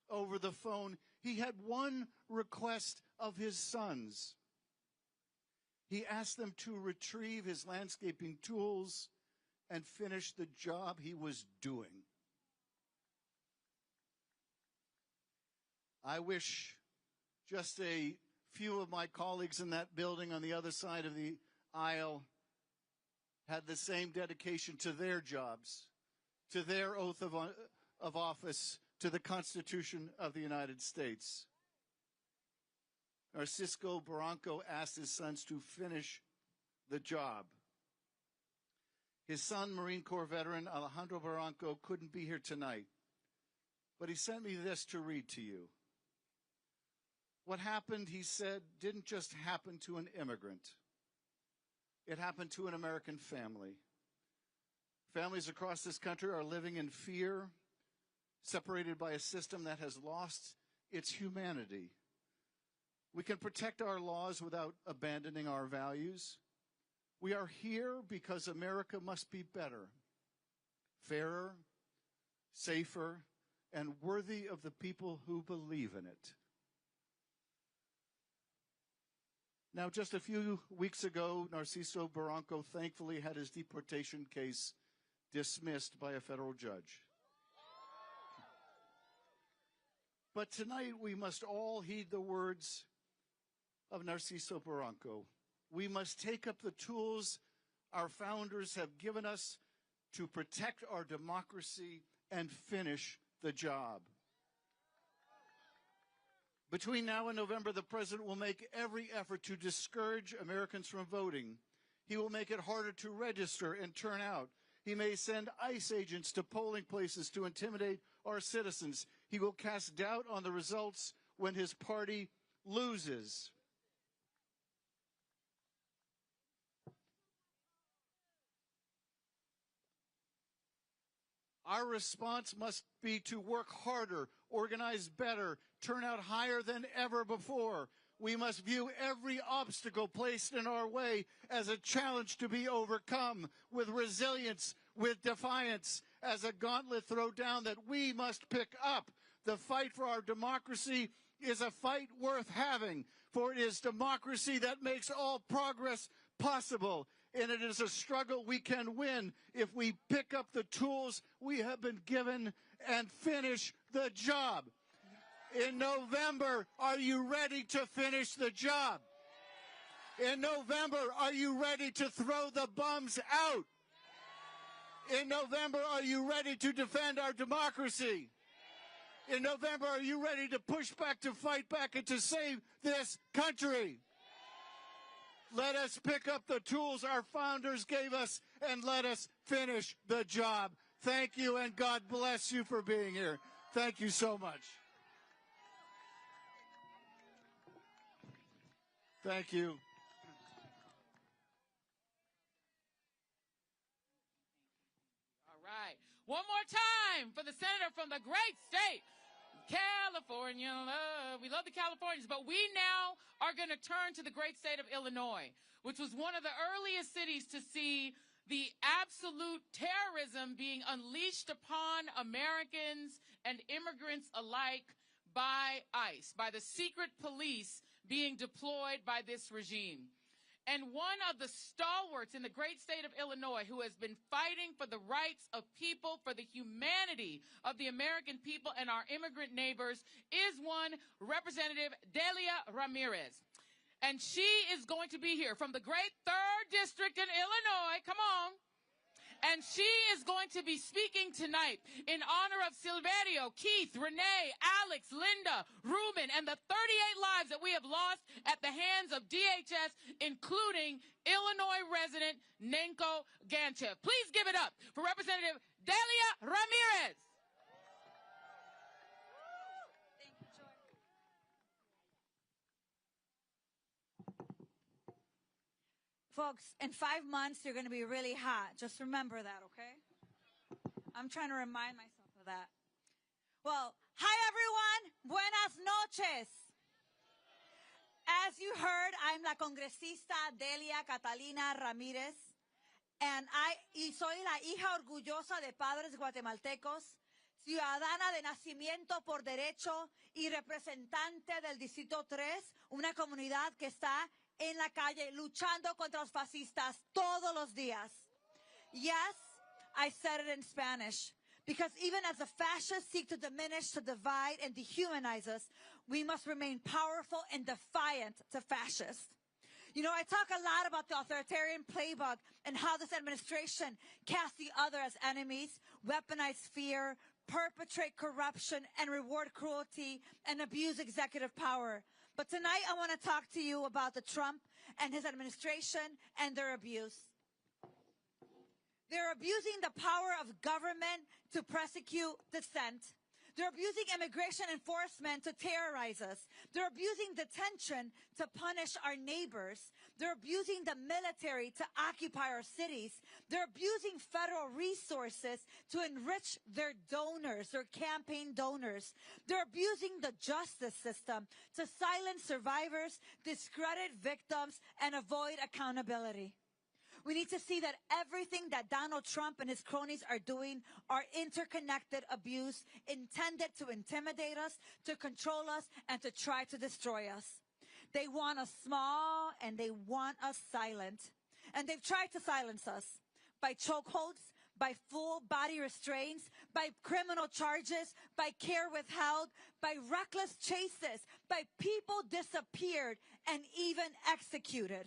over the phone, he had one request of his sons. He asked them to retrieve his landscaping tools and finish the job he was doing. I wish just a few of my colleagues in that building on the other side of the aisle had the same dedication to their jobs, to their oath of office, to the Constitution of the United States. Narcisco Barranco asked his sons to finish the job. His son, Marine Corps veteran Alejandro Barranco, couldn't be here tonight, but he sent me this to read to you. What happened, he said, didn't just happen to an immigrant. It happened to an American family. Families across this country are living in fear, separated by a system that has lost its humanity. We can protect our laws without abandoning our values. We are here because America must be better, fairer, safer, and worthy of the people who believe in it. Now, just a few weeks ago, Narciso Barranco thankfully had his deportation case dismissed by a federal judge. But tonight we must all heed the words of Narciso Barranco. We must take up the tools our founders have given us to protect our democracy and finish the job. Between now and November, the president will make every effort to discourage Americans from voting. He will make it harder to register and turn out. He may send ICE agents to polling places to intimidate our citizens. He will cast doubt on the results when his party loses. Our response must be to work harder, organize better, turn out higher than ever before. We must view every obstacle placed in our way as a challenge to be overcome, with resilience, with defiance, as a gauntlet thrown down that we must pick up. The fight for our democracy is a fight worth having, for it is democracy that makes all progress possible. And it is a struggle we can win if we pick up the tools we have been given and finish the job. In November, are you ready to finish the job? In November, are you ready to throw the bums out? In November, are you ready to defend our democracy? In November, are you ready to push back, to fight back, and to save this country? Let us pick up the tools our founders gave us and let us finish the job. Thank you, and God bless you for being here. Thank you so much. Thank you. All right. One more time for the senator from the great state, California. We love the Californians, but we now are going to turn to the great state of Illinois, which was one of the earliest cities to see the absolute terrorism being unleashed upon Americans and immigrants alike by ICE, by the secret police being deployed by this regime. And one of the stalwarts in the great state of Illinois who has been fighting for the rights of people, for the humanity of the American people and our immigrant neighbors is one Representative Delia Ramirez. And she is going to be here from the great 3rd District in Illinois. Come on. And she is going to be speaking tonight in honor of Silverio, Keith, Renee, Alex, Linda, Ruben, and the 38 lives that we have lost at the hands of DHS, including Illinois resident Nenko Ganchev. Please give it up for Representative Delia Ramirez. Folks, in 5 months, you're going to be really hot. Just remember that, okay? I'm trying to remind myself of that. Well, hi, everyone. Buenas noches. As you heard, I'm la congresista Delia Catalina Ramírez, y soy la hija orgullosa de padres guatemaltecos, ciudadana de nacimiento por derecho y representante del Distrito 3, una comunidad que está en la calle luchando contra los fascistas todos los días. Yes, I said it in Spanish, because even as the fascists seek to diminish, to divide, and dehumanize us, we must remain powerful and defiant to fascists. You know, I talk a lot about the authoritarian playbook and how this administration casts the other as enemies, weaponize fear, perpetrate corruption, and reward cruelty and abuse executive power. But tonight I want to talk to you about the Trump and his administration and their abuse. They're abusing the power of government to prosecute dissent. They're abusing immigration enforcement to terrorize us. They're abusing detention to punish our neighbors. They're abusing the military to occupy our cities. They're abusing federal resources to enrich their donors, their campaign donors. They're abusing the justice system to silence survivors, discredit victims, and avoid accountability. We need to see that everything that Donald Trump and his cronies are doing are interconnected abuse intended to intimidate us, to control us, and to try to destroy us. They want us small and they want us silent. And they've tried to silence us by chokeholds, by full body restraints, by criminal charges, by care withheld, by reckless chases, by people disappeared and even executed.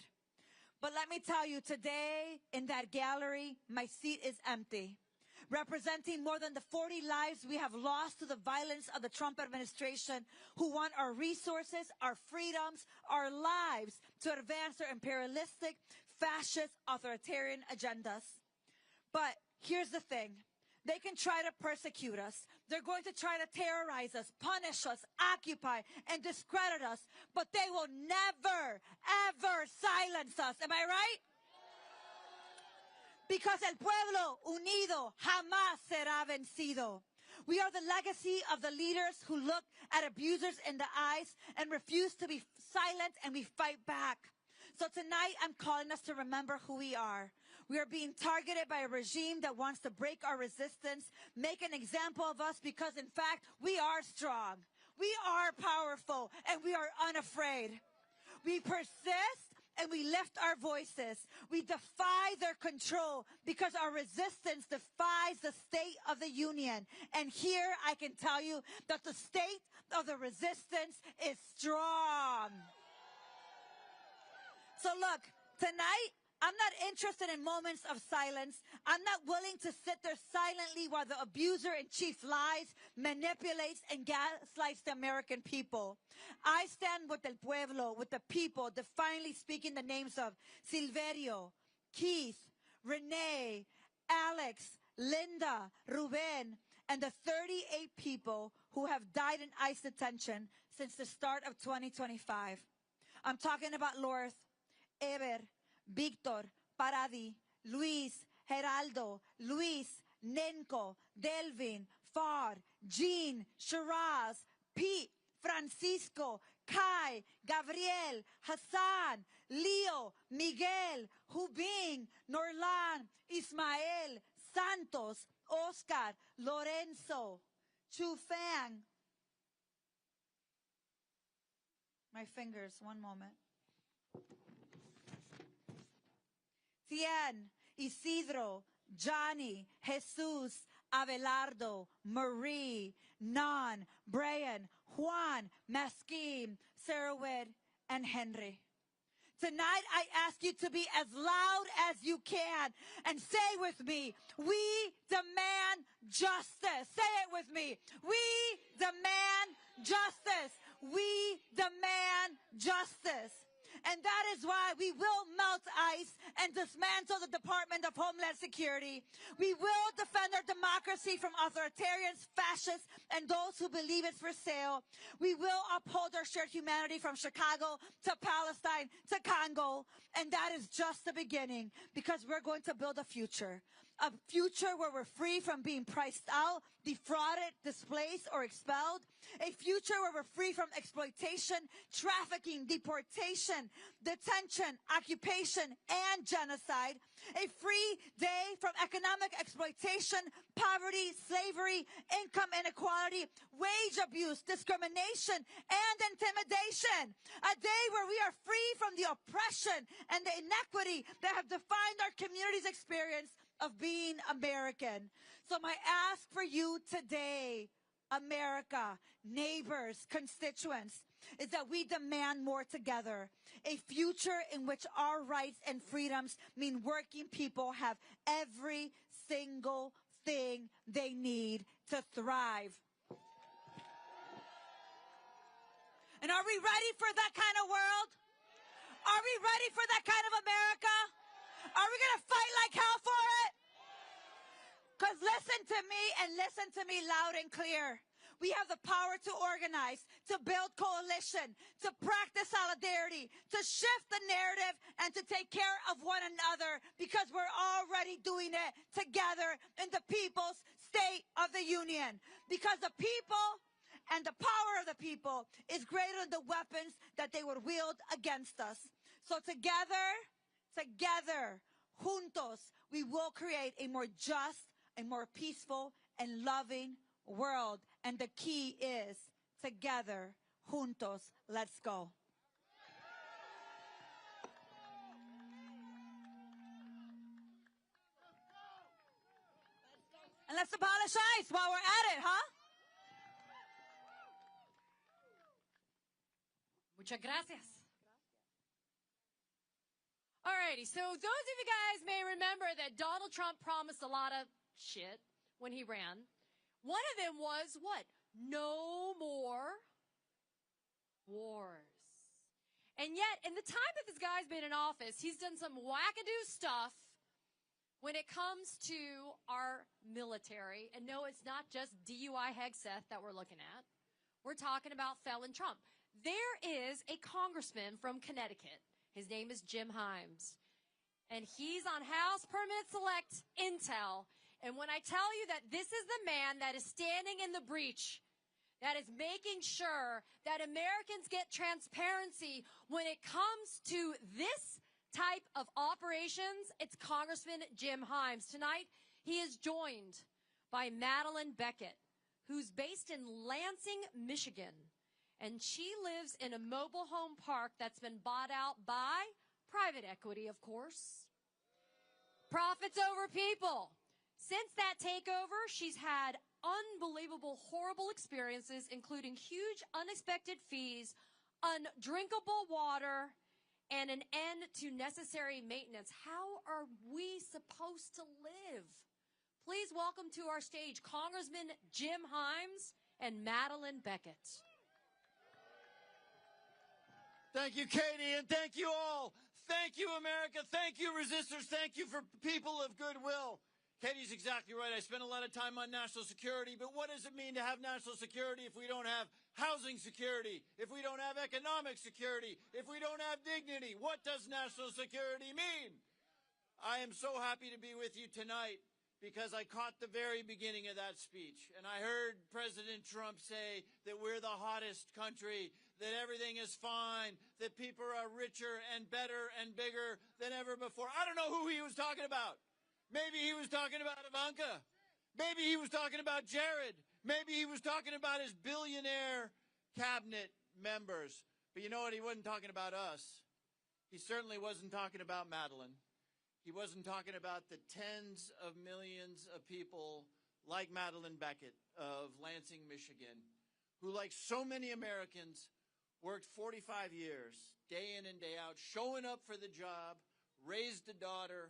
But let me tell you, today in that gallery, my seat is empty, representing more than the 40 lives we have lost to the violence of the Trump administration, who want our resources, our freedoms, our lives to advance their imperialistic, fascist, authoritarian agendas. But here's the thing. They can try to persecute us. They're going to try to terrorize us, punish us, occupy, and discredit us. But they will never, ever silence us. Am I right? Because el pueblo unido jamás será vencido. We are the legacy of the leaders who look at abusers in the eyes and refuse to be silent, and we fight back. So tonight, I'm calling us to remember who we are. We are being targeted by a regime that wants to break our resistance, make an example of us, because in fact, we are strong. We are powerful, and we are unafraid. We persist, and we lift our voices. We defy their control because our resistance defies the state of the union. And here I can tell you that the state of the resistance is strong. So look, tonight, I'm not interested in moments of silence. I'm not willing to sit there silently while the abuser-in-chief lies, manipulates, and gaslights the American people. I stand with el pueblo, with the people, defiantly speaking the names of Silverio, Keith, Renee, Alex, Linda, Ruben, and the 38 people who have died in ICE detention since the start of 2025. I'm talking about Lorth, Eber, Víctor, Paradi, Luis, Geraldo, Luis, Nenko, Delvin, Far, Jean, Shiraz, Pete, Francisco, Kai, Gabriel, Hassan, Leo, Miguel, Hubing, Norlan, Ismael, Santos, Oscar, Lorenzo, Chufang. My fingers, one moment. Cien, Isidro, Johnny, Jesus, Abelardo, Marie, Non, Brian, Juan, Mesquim, Sarahwed, and Henry. Tonight, I ask you to be as loud as you can and say with me, we demand justice. Say it with me. We demand justice. We demand justice. And that is why we will melt ICE and dismantle the Department of Homeland Security. We will defend our democracy from authoritarians, fascists, and those who believe it's for sale. We will uphold our shared humanity from Chicago to Palestine to Congo. And that is just the beginning, because we're going to build a future where we're free from being priced out, defrauded, displaced, or expelled. A future where we're free from exploitation, trafficking, deportation, detention, occupation, and genocide. A free day from economic exploitation, poverty, slavery, income inequality, wage abuse, discrimination, and intimidation. A day where we are free from the oppression and the inequity that have defined our community's experience of being American. So my ask for you today, America, neighbors, constituents, is that we demand more together. A future in which our rights and freedoms mean working people have every single thing they need to thrive. And are we ready for that kind of world? Are we ready for that kind of America? Are we going to fight like hell for it? Because listen to me, and listen to me loud and clear. We have the power to organize, to build coalition, to practice solidarity, to shift the narrative, and to take care of one another, because we're already doing it together in the People's State of the Union. Because the people and the power of the people is greater than the weapons that they would wield against us. So together, juntos, we will create a more just, a more peaceful, and loving world. And the key is together, juntos, let's go. And let's abolish ICE while we're at it, huh? Muchas gracias. Alrighty, so those of you guys may remember that Donald Trump promised a lot of shit when he ran. One of them was what? No more wars. And yet, in the time that this guy's been in office, he's done some wackadoo stuff when it comes to our military. And no, it's not just DUI Hegseth that we're looking at. We're talking about felon Trump. There is a congressman from Connecticut. His name is Jim Himes. And he's on House Permit Select Intel. And when I tell you that this is the man that is standing in the breach, that is making sure that Americans get transparency when it comes to this type of operations, it's Congressman Jim Himes. Tonight, he is joined by Madeline Beckett, who's based in Lansing, Michigan. And she lives in a mobile home park that's been bought out by private equity, of course. Profits over people. Since that takeover, she's had unbelievable, horrible experiences, including huge unexpected fees, undrinkable water, and an end to necessary maintenance. How are we supposed to live? Please welcome to our stage Congressman Jim Himes and Madeline Beckett. Thank you, Katie, and thank you all. Thank you, America. Thank you, resistors. Thank you for people of goodwill. Katie's exactly right. I spent a lot of time on national security, but what does it mean to have national security if we don't have housing security, if we don't have economic security, if we don't have dignity? What does national security mean? I am so happy to be with you tonight because I caught the very beginning of that speech, and I heard President Trump say that we're the hottest country, that everything is fine, that people are richer and better and bigger than ever before. I don't know who he was talking about. Maybe he was talking about Ivanka. Maybe he was talking about Jared. Maybe he was talking about his billionaire cabinet members. But you know what? He wasn't talking about us. He certainly wasn't talking about Madeline. He wasn't talking about the tens of millions of people like Madeline Beckett of Lansing, Michigan, who, like so many Americans, worked 45 years, day in and day out, showing up for the job, raised a daughter,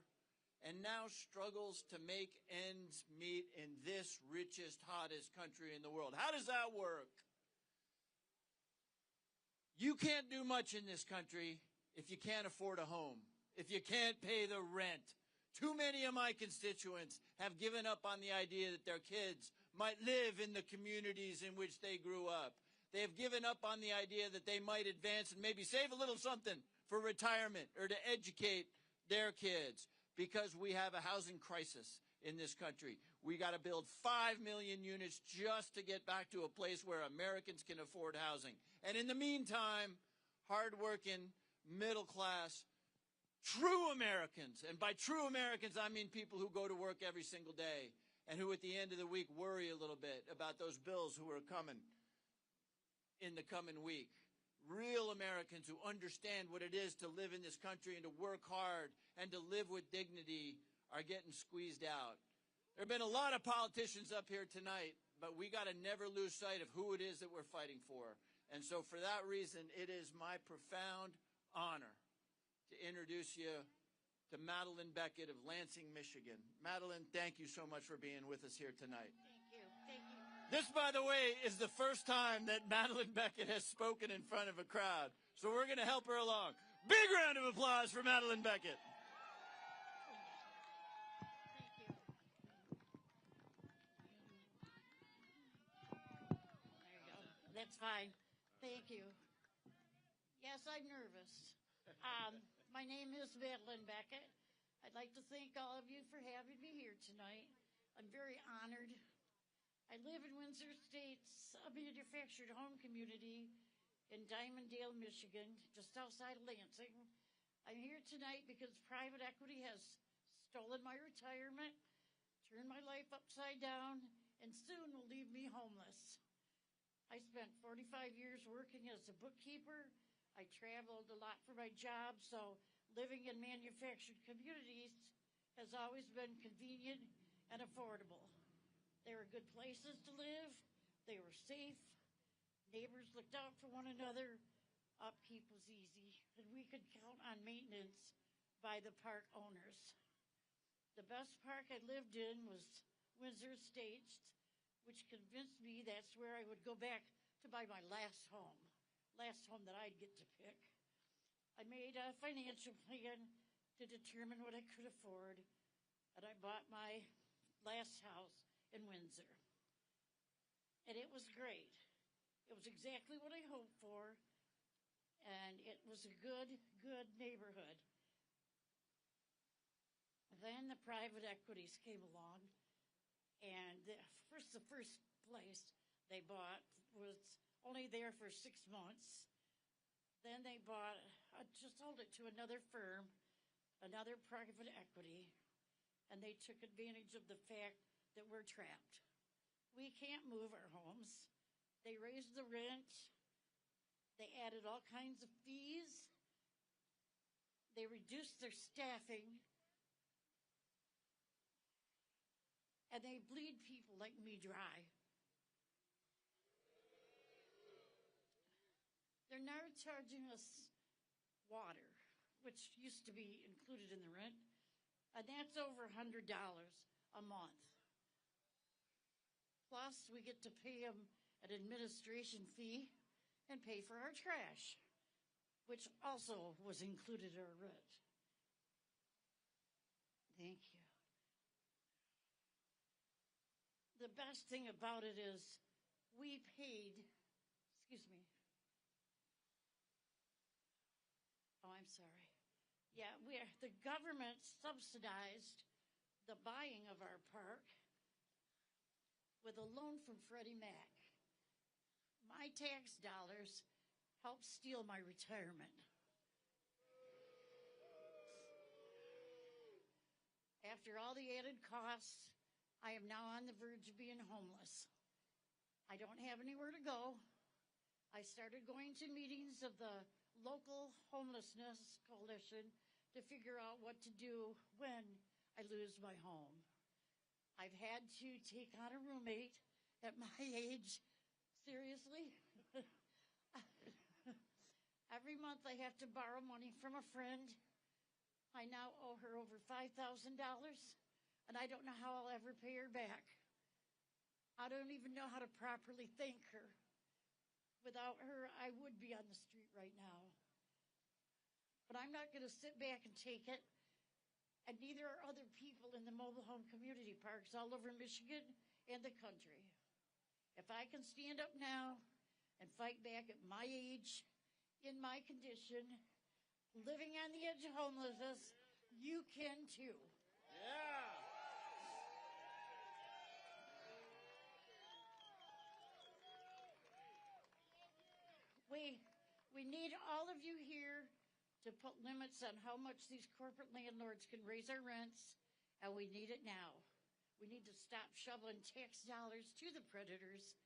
and now struggles to make ends meet in this richest, hottest country in the world. How does that work? You can't do much in this country if you can't afford a home, if you can't pay the rent. Too many of my constituents have given up on the idea that their kids might live in the communities in which they grew up. They have given up on the idea that they might advance and maybe save a little something for retirement or to educate their kids, because we have a housing crisis in this country. We got to build 5 million units just to get back to a place where Americans can afford housing. And in the meantime, hardworking, middle class, true Americans, and by true Americans I mean people who go to work every single day and who at the end of the week worry a little bit about those bills who are coming in the coming week. Real Americans who understand what it is to live in this country and to work hard and to live with dignity are getting squeezed out. There have been a lot of politicians up here tonight, but we got to never lose sight of who it is that we're fighting for. And so for that reason, it is my profound honor to introduce you to Madeline Beckett of Lansing, Michigan. Madeline, thank you so much for being with us here tonight. Thank you. Thank you. This, by the way, is the first time that Madeline Beckett has spoken in front of a crowd. So we're going to help her along. Big round of applause for Madeline Beckett. Thank you. There you go. That's fine. Thank you. Yes, I'm nervous. My name is Madeline Beckett. I'd like to thank all of you for having me here tonight. I'm very honored. I live in Windsor Estates, a manufactured home community in Diamonddale, Michigan, just outside of Lansing. I'm here tonight because private equity has stolen my retirement, turned my life upside down, and soon will leave me homeless. I spent 45 years working as a bookkeeper. I traveled a lot for my job, so living in manufactured communities has always been convenient and affordable. They were good places to live. They were safe. Neighbors looked out for one another. Upkeep was easy, and we could count on maintenance by the park owners. The best park I lived in was Windsor Estates, which convinced me that's where I would go back to buy my last home that I'd get to pick. I made a financial plan to determine what I could afford, and I bought my last house in Windsor. And it was great. It was exactly what I hoped for, and it was a good neighborhood. Then the private equities came along, and the first place they bought was only there for 6 months. Then they just sold it to another firm, another private equity, and they took advantage of the fact that we're trapped. We can't move our homes. They raised the rent. They added all kinds of fees. They reduced their staffing. And they bleed people like me dry. They're now charging us water, which used to be included in the rent, and that's over $100 a month. Plus, we get to pay them an administration fee and pay for our trash, which also was included in our rent. Thank you. The best thing about it is we paid, I'm sorry. Yeah, the government subsidized the buying of our park with a loan from Freddie Mac. My tax dollars helped steal my retirement. After all the added costs, I am now on the verge of being homeless. I don't have anywhere to go. I started going to meetings of the local homelessness coalition to figure out what to do when I lose my home. I've had to take on a roommate at my age. Seriously? Every month I have to borrow money from a friend. I now owe her over $5,000, and I don't know how I'll ever pay her back. I don't even know how to properly thank her. Without her, I would be on the street right now. but I'm not going to sit back and take it. And neither are other people in the mobile home community parks all over Michigan and the country. If I can stand up now and fight back at my age, in my condition, living on the edge of homelessness, you can too. Yeah. We need all of you here to put limits on how much these corporate landlords can raise our rents, and we need it now. We need to stop shoveling tax dollars to the predators,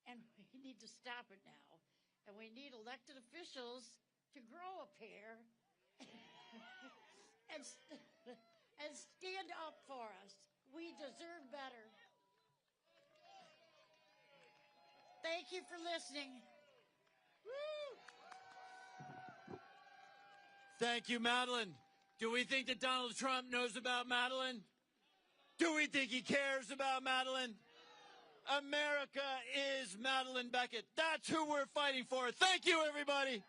and we need to stop it now. And we need elected officials to grow a pair and stand up for us. We deserve better. Thank you for listening. Thank you, Madeline. Do we think that Donald Trump knows about Madeline? Do we think he cares about Madeline? America is Madeline Beckett. That's who we're fighting for. Thank you, everybody.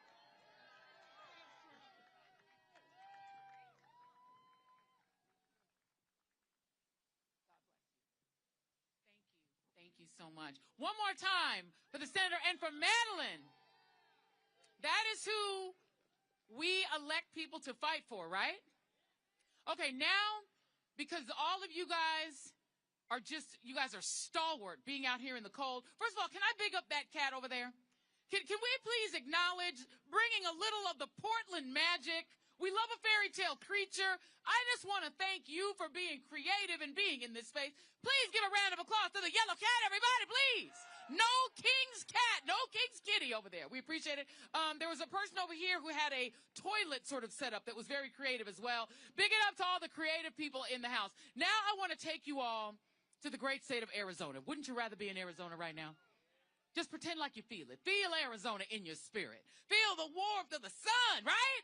Thank you so much. One more time for the senator and for Madeline. That is who we elect people to fight for, right? Okay, now, because all of you guys are you guys are stalwart being out here in the cold. First of all, can I big up that cat over there? Can we please acknowledge bringing a little of the Portland magic? We love a fairy tale creature. I just want to thank you for being creative and being in this space. Please give a round of applause to the yellow cat, everybody, please. No King's cat, no King's kitty over there. We appreciate it. There was a person over here who had a toilet sort of set up that was very creative as well. Big it up to all the creative people in the house. Now I want to take you all to the great state of Arizona. Wouldn't you rather be in Arizona right now? Just pretend like you feel it. Feel Arizona in your spirit. Feel the warmth of the sun, right?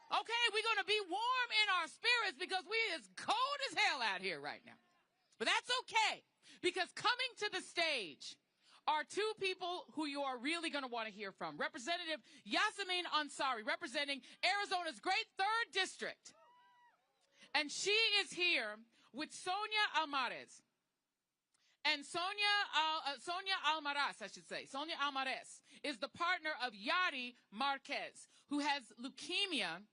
Okay, we're going to be warm in our spirits because we're as cold as hell out here right now. But that's okay, because coming to the stage are two people who you are really going to want to hear from. Representative Yasamin Ansari, representing Arizona's great 3rd District. And she is here with Sonia Almaraz. And Sonia Almaraz, I should say. Sonia Almaraz is the partner of Yari Marquez, who has leukemia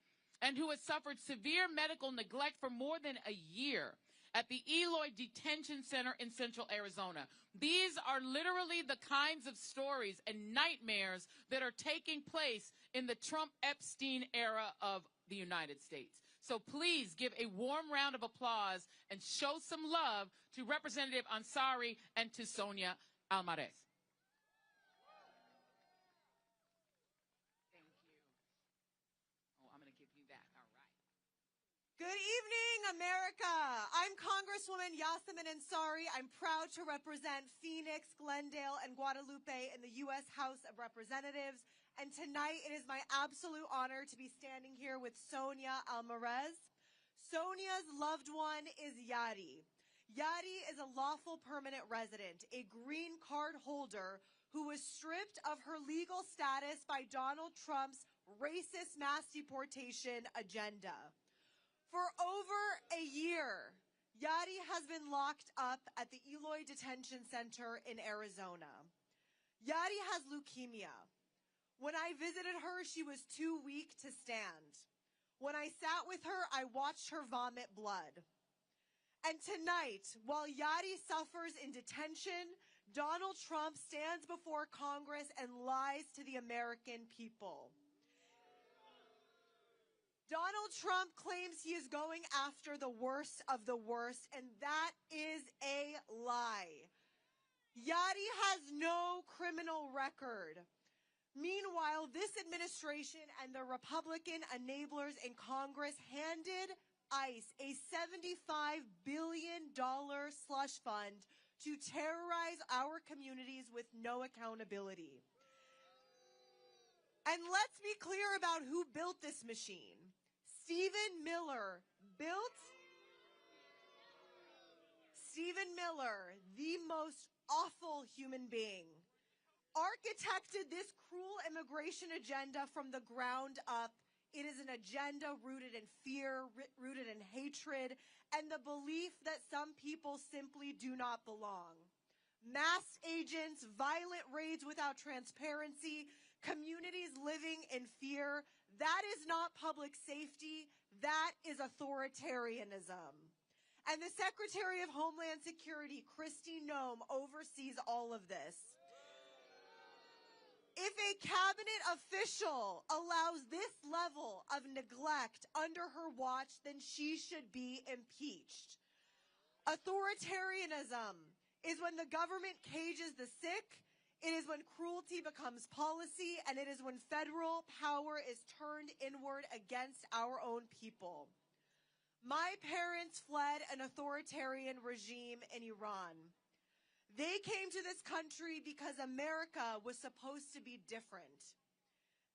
and who has suffered severe medical neglect for more than a year at the Eloy Detention Center in Central Arizona. These are literally the kinds of stories and nightmares that are taking place in the Trump-Epstein era of the United States. So please give a warm round of applause and show some love to Representative Ansari and to Sonia Almaraz. Thank you. Oh, I'm going to give you that. All right. Good evening, America. I'm Congresswoman Yasamin Ansari. I'm proud to represent Phoenix, Glendale, and Guadalupe in the U.S. House of Representatives. And tonight it is my absolute honor to be standing here with Sonia Almaraz. Sonia's loved one is Yadi. Yadi is a lawful permanent resident, a green card holder who was stripped of her legal status by Donald Trump's racist mass deportation agenda. For over a year, Yadi has been locked up at the Eloy Detention Center in Arizona. Yadi has leukemia. When I visited her, she was too weak to stand. When I sat with her, I watched her vomit blood. And tonight, while Yadi suffers in detention, Donald Trump stands before Congress and lies to the American people. Donald Trump claims he is going after the worst of the worst, and that is a lie. Yadi has no criminal record. Meanwhile, this administration and the Republican enablers in Congress handed ICE a $75 billion slush fund to terrorize our communities with no accountability. And let's be clear about who built this machine. Stephen Miller, the most awful human being, architected this cruel immigration agenda from the ground up it is an agenda rooted in fear, rooted in hatred, and the belief that some people simply do not belong. Masked agents, violent raids without transparency, communities living in fear, that is not public safety, that is authoritarianism. And the Secretary of Homeland Security, Kristi Noem, oversees all of this. If a cabinet official allows this level of neglect under her watch, then she should be impeached. Authoritarianism is when the government cages the sick, it is when cruelty becomes policy, and it is when federal power is turned inward against our own people. My parents fled an authoritarian regime in Iran. They came to this country because America was supposed to be different.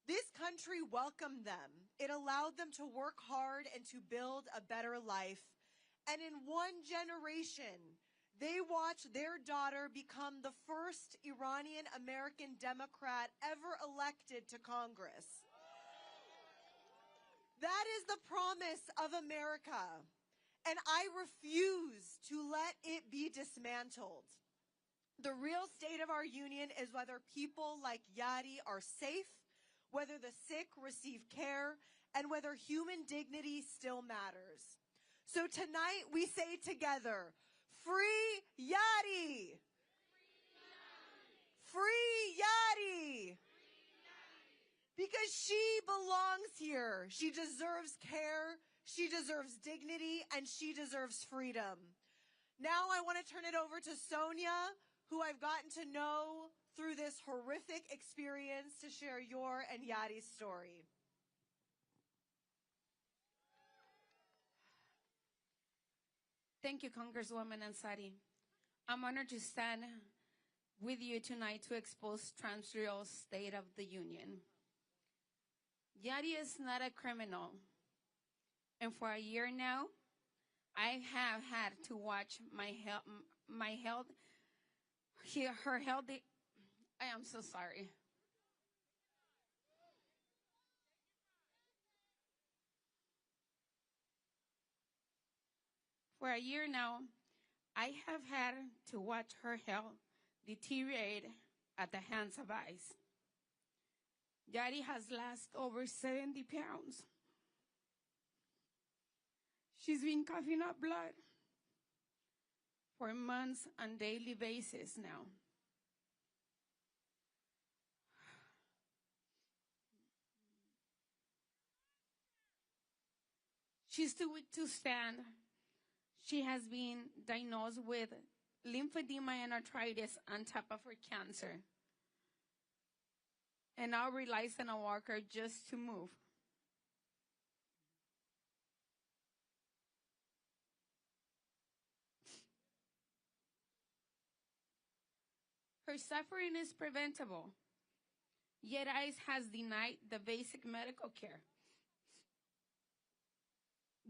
This country welcomed them. It allowed them to work hard and to build a better life. And in one generation, they watched their daughter become the first Iranian American Democrat ever elected to Congress. That is the promise of America, and I refuse to let it be dismantled. The real state of our union is whether people like Yadi are safe, whether the sick receive care, and whether human dignity still matters. So tonight we say together, free Yadi! Free Yadi! Because she belongs here. She deserves care, she deserves dignity, and she deserves freedom. Now I want to turn it over to Sonia, who I've gotten to know through this horrific experience, to share your and Yadi's story. Thank you, Congresswoman Ansari. I'm honored to stand with you tonight to expose Trump's real state of the union. Yadi is not a criminal, and for a year now, I have had to watch her healthy. I am so sorry. For a year now, I have had to watch her health deteriorate at the hands of ICE. Yadi has lost over 70 pounds. She's been coughing up blood for months on a daily basis now. She's too weak to stand. She has been diagnosed with lymphedema and arthritis on top of her cancer, and now relies on a walker just to move. Her suffering is preventable, yet ICE has denied the basic medical care.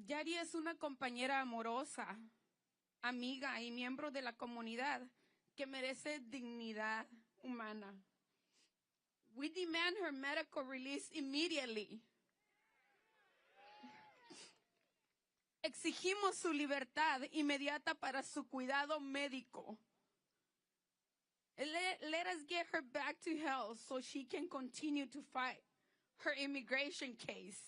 Yadi es una compañera amorosa, amiga y miembro de la comunidad que merece dignidad humana. We demand her medical release immediately. Exigimos su libertad inmediata para su cuidado médico. Let us get her back to health so she can continue to fight her immigration case.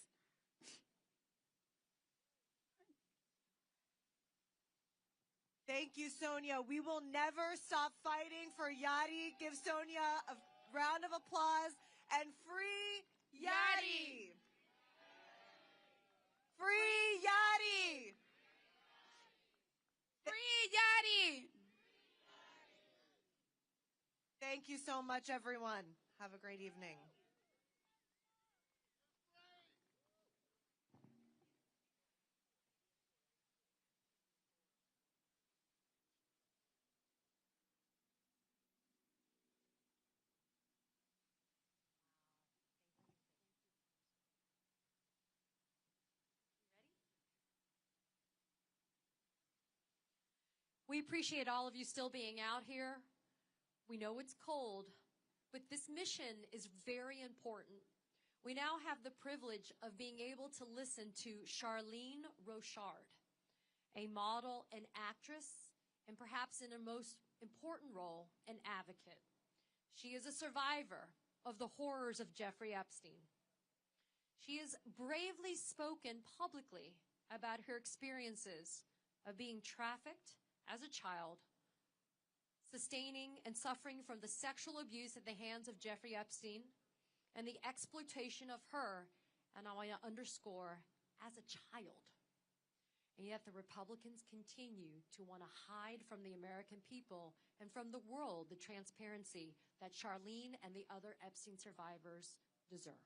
Thank you, Sonia. We will never stop fighting for Yadi. Give Sonia a round of applause. And free Yadi! Free Yadi! Free Yadi! Thank you so much, everyone. Have a great evening. We appreciate all of you still being out here. We know it's cold, but this mission is very important. We now have the privilege of being able to listen to Charlene Rochard, a model and actress, and perhaps in her most important role, an advocate. She is a survivor of the horrors of Jeffrey Epstein. She has bravely spoken publicly about her experiences of being trafficked as a child, sustaining and suffering from the sexual abuse at the hands of Jeffrey Epstein, and the exploitation of her, and I want to underscore, as a child. And yet the Republicans continue to want to hide from the American people and from the world the transparency that Charlene and the other Epstein survivors deserve.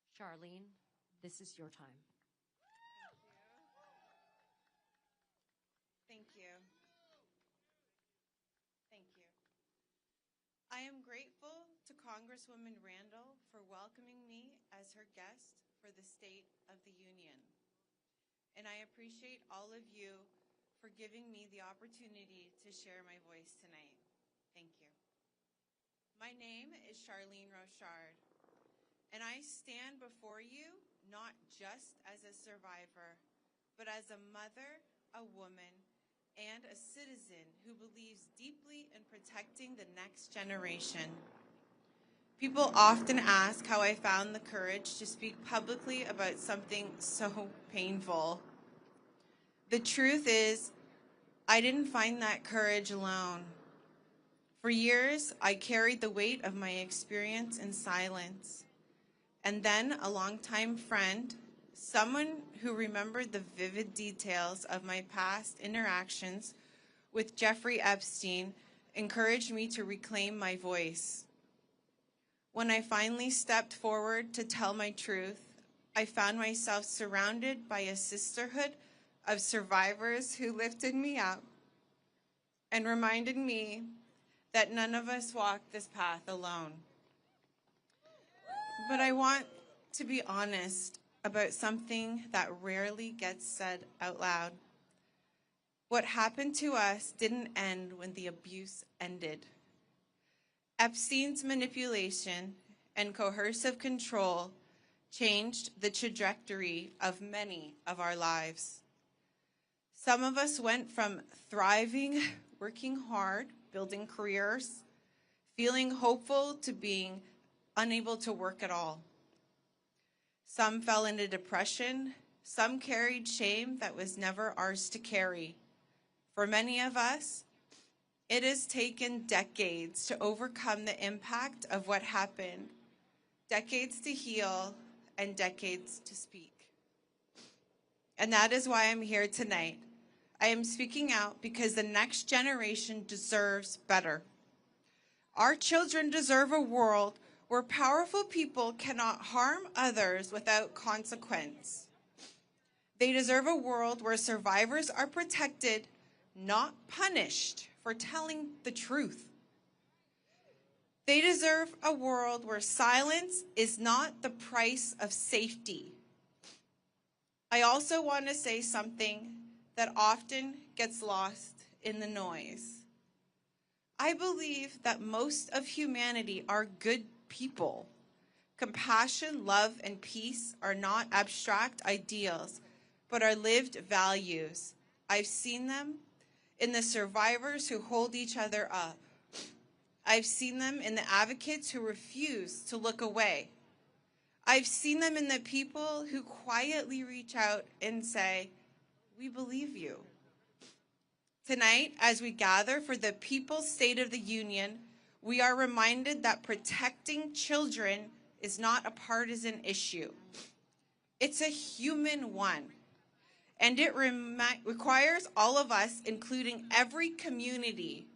Charlene, this is your time. Thank you. Thank you. I am grateful to Congresswoman Randall for welcoming me as her guest for the State of the Union. And I appreciate all of you for giving me the opportunity to share my voice tonight. Thank you. My name is Charlene Rochard, and I stand before you not just as a survivor, but as a mother, a woman, and a citizen who believes deeply in protecting the next generation. People often ask how I found the courage to speak publicly about something so painful. The truth is, I didn't find that courage alone. For years, I carried the weight of my experience in silence. And then a longtime friend, someone who remembered the vivid details of my past interactions with Jeffrey Epstein, encouraged me to reclaim my voice. When I finally stepped forward to tell my truth, I found myself surrounded by a sisterhood of survivors who lifted me up and reminded me that none of us walk this path alone. But I want to be honest about something that rarely gets said out loud. What happened to us didn't end when the abuse ended. Epstein's manipulation and coercive control changed the trajectory of many of our lives. Some of us went from thriving, working hard, building careers, feeling hopeful, to being unable to work at all. Some fell into depression. Some carried shame that was never ours to carry. For many of us, it has taken decades to overcome the impact of what happened, decades to heal, and decades to speak. And that is why I'm here tonight. I am speaking out because the next generation deserves better. Our children deserve a world where powerful people cannot harm others without consequence. They deserve a world where survivors are protected, not punished, for telling the truth. They deserve a world where silence is not the price of safety. I also want to say something that often gets lost in the noise. I believe that most of humanity are good people. Compassion, love, and peace are not abstract ideals, but are lived values. I've seen them in the survivors who hold each other up. I've seen them in the advocates who refuse to look away. I've seen them in the people who quietly reach out and say, "We believe you." Tonight, as we gather for the People's State of the Union, we are reminded that protecting children is not a partisan issue. It's a human one. And it requires all of us, including every community,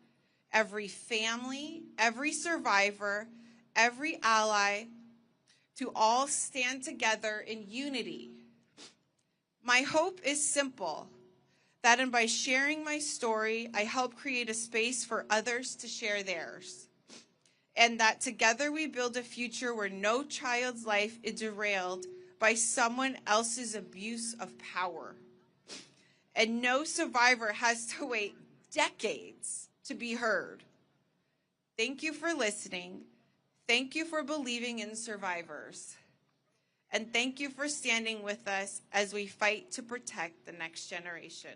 every family, every survivor, every ally, to all stand together in unity. My hope is simple, that by sharing my story, I help create a space for others to share theirs. And that together we build a future where no child's life is derailed by someone else's abuse of power. And no survivor has to wait decades to be heard. Thank you for listening. Thank you for believing in survivors. And thank you for standing with us as we fight to protect the next generation.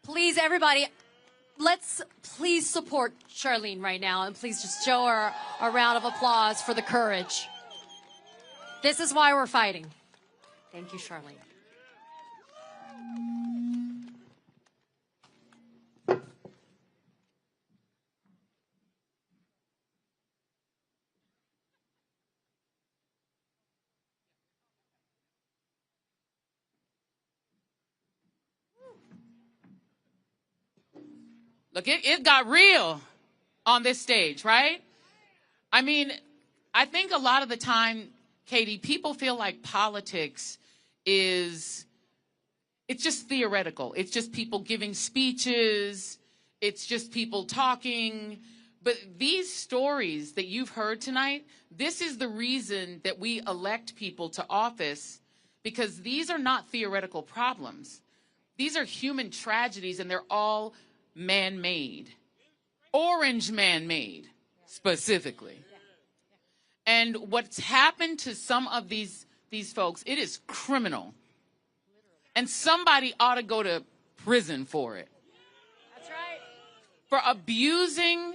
Please, everybody, let's please support Charlene right now, and please just show her a round of applause for the courage. This is why we're fighting. Thank you, Charlene. Look, it got real on this stage, right? I mean, I think a lot of the time, Katie, people feel like politics it's just theoretical. It's just people giving speeches. It's just people talking. But these stories that you've heard tonight, this is the reason that we elect people to office, because these are not theoretical problems. These are human tragedies, and they're all man-made. Orange man-made, specifically. And what's happened to some of these folks, it is criminal. And somebody ought to go to prison for it. That's right. For abusing,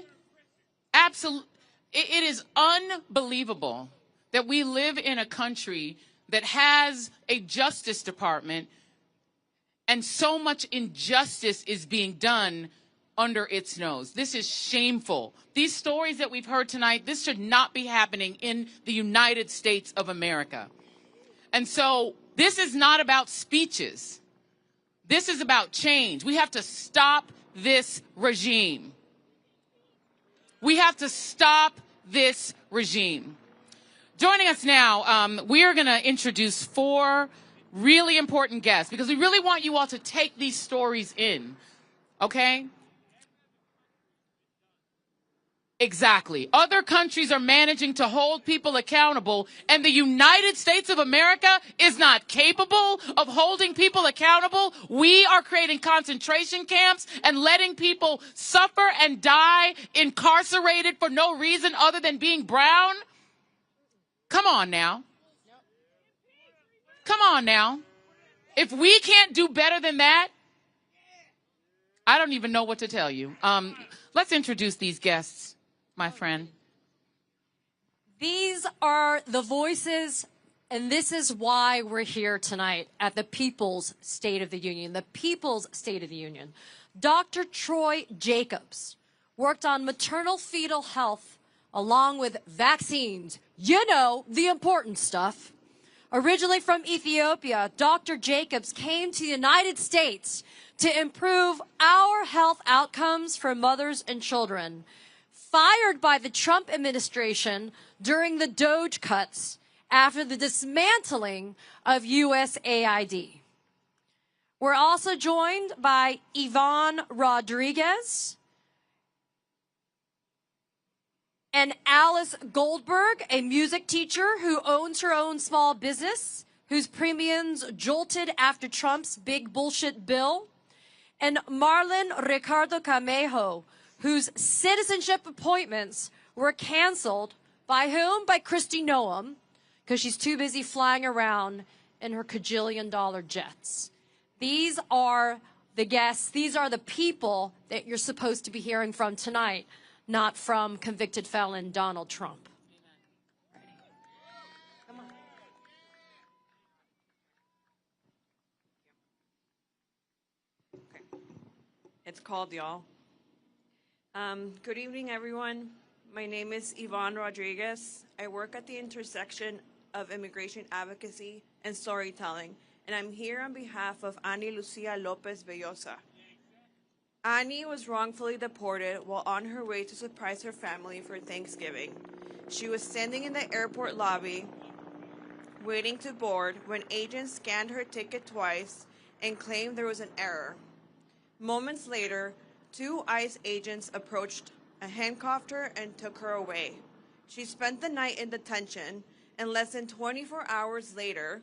it is unbelievable that we live in a country that has a Justice Department and so much injustice is being done under its nose. This is shameful. These stories that we've heard tonight, this should not be happening in the United States of America. And so this is not about speeches. This is about change. We have to stop this regime. We have to stop this regime. Joining us now, we are going to introduce 4 really important guests, because we really want you all to take these stories in, okay? Exactly. Other countries are managing to hold people accountable, and the United States of America is not capable of holding people accountable. We are creating concentration camps and letting people suffer and die incarcerated for no reason other than being brown. Come on now. Come on now. If we can't do better than that, I don't even know what to tell you. Let's introduce these guests, my friend. These are the voices, and this is why we're here tonight at the People's State of the Union, the People's State of the Union. Dr. Troy Jacobs worked on maternal fetal health along with vaccines. You know, the important stuff. Originally from Ethiopia, Dr. Jacobs came to the United States to improve our health outcomes for mothers and children. Fired by the Trump administration during the DOGE cuts after the dismantling of USAID. We're also joined by Yvonne Rodriguez and Alice Goldberg, a music teacher who owns her own small business, whose premiums jolted after Trump's big bullshit bill, and Marlon Ricardo Camejo, whose citizenship appointments were canceled by whom? By Kristi Noem, because she's too busy flying around in her $1,000,000,000 jets. These are the guests, these are the people that you're supposed to be hearing from tonight, not from convicted felon Donald Trump. Come on. Okay. It's called, y'all. Good evening, everyone. My name is Yvonne Rodriguez. I work at the intersection of immigration advocacy and storytelling, and I'm here on behalf of Annie Lucia Lopez Bellosa. Annie was wrongfully deported while on her way to surprise her family for Thanksgiving. She was standing in the airport lobby waiting to board when agents scanned her ticket twice and claimed there was an error. Moments later, 2 ICE agents approached, handcuffed her, and took her away. She spent the night in detention, and less than 24 hours later,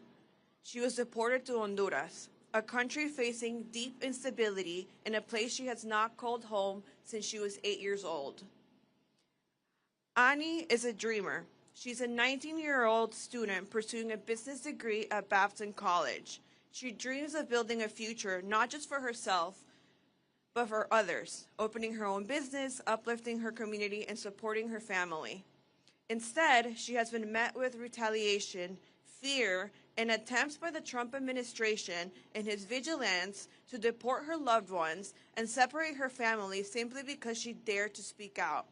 she was deported to Honduras, a country facing deep instability in a place she has not called home since she was 8 years old. Annie is a dreamer. She's a 19-year-old student pursuing a business degree at Babson College. She dreams of building a future not just for herself, but for others, opening her own business, uplifting her community, and supporting her family. Instead, she has been met with retaliation, fear, and attempts by the Trump administration and his vigilantes to deport her loved ones and separate her family simply because she dared to speak out.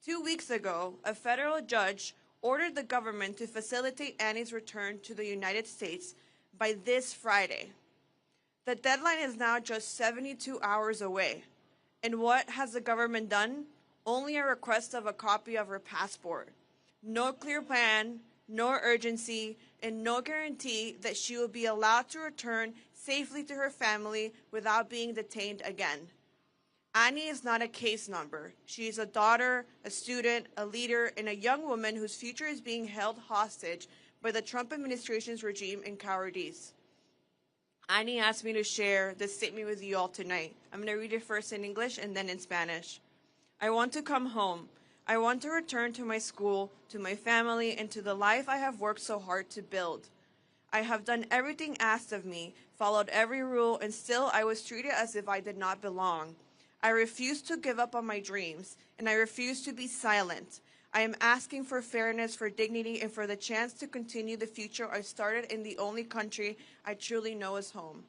2 weeks ago, a federal judge ordered the government to facilitate Annie's return to the United States by this Friday. The deadline is now just 72 hours away. And what has the government done? Only a request of a copy of her passport. No clear plan, no urgency, and no guarantee that she will be allowed to return safely to her family without being detained again. Annie is not a case number. She is a daughter, a student, a leader, and a young woman whose future is being held hostage by the Trump administration's regime and cowardice. Annie asked me to share this statement with you all tonight. I'm going to read it first in English and then in Spanish. I want to come home. I want to return to my school, to my family, and to the life I have worked so hard to build. I have done everything asked of me, followed every rule, and still I was treated as if I did not belong. I refuse to give up on my dreams, and I refuse to be silent. I am asking for fairness, for dignity, and for the chance to continue the future I started in the only country I truly know as home.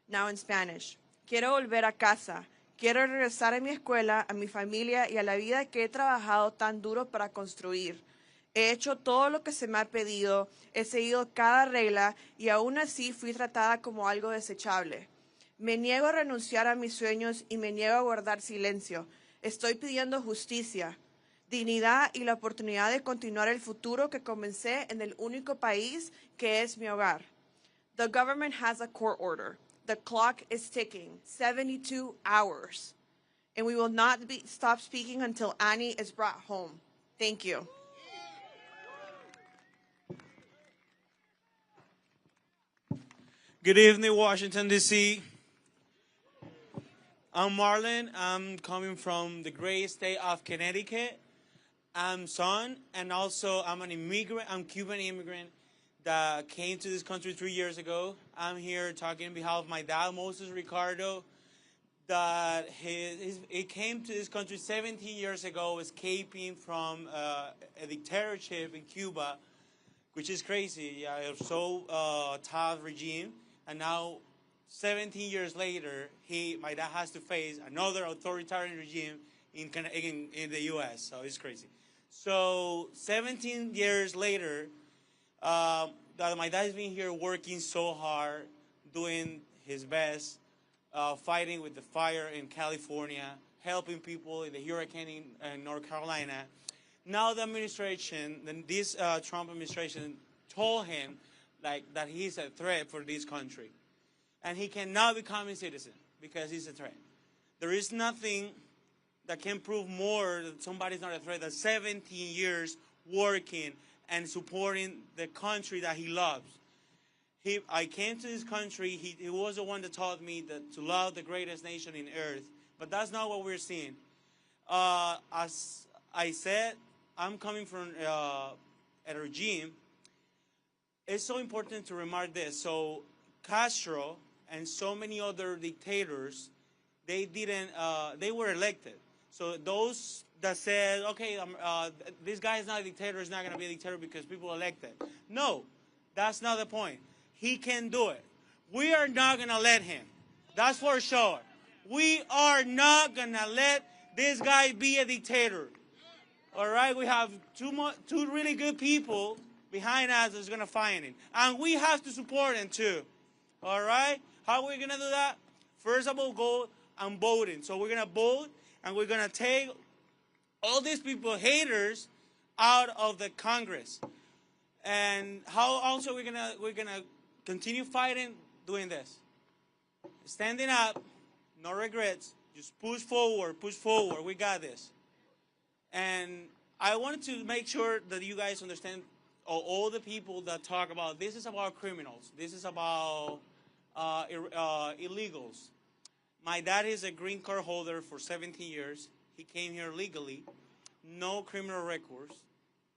Now in Spanish. Quiero volver a casa. Quiero regresar a mi escuela, a mi familia y a la vida que he trabajado tan duro para construir. He hecho todo lo que se me ha pedido, he seguido cada regla y aún así fui tratada como algo desechable. Me niego a renunciar a mis sueños y me niego a guardar silencio. Estoy pidiendo justicia, dignidad y la oportunidad de continuar el futuro que comencé en el único país que es mi hogar. The government has a court order. The clock is ticking, 72 hours. And we will not stop speaking until Annie is brought home. Thank you. Good evening, Washington, D.C. I'm Marlon. I'm coming from the great state of Connecticut. I'm son, and also I'm an immigrant. I'm Cuban immigrant that came to this country 3 years ago. I'm here talking on behalf of my dad, Moses Ricardo, that he came to this country 17 years ago, escaping from a dictatorship in Cuba, which is crazy. Yeah, it was so tough regime, and now 17 years later, my dad has to face another authoritarian regime in the U.S., so it's crazy. So 17 years later, my dad has been here working so hard, doing his best, fighting with the fire in California, helping people in the hurricane in North Carolina. Now the administration, this Trump administration, told him that he's a threat for this country. And he cannot become a citizen because he's a threat. There is nothing that can prove more that somebody's not a threat than 17 years working and supporting the country that he loves. I came to this country, he was the one that taught me to love the greatest nation in earth. But that's not what we're seeing. As I said, I'm coming from a regime. It's so important to remark this. So Castro and so many other dictators, they were elected. So those that said, okay, this guy is not a dictator, he's not going to be a dictator because people elected. No, that's not the point. He can do it. We are not going to let him. That's for sure. We are not going to let this guy be a dictator. All right, we have two really good people behind us that's going to fight him. And we have to support him too. All right? How are we going to do that? First of all, go and voting. So we're going to vote, and we're going to take all these people, haters, out of the Congress. And how also we're going to continue fighting, doing this. Standing up, no regrets. Just push forward, we got this. And I wanted to make sure that you guys understand all the people that talk about this is about criminals. This is about illegals. My dad is a green card holder for 17 years. He came here legally, no criminal records,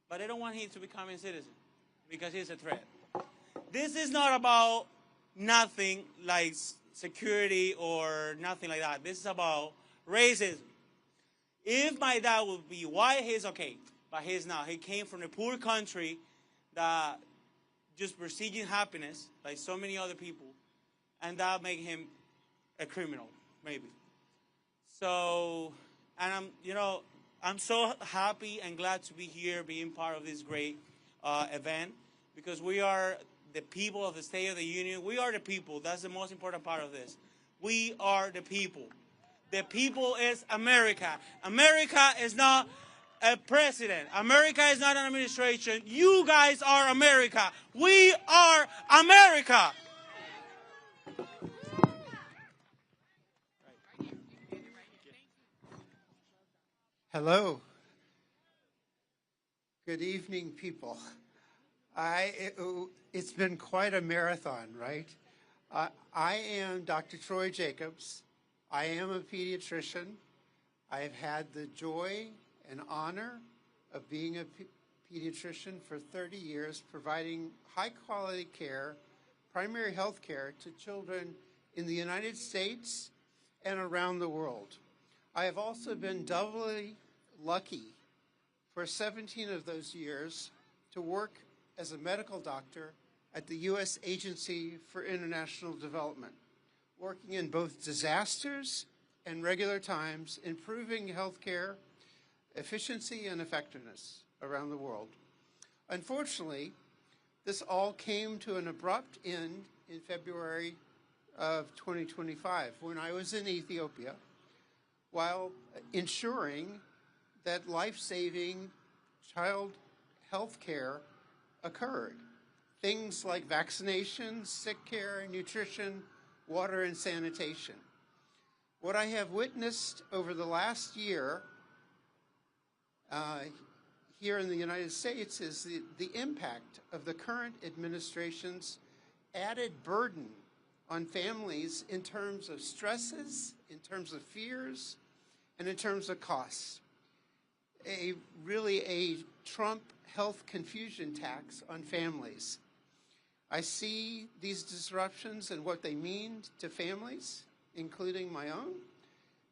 but I don't want him to become a citizen because he's a threat. This is not about nothing like security or nothing like that. This is about racism. If my dad would be white, he's okay, but he's not. He came from a poor country that just pursuing happiness, like so many other people, and that make him a criminal, maybe. So, and I'm so happy and glad to be here, being part of this great event, because we are the people of the State of the Union. We are the people. That's the most important part of this. We are the people. The people is America. America is not a president. America is not an administration. You guys are America. We are America. Hello. Good evening, people. It's been quite a marathon, right? I am Dr. Troy Jacobs. I am a pediatrician. I have had the joy and honor of being a pediatrician for 30 years, providing high-quality care, primary health care to children in the United States and around the world. I have also been doubly lucky for 17 of those years to work as a medical doctor at the U.S. Agency for International Development, working in both disasters and regular times, improving healthcare efficiency and effectiveness around the world. Unfortunately, this all came to an abrupt end in February of 2025 when I was in Ethiopia while ensuring that life-saving child health care occurred. Things like vaccinations, sick care, nutrition, water, and sanitation. What I have witnessed over the last year here in the United States is the impact of the current administration's added burden on families in terms of stresses, in terms of fears, and in terms of costs. Really a Trump health confusion tax on families. I see these disruptions and what they mean to families, including my own.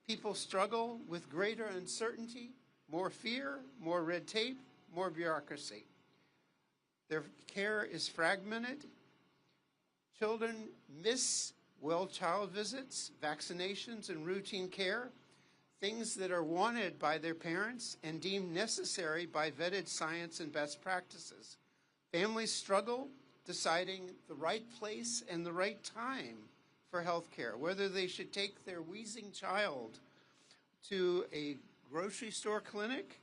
People struggle with greater uncertainty, more fear, more red tape, more bureaucracy. Their care is fragmented. Children miss well-child visits, vaccinations, and routine care, things that are wanted by their parents and deemed necessary by vetted science and best practices. Families struggle deciding the right place and the right time for health care, whether they should take their wheezing child to a grocery store clinic,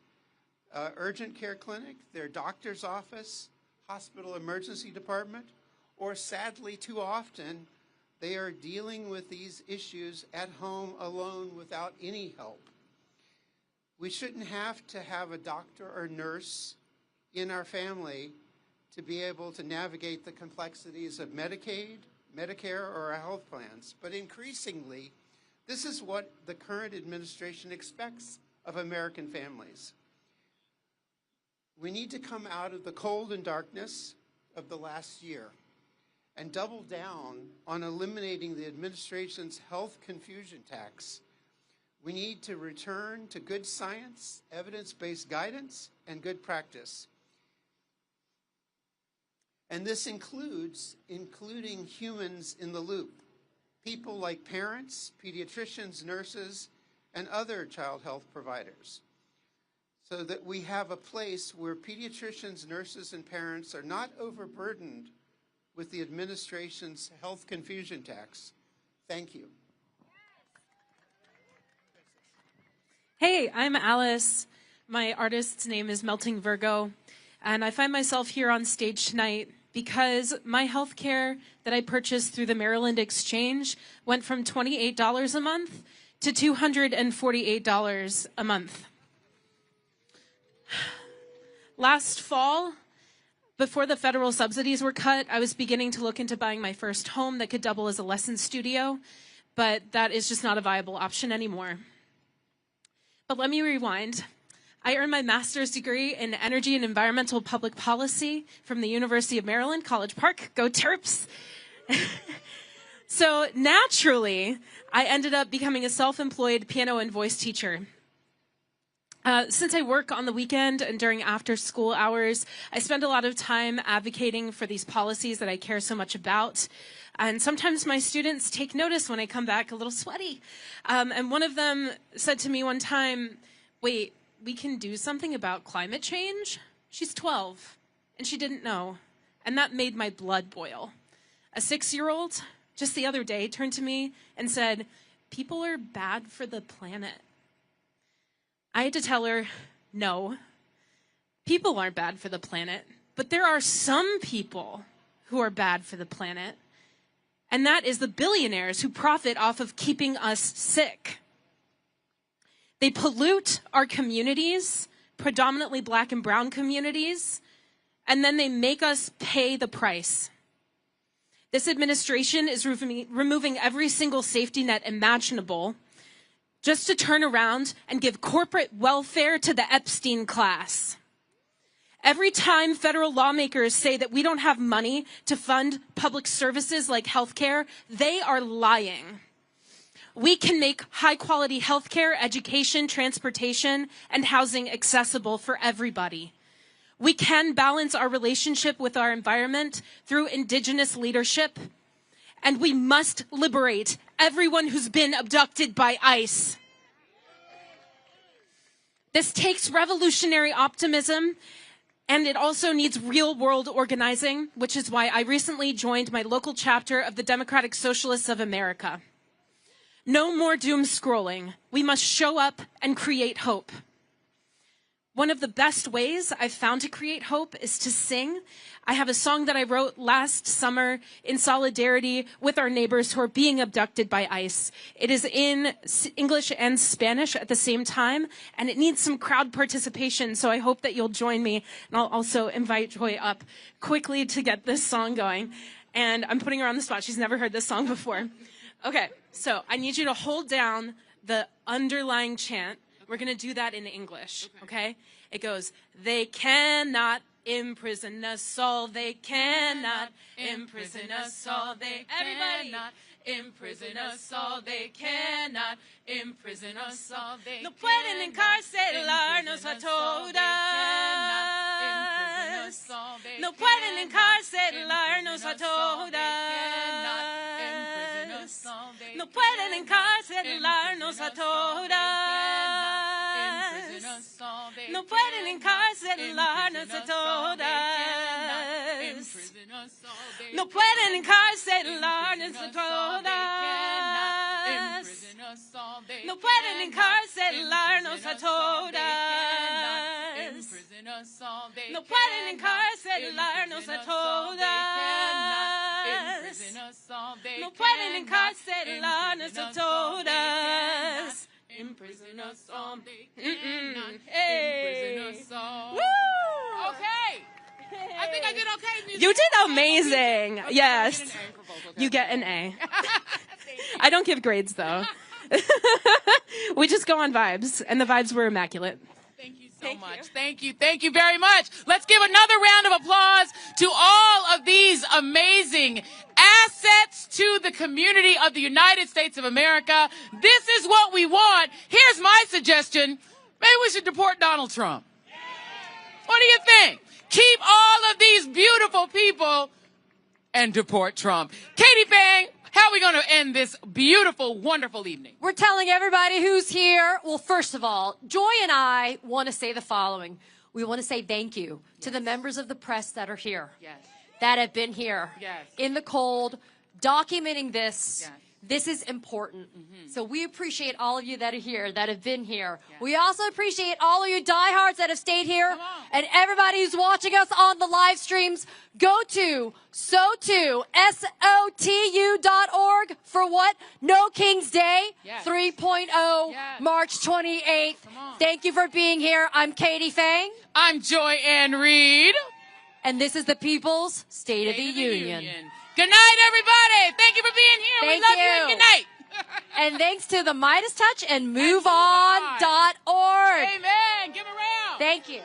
urgent care clinic, their doctor's office, hospital emergency department, or sadly too often they are dealing with these issues at home alone without any help. We shouldn't have to have a doctor or nurse in our family to be able to navigate the complexities of Medicaid, Medicare, or our health plans. But increasingly, this is what the current administration expects of American families. We need to come out of the cold and darkness of the last year and double down on eliminating the administration's health confusion tax. We need to return to good science, evidence-based guidance, and good practice. And this includes including humans in the loop, people like parents, pediatricians, nurses, and other child health providers, so that we have a place where pediatricians, nurses, and parents are not overburdened with the administration's health confusion tax. Thank you. Hey, I'm Alice. My artist's name is Melting Virgo, and I find myself here on stage tonight because my health care that I purchased through the Maryland Exchange went from $28 a month to $248 a month. Last fall, Before the federal subsidies were cut, I was beginning to look into buying my first home that could double as a lesson studio, but that is just not a viable option anymore. But let me rewind. I earned my master's degree in energy and environmental public policy from the University of Maryland, College Park. Go Terps! So naturally, I ended up becoming a self-employed piano and voice teacher. Since I work on the weekend and during after-school hours, I spend a lot of time advocating for these policies that I care so much about. And sometimes my students take notice when I come back a little sweaty. And one of them said to me one time, wait, we can do something about climate change? She's 12, and she didn't know. And that made my blood boil. A 6-year-old, just the other day, turned to me and said, people are bad for the planet. I had to tell her, no, people aren't bad for the planet, but there are some people who are bad for the planet, and that is the billionaires who profit off of keeping us sick. They pollute our communities, predominantly black and brown communities, and then they make us pay the price. This administration is removing every single safety net imaginable just to turn around and give corporate welfare to the Epstein class. Every time federal lawmakers say that we don't have money to fund public services like healthcare, they are lying. We can make high-quality healthcare, education, transportation, and housing accessible for everybody. We can balance our relationship with our environment through indigenous leadership, and we must liberate everyone who's been abducted by ICE. This takes revolutionary optimism, and it also needs real-world organizing, which is why I recently joined my local chapter of the Democratic Socialists of America. No more doom scrolling. We must show up and create hope. One of the best ways I've found to create hope is to sing. I have a song that I wrote last summer in solidarity with our neighbors who are being abducted by ICE. It is in English and Spanish at the same time, and it needs some crowd participation, so I hope that you'll join me. And I'll also invite Joy up quickly to get this song going. And I'm putting her on the spot. She's never heard this song before. Okay, so I need you to hold down the underlying chant. We're going to do that in English, okay? It goes, they cannot imprison us all. They cannot imprison us all. They cannot imprison us all. They cannot imprison us all. No pueden encarcelarnos a todas. No pueden encarcelarnos a todas. No pueden encarcelarnos a todas. No pueden encarcelarnos a todas. No pueden encarcelarnos a todas. No pueden encarcelarnos a todas. No pueden encarcelarnos a todas. No pueden encarcelarnos a todas. Imprison us all. They cannot imprison us all. Woo! Okay. I think I did okay. You did amazing. Okay, yes. You get an A. I don't give grades, though. We just go on vibes, and the vibes were immaculate. Thank you so much. Thank you. Thank you very much. Let's give another round of applause to all of these amazing assets to the community of the United States of America. This is what we want. Here's my suggestion. Maybe we should deport Donald Trump. What do you think? Keep all of these beautiful people and deport Trump. Katie Fang, how are we going to end this beautiful, wonderful evening? We're telling everybody who's here. Well, first of all, Joy and I want to say the following. We want to say thank you to the members of the press that are here. Yes. That have been here in the cold, documenting this. Yes. This is important. So we appreciate all of you that are here, that have been here. We also appreciate all of you diehards that have stayed here. And everybody who's watching us on the live streams, go to SOTU.org for what? No King's Day 3.0, March 28th. Thank you for being here. I'm Katie Fang. I'm Joy Ann Reed. And this is the People's State of the Union. Good night, everybody. Thank you for being here. Thank we love you. and good night. And thanks to the Midas Touch and MoveOn.org. Amen. Give a round. Thank you.